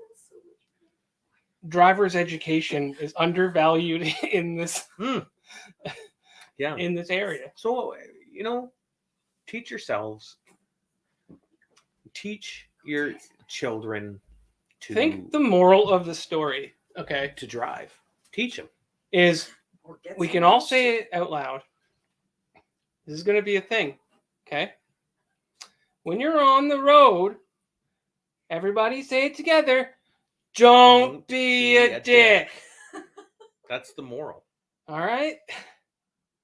Speaker 1: driver's education is undervalued in this
Speaker 3: Yeah.
Speaker 1: in this area.
Speaker 3: So, teach yourselves. Teach your children to
Speaker 1: Think the moral of the story, okay,
Speaker 3: to drive. Teach them.
Speaker 1: is we can all say it out loud. This is going to be a thing, okay? When you're on the road, everybody say it together. Don't be a dick.
Speaker 3: That's the moral.
Speaker 1: All right?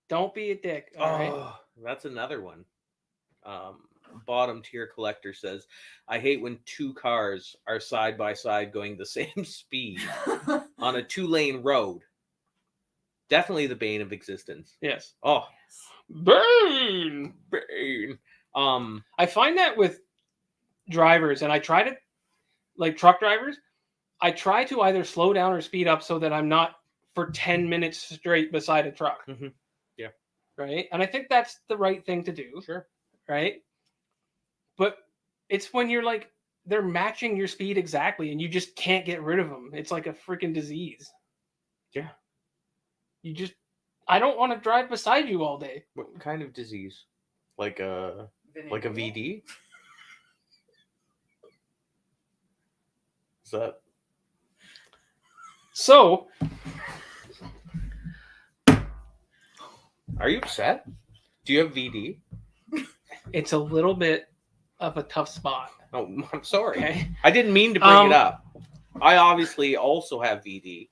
Speaker 1: Don't be a dick. All right?
Speaker 3: Oh, that's another one. Bottom tier collector says, I hate when two cars are side by side going the same speed on a 2-lane road. Definitely the bane of existence.
Speaker 1: Yes.
Speaker 3: Oh,
Speaker 1: Burn.
Speaker 3: bane.
Speaker 1: I find that with drivers, and I try to, like truck drivers, I try to either slow down or speed up so that I'm not for 10 minutes straight beside a truck.
Speaker 3: Mhm. Yeah.
Speaker 1: Right? And I think that's the right thing to do.
Speaker 3: Sure.
Speaker 1: Right? But it's when you're like, they're matching your speed exactly and you just can't get rid of them. It's like a freaking disease.
Speaker 3: Yeah.
Speaker 1: I don't want to drive beside you all day.
Speaker 3: What kind of disease? Like a VD? Is that?
Speaker 1: So,
Speaker 3: Are you upset? Do you have VD?
Speaker 1: it's a little bit of a tough spot.
Speaker 3: Oh, I'm sorry.
Speaker 1: Okay.
Speaker 3: I didn't mean to bring it up. I obviously also have VD.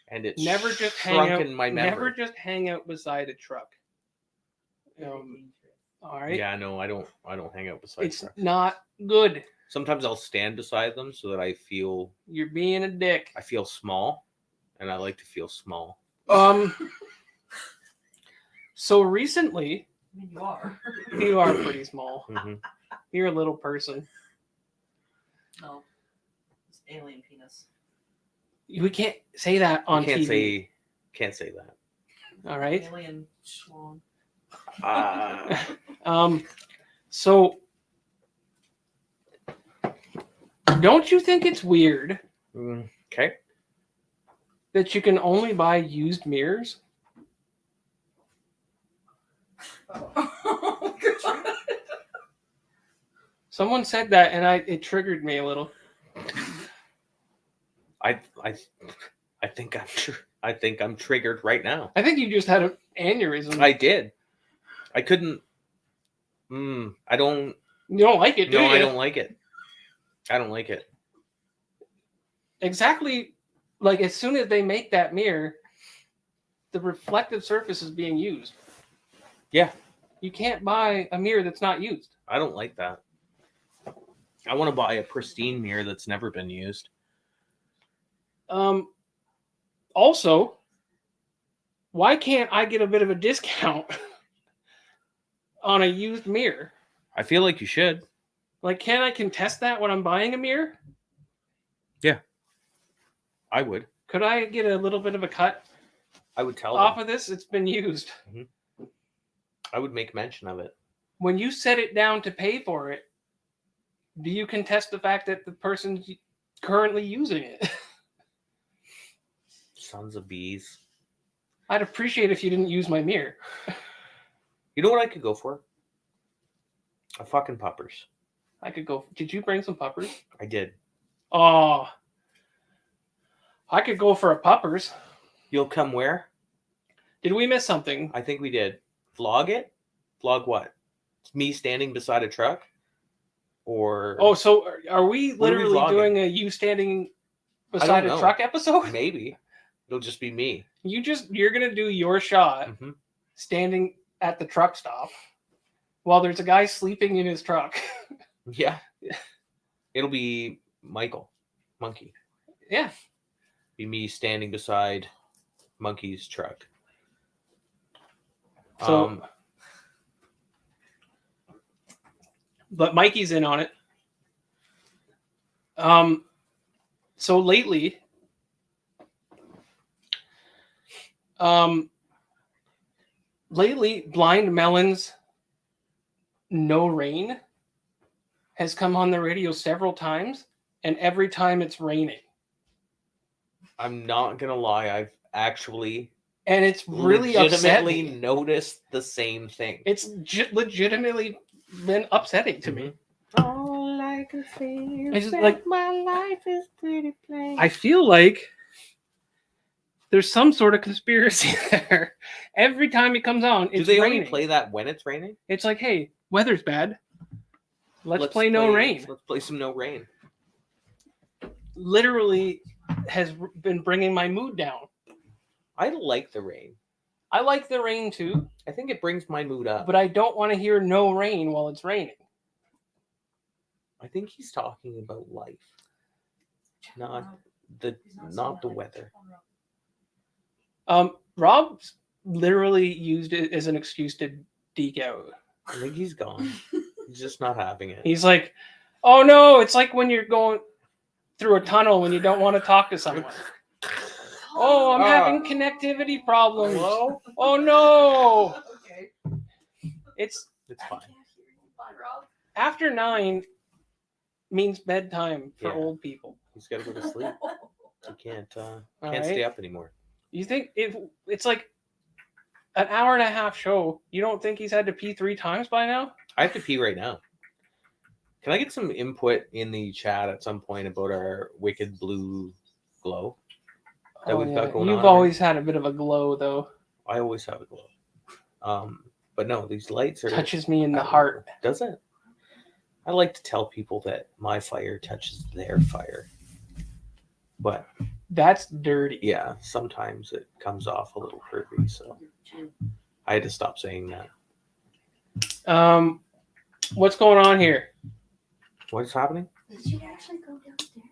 Speaker 3: And it's
Speaker 1: Never just hang
Speaker 3: shrunk
Speaker 1: out.
Speaker 3: in my member.
Speaker 1: Never just hang out beside a truck. All right.
Speaker 3: Yeah, no, I don't hang out beside
Speaker 1: It's
Speaker 3: trucks.
Speaker 1: not good.
Speaker 3: Sometimes I'll stand beside them so that I feel
Speaker 1: You're being a dick.
Speaker 3: small, and I like to feel small.
Speaker 1: So recently,
Speaker 4: I mean, you are.
Speaker 1: you are pretty small.
Speaker 3: Mm-hmm.
Speaker 1: You're a little person.
Speaker 4: No. It's alien penis.
Speaker 1: We can't say that on
Speaker 3: Can't
Speaker 1: TV.
Speaker 3: can't say that.
Speaker 1: All right.
Speaker 4: Alien schlong.
Speaker 1: So don't you think it's weird
Speaker 3: Okay.
Speaker 1: that you can only buy used mirrors?
Speaker 4: Oh, good try.
Speaker 1: Someone said that and it triggered me a little.
Speaker 3: I think I think I'm triggered right now.
Speaker 1: I think you just had an aneurysm.
Speaker 3: I did. I couldn't. I don't.
Speaker 1: You don't like it, do
Speaker 3: No,
Speaker 1: you?
Speaker 3: I don't like it. I don't like it.
Speaker 1: Exactly. Like as soon as they make that mirror, the reflective surface is being used.
Speaker 3: Yeah.
Speaker 1: You can't buy a mirror that's not used.
Speaker 3: I don't like that. I want to buy a pristine mirror that's never been used.
Speaker 1: Also, why can't I get a bit of a discount on a used mirror?
Speaker 3: I feel like you should.
Speaker 1: Like, can I contest that when I'm buying a mirror?
Speaker 3: I would.
Speaker 1: Could I get a little bit of a cut
Speaker 3: I would tell
Speaker 1: off
Speaker 3: them.
Speaker 1: of this? It's been used.
Speaker 3: I would make mention of it.
Speaker 1: When you set it down to pay for it, do you contest the fact that the person's currently using it?
Speaker 3: Sons of bees.
Speaker 1: I'd appreciate if you didn't use my mirror.
Speaker 3: You know what I could go for? A fucking puppers.
Speaker 1: I could go. Did you bring some puppers?
Speaker 3: I did.
Speaker 1: Oh, I could go for a puppers.
Speaker 3: You'll come where?
Speaker 1: Did we miss something?
Speaker 3: I think we did. Vlog it? Vlog what? It's me standing beside a truck? Or
Speaker 1: Oh, so are we
Speaker 3: What are we
Speaker 1: literally
Speaker 3: vlogging?
Speaker 1: doing a you standing beside a
Speaker 3: know.
Speaker 1: truck episode?
Speaker 3: maybe. It'll just be me.
Speaker 1: You're gonna do your shot
Speaker 3: Mhm.
Speaker 1: standing at the truck stop while there's a guy sleeping in his truck.
Speaker 3: Yeah. It'll be Michael. Monkey.
Speaker 1: Yeah.
Speaker 3: Be me standing beside Monkey's truck.
Speaker 1: So, but Mikey's in on it. So lately, Blind Melon's No Rain has come on the radio several times, and every time it's raining.
Speaker 3: I'm not gonna lie, I've actually
Speaker 1: And it's really
Speaker 3: legitimately
Speaker 1: upsetting.
Speaker 3: noticed the same thing.
Speaker 1: It's legitimately been upsetting to me.
Speaker 3: All I can say
Speaker 1: I just, like,
Speaker 3: my life is pretty plain.
Speaker 1: I feel like there's some sort of conspiracy there. Every time it comes on,
Speaker 3: Do
Speaker 1: it's
Speaker 3: they
Speaker 1: raining.
Speaker 3: only play that when it's raining?
Speaker 1: It's like, hey, weather's bad. Let's play No Rain.
Speaker 3: Let's play some No Rain.
Speaker 1: Literally has been bringing my mood down.
Speaker 3: I like the rain.
Speaker 1: I like the rain too,
Speaker 3: I think it brings my mood up.
Speaker 1: but I don't want to hear No Rain while it's raining.
Speaker 3: I think he's talking about life, not
Speaker 4: He's
Speaker 3: not the
Speaker 4: saying
Speaker 3: weather.
Speaker 1: Rob literally used it as an excuse to deke out.
Speaker 3: I think he's gone. He's just not having it.
Speaker 1: He's like, oh no, it's like when you're going through a tunnel when you don't want to talk to someone. Oh, I'm having connectivity problems.
Speaker 3: Hello?
Speaker 1: Oh no.
Speaker 4: Okay.
Speaker 1: It's
Speaker 3: It's
Speaker 4: I
Speaker 3: fine.
Speaker 4: can't hear you, Rob.
Speaker 1: after 9 means bedtime for
Speaker 3: Yeah.
Speaker 1: old people.
Speaker 3: He's got to go to sleep. He can't
Speaker 1: right.
Speaker 3: stay up anymore.
Speaker 1: You think if it's like an hour and a half show, you don't think he's had to pee 3 times by now?
Speaker 3: I have to pee right now. Can I get some input in the chat at some point about our wicked blue glow that we've got going on?
Speaker 1: You've always had a bit of a glow though.
Speaker 3: I always have a glow. But no, these lights are
Speaker 1: Touches me in the
Speaker 3: I don't know.
Speaker 1: heart.
Speaker 3: Does it? I like to tell people that my fire touches their fire. But
Speaker 1: That's dirty.
Speaker 3: yeah, sometimes it comes off a little pervy, so I had to stop saying that.
Speaker 1: What's going on here?
Speaker 3: What's happening?
Speaker 4: Did you actually go downstairs?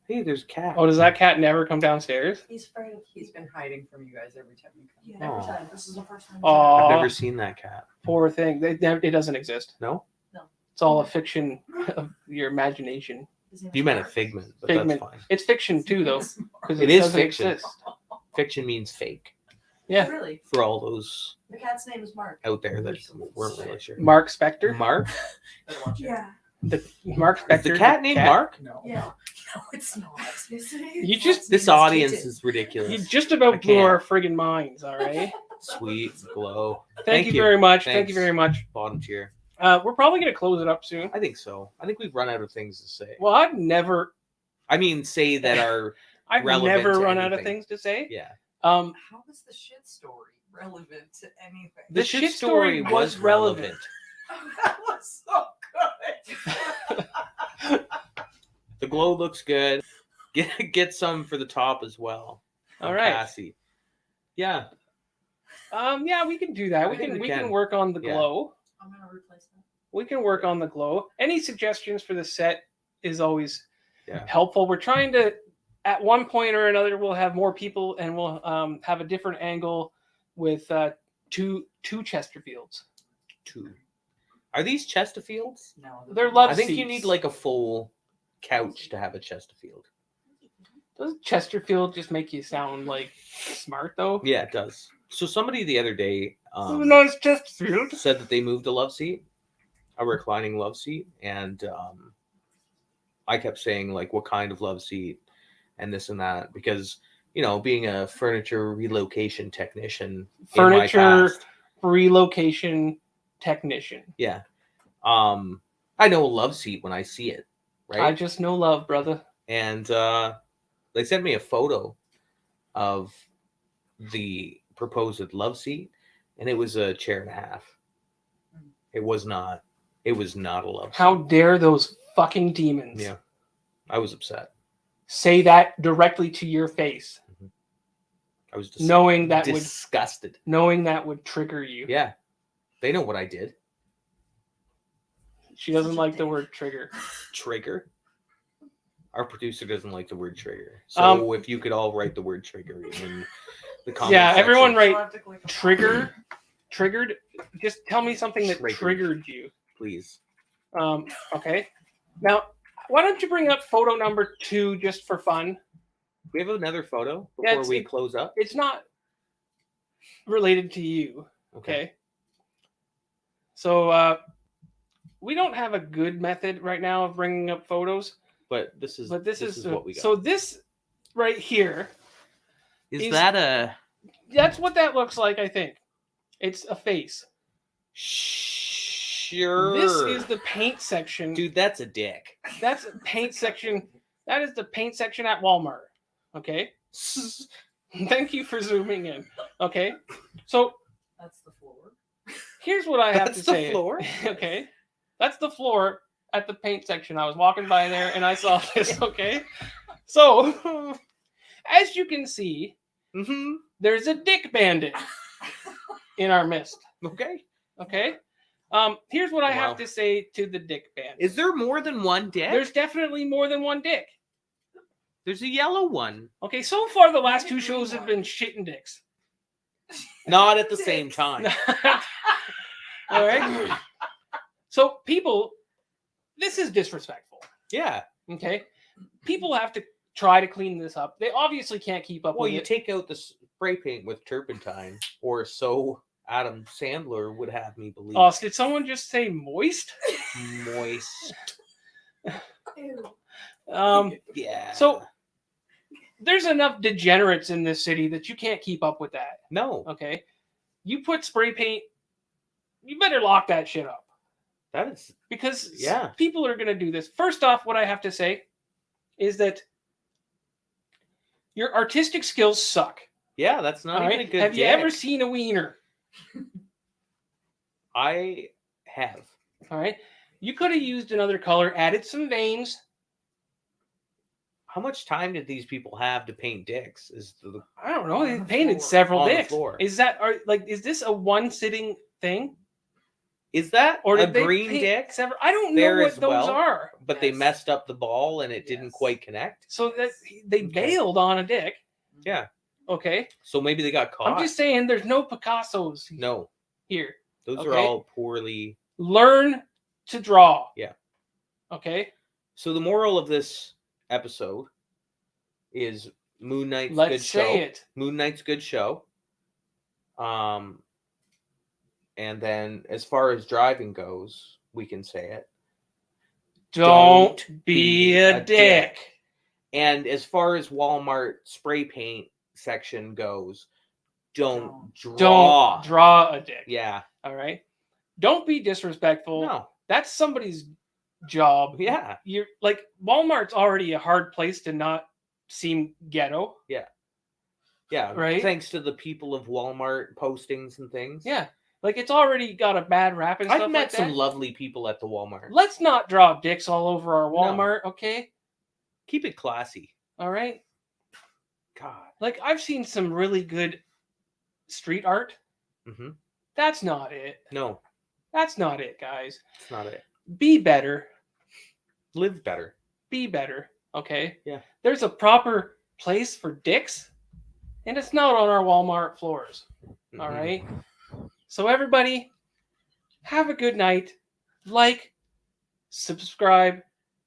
Speaker 3: Hey, there's a cat.
Speaker 1: Oh, does that cat never come downstairs?
Speaker 4: He's afraid of
Speaker 5: He's been hiding from you guys every time you come.
Speaker 4: Yeah, every
Speaker 3: Aw.
Speaker 4: time. This is the first time.
Speaker 1: Aw.
Speaker 3: I've never seen that cat.
Speaker 1: Poor thing. It doesn't exist.
Speaker 3: No?
Speaker 1: It's all a fiction of your imagination.
Speaker 4: His name's
Speaker 3: You meant a
Speaker 4: Mark.
Speaker 3: figment, but
Speaker 1: Figment.
Speaker 3: that's fine.
Speaker 1: It's fiction too, though, because
Speaker 3: It is
Speaker 1: doesn't
Speaker 3: fiction.
Speaker 1: exist.
Speaker 3: Fiction means fake
Speaker 1: Yeah.
Speaker 4: Really?
Speaker 3: for all those
Speaker 4: The cat's name is Mark.
Speaker 3: out there that weren't really sure.
Speaker 1: Mark Spector.
Speaker 3: Mark?
Speaker 4: Yeah.
Speaker 1: The Mark
Speaker 3: Is
Speaker 1: Spector.
Speaker 3: the cat named Mark?
Speaker 5: No.
Speaker 4: Yeah. No, it's not.
Speaker 1: You just-
Speaker 3: This audience is
Speaker 1: You
Speaker 3: ridiculous.
Speaker 1: just
Speaker 3: I
Speaker 1: about blew
Speaker 3: can't.
Speaker 1: our friggin' minds. All right.
Speaker 3: Sweet glow.
Speaker 1: Thank you very much. Thank
Speaker 3: Thanks.
Speaker 1: you very much.
Speaker 3: Bottom tier.
Speaker 1: We're probably gonna close it up soon.
Speaker 3: I think so. I think we've run out of things to say.
Speaker 1: Well, I've never
Speaker 3: Say that are
Speaker 1: I've
Speaker 3: relevant
Speaker 1: never
Speaker 3: to
Speaker 1: run out of
Speaker 3: anything.
Speaker 1: things to say.
Speaker 3: yeah.
Speaker 5: How is the shit story relevant to anything?
Speaker 1: The shit story was relevant.
Speaker 5: That was so good.
Speaker 3: The glow looks good. Get some for the top as well.
Speaker 1: All right.
Speaker 3: Cassie. Yeah.
Speaker 1: Yeah, we can do that.
Speaker 3: I
Speaker 1: We
Speaker 3: think
Speaker 1: can
Speaker 3: we
Speaker 1: we can
Speaker 3: can.
Speaker 1: work on the
Speaker 3: Yeah.
Speaker 1: glow.
Speaker 4: I'm gonna replace that.
Speaker 1: We can work on the glow. Any suggestions for the set is always
Speaker 3: Yeah.
Speaker 1: helpful. We're trying to, at one point or another, we'll have more people and we'll have a different angle with two Chesterfields.
Speaker 3: 2. Are these Chesterfields?
Speaker 5: No,
Speaker 1: They're love
Speaker 3: I think you
Speaker 1: seats.
Speaker 3: need like a full couch to have a Chesterfield.
Speaker 1: Doesn't Chesterfield just make you sound like smart though?
Speaker 3: Yeah, it does. So somebody the other day
Speaker 1: Nice Chesterfield.
Speaker 3: said that they moved a love seat, a reclining love seat, and I kept saying like, what kind of love seat, and this and that, because being a furniture relocation technician,
Speaker 1: Furniture
Speaker 3: in my past,
Speaker 1: relocation technician.
Speaker 3: yeah, I know a love seat when I see it, right?
Speaker 1: I just know love, brother.
Speaker 3: And they sent me a photo of the proposed love seat, and it was a chair and a half. It was not a love
Speaker 1: How
Speaker 3: seat.
Speaker 1: dare those fucking demons
Speaker 3: Yeah, I was upset.
Speaker 1: say that directly to your face,
Speaker 3: I was
Speaker 1: knowing that
Speaker 3: disgusted.
Speaker 1: would trigger you.
Speaker 3: Yeah, they know what I did.
Speaker 1: She doesn't like the word trigger.
Speaker 3: Trigger. Our producer doesn't like the word trigger. So if you could all write the word trigger in the comments.
Speaker 1: Yeah, everyone
Speaker 3: section,
Speaker 1: write trigger, triggered. Just tell me something that
Speaker 3: Triggered.
Speaker 1: triggered you.
Speaker 3: please.
Speaker 1: Okay. Now, why don't you bring up photo number 2 just for fun?
Speaker 3: We have another photo
Speaker 1: Yeah,
Speaker 3: before we close up.
Speaker 1: It's not related to you. Okay. So we don't have a good method right now of bringing up photos.
Speaker 3: But this is
Speaker 1: But this is
Speaker 3: what we got.
Speaker 1: So this right here,
Speaker 3: is that a
Speaker 1: that's what that looks like, I think. It's a face.
Speaker 3: sure?
Speaker 1: This is the paint section.
Speaker 3: dude. That's a dick.
Speaker 1: That's a paint section. That is the paint section at Walmart. Okay. Thank you for zooming in. Okay. So
Speaker 4: That's the floor.
Speaker 1: here's what I have
Speaker 3: That's
Speaker 1: to
Speaker 3: the
Speaker 1: say.
Speaker 3: floor?
Speaker 1: Okay. That's the floor at the paint section. I was walking by there and I saw this. Okay. So as you can see,
Speaker 3: Mm-hmm.
Speaker 1: there's a dick bandit in our midst.
Speaker 3: Okay.
Speaker 1: Okay. Here's what I
Speaker 3: Wow.
Speaker 1: have to say to the dick bandit.
Speaker 3: Is there more than one dick?
Speaker 1: There's definitely more than one dick.
Speaker 3: There's a yellow one.
Speaker 1: Okay, so far the last 2 shows have been shitting dicks.
Speaker 3: Not at the same time.
Speaker 1: All right. So people, this is disrespectful.
Speaker 3: Yeah.
Speaker 1: Okay. People have to try to clean this up. They obviously can't keep up
Speaker 3: Well,
Speaker 1: with
Speaker 3: you
Speaker 1: it.
Speaker 3: take out the spray paint with turpentine, or so Adam Sandler would have me believe.
Speaker 1: Oh, did someone just say moist?
Speaker 3: Moist. Yeah.
Speaker 1: So there's enough degenerates in this city that you can't keep up with that.
Speaker 3: no,
Speaker 1: Okay. You put spray paint, you better lock that shit up.
Speaker 3: that is
Speaker 1: Because
Speaker 3: Yeah.
Speaker 1: people are going to do this. First off, what I have to say is that your artistic skills suck.
Speaker 3: that's not
Speaker 1: all
Speaker 3: even
Speaker 1: right?
Speaker 3: a good
Speaker 1: Have you
Speaker 3: dick.
Speaker 1: ever seen a wiener?
Speaker 3: I have.
Speaker 1: All right. You could have used another color, added some veins.
Speaker 3: How much time did these people have to paint dicks?
Speaker 1: I don't know. They
Speaker 4: On the
Speaker 1: painted
Speaker 4: floor.
Speaker 1: several
Speaker 3: On the
Speaker 1: dicks.
Speaker 3: floor.
Speaker 1: Is this a one sitting thing?
Speaker 3: Is that
Speaker 1: Or
Speaker 3: a
Speaker 1: did they
Speaker 3: green
Speaker 1: paint
Speaker 3: dick?
Speaker 1: several? I don't know
Speaker 3: there
Speaker 1: what
Speaker 3: as
Speaker 1: those
Speaker 3: well?
Speaker 1: are.
Speaker 3: But they
Speaker 5: Yes.
Speaker 3: messed up the ball and it didn't
Speaker 5: Yes.
Speaker 3: quite connect.
Speaker 1: So that they
Speaker 3: Okay.
Speaker 1: bailed on a dick.
Speaker 3: Yeah.
Speaker 1: Okay.
Speaker 3: So maybe they got caught.
Speaker 1: I'm just saying there's no Picassos
Speaker 3: No,
Speaker 1: here.
Speaker 3: those are
Speaker 1: Okay.
Speaker 3: all poorly.
Speaker 1: Learn to draw.
Speaker 3: Yeah.
Speaker 1: Okay.
Speaker 3: So the moral of this episode is Moon Knight's
Speaker 1: Let's
Speaker 3: good
Speaker 1: say
Speaker 3: show.
Speaker 1: it.
Speaker 3: Moon Knight's good show. And then as far as driving goes, we can say it.
Speaker 1: Don't be a dick.
Speaker 3: And as far as Walmart spray paint section goes, don't draw.
Speaker 1: Don't draw a dick.
Speaker 3: Yeah.
Speaker 1: All right. Don't be disrespectful.
Speaker 3: No.
Speaker 1: That's somebody's job.
Speaker 3: Yeah.
Speaker 1: You're like Walmart's already a hard place to not seem ghetto.
Speaker 3: Yeah.
Speaker 1: Right?
Speaker 3: Thanks to the people of Walmart postings and things.
Speaker 1: Yeah. Like it's already got a bad rap and stuff
Speaker 3: I've met
Speaker 1: like
Speaker 3: some
Speaker 1: that.
Speaker 3: lovely people at the Walmart.
Speaker 1: Let's not draw dicks all over our Walmart, okay?
Speaker 3: Keep it classy.
Speaker 1: All right.
Speaker 3: God.
Speaker 1: Like I've seen some really good street art
Speaker 3: Mm-hmm.
Speaker 1: That's not it.
Speaker 3: No,
Speaker 1: That's not it, guys.
Speaker 3: it's not it.
Speaker 1: Be better.
Speaker 3: Live better.
Speaker 1: Be better. Okay?
Speaker 3: Yeah.
Speaker 1: There's a proper place for dicks, and it's not on our Walmart floors. All
Speaker 3: Mhm.
Speaker 1: right? So, everybody, have a good night. Like, subscribe,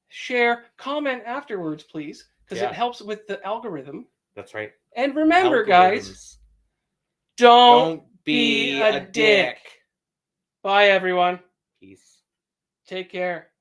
Speaker 1: share, comment afterwards, please, because
Speaker 3: Yeah.
Speaker 1: it helps with the algorithm.
Speaker 3: That's right.
Speaker 1: And remember, guys,
Speaker 3: Algorithms.
Speaker 1: don't
Speaker 3: be
Speaker 1: a dick. Bye, everyone.
Speaker 3: Peace.
Speaker 1: Take care.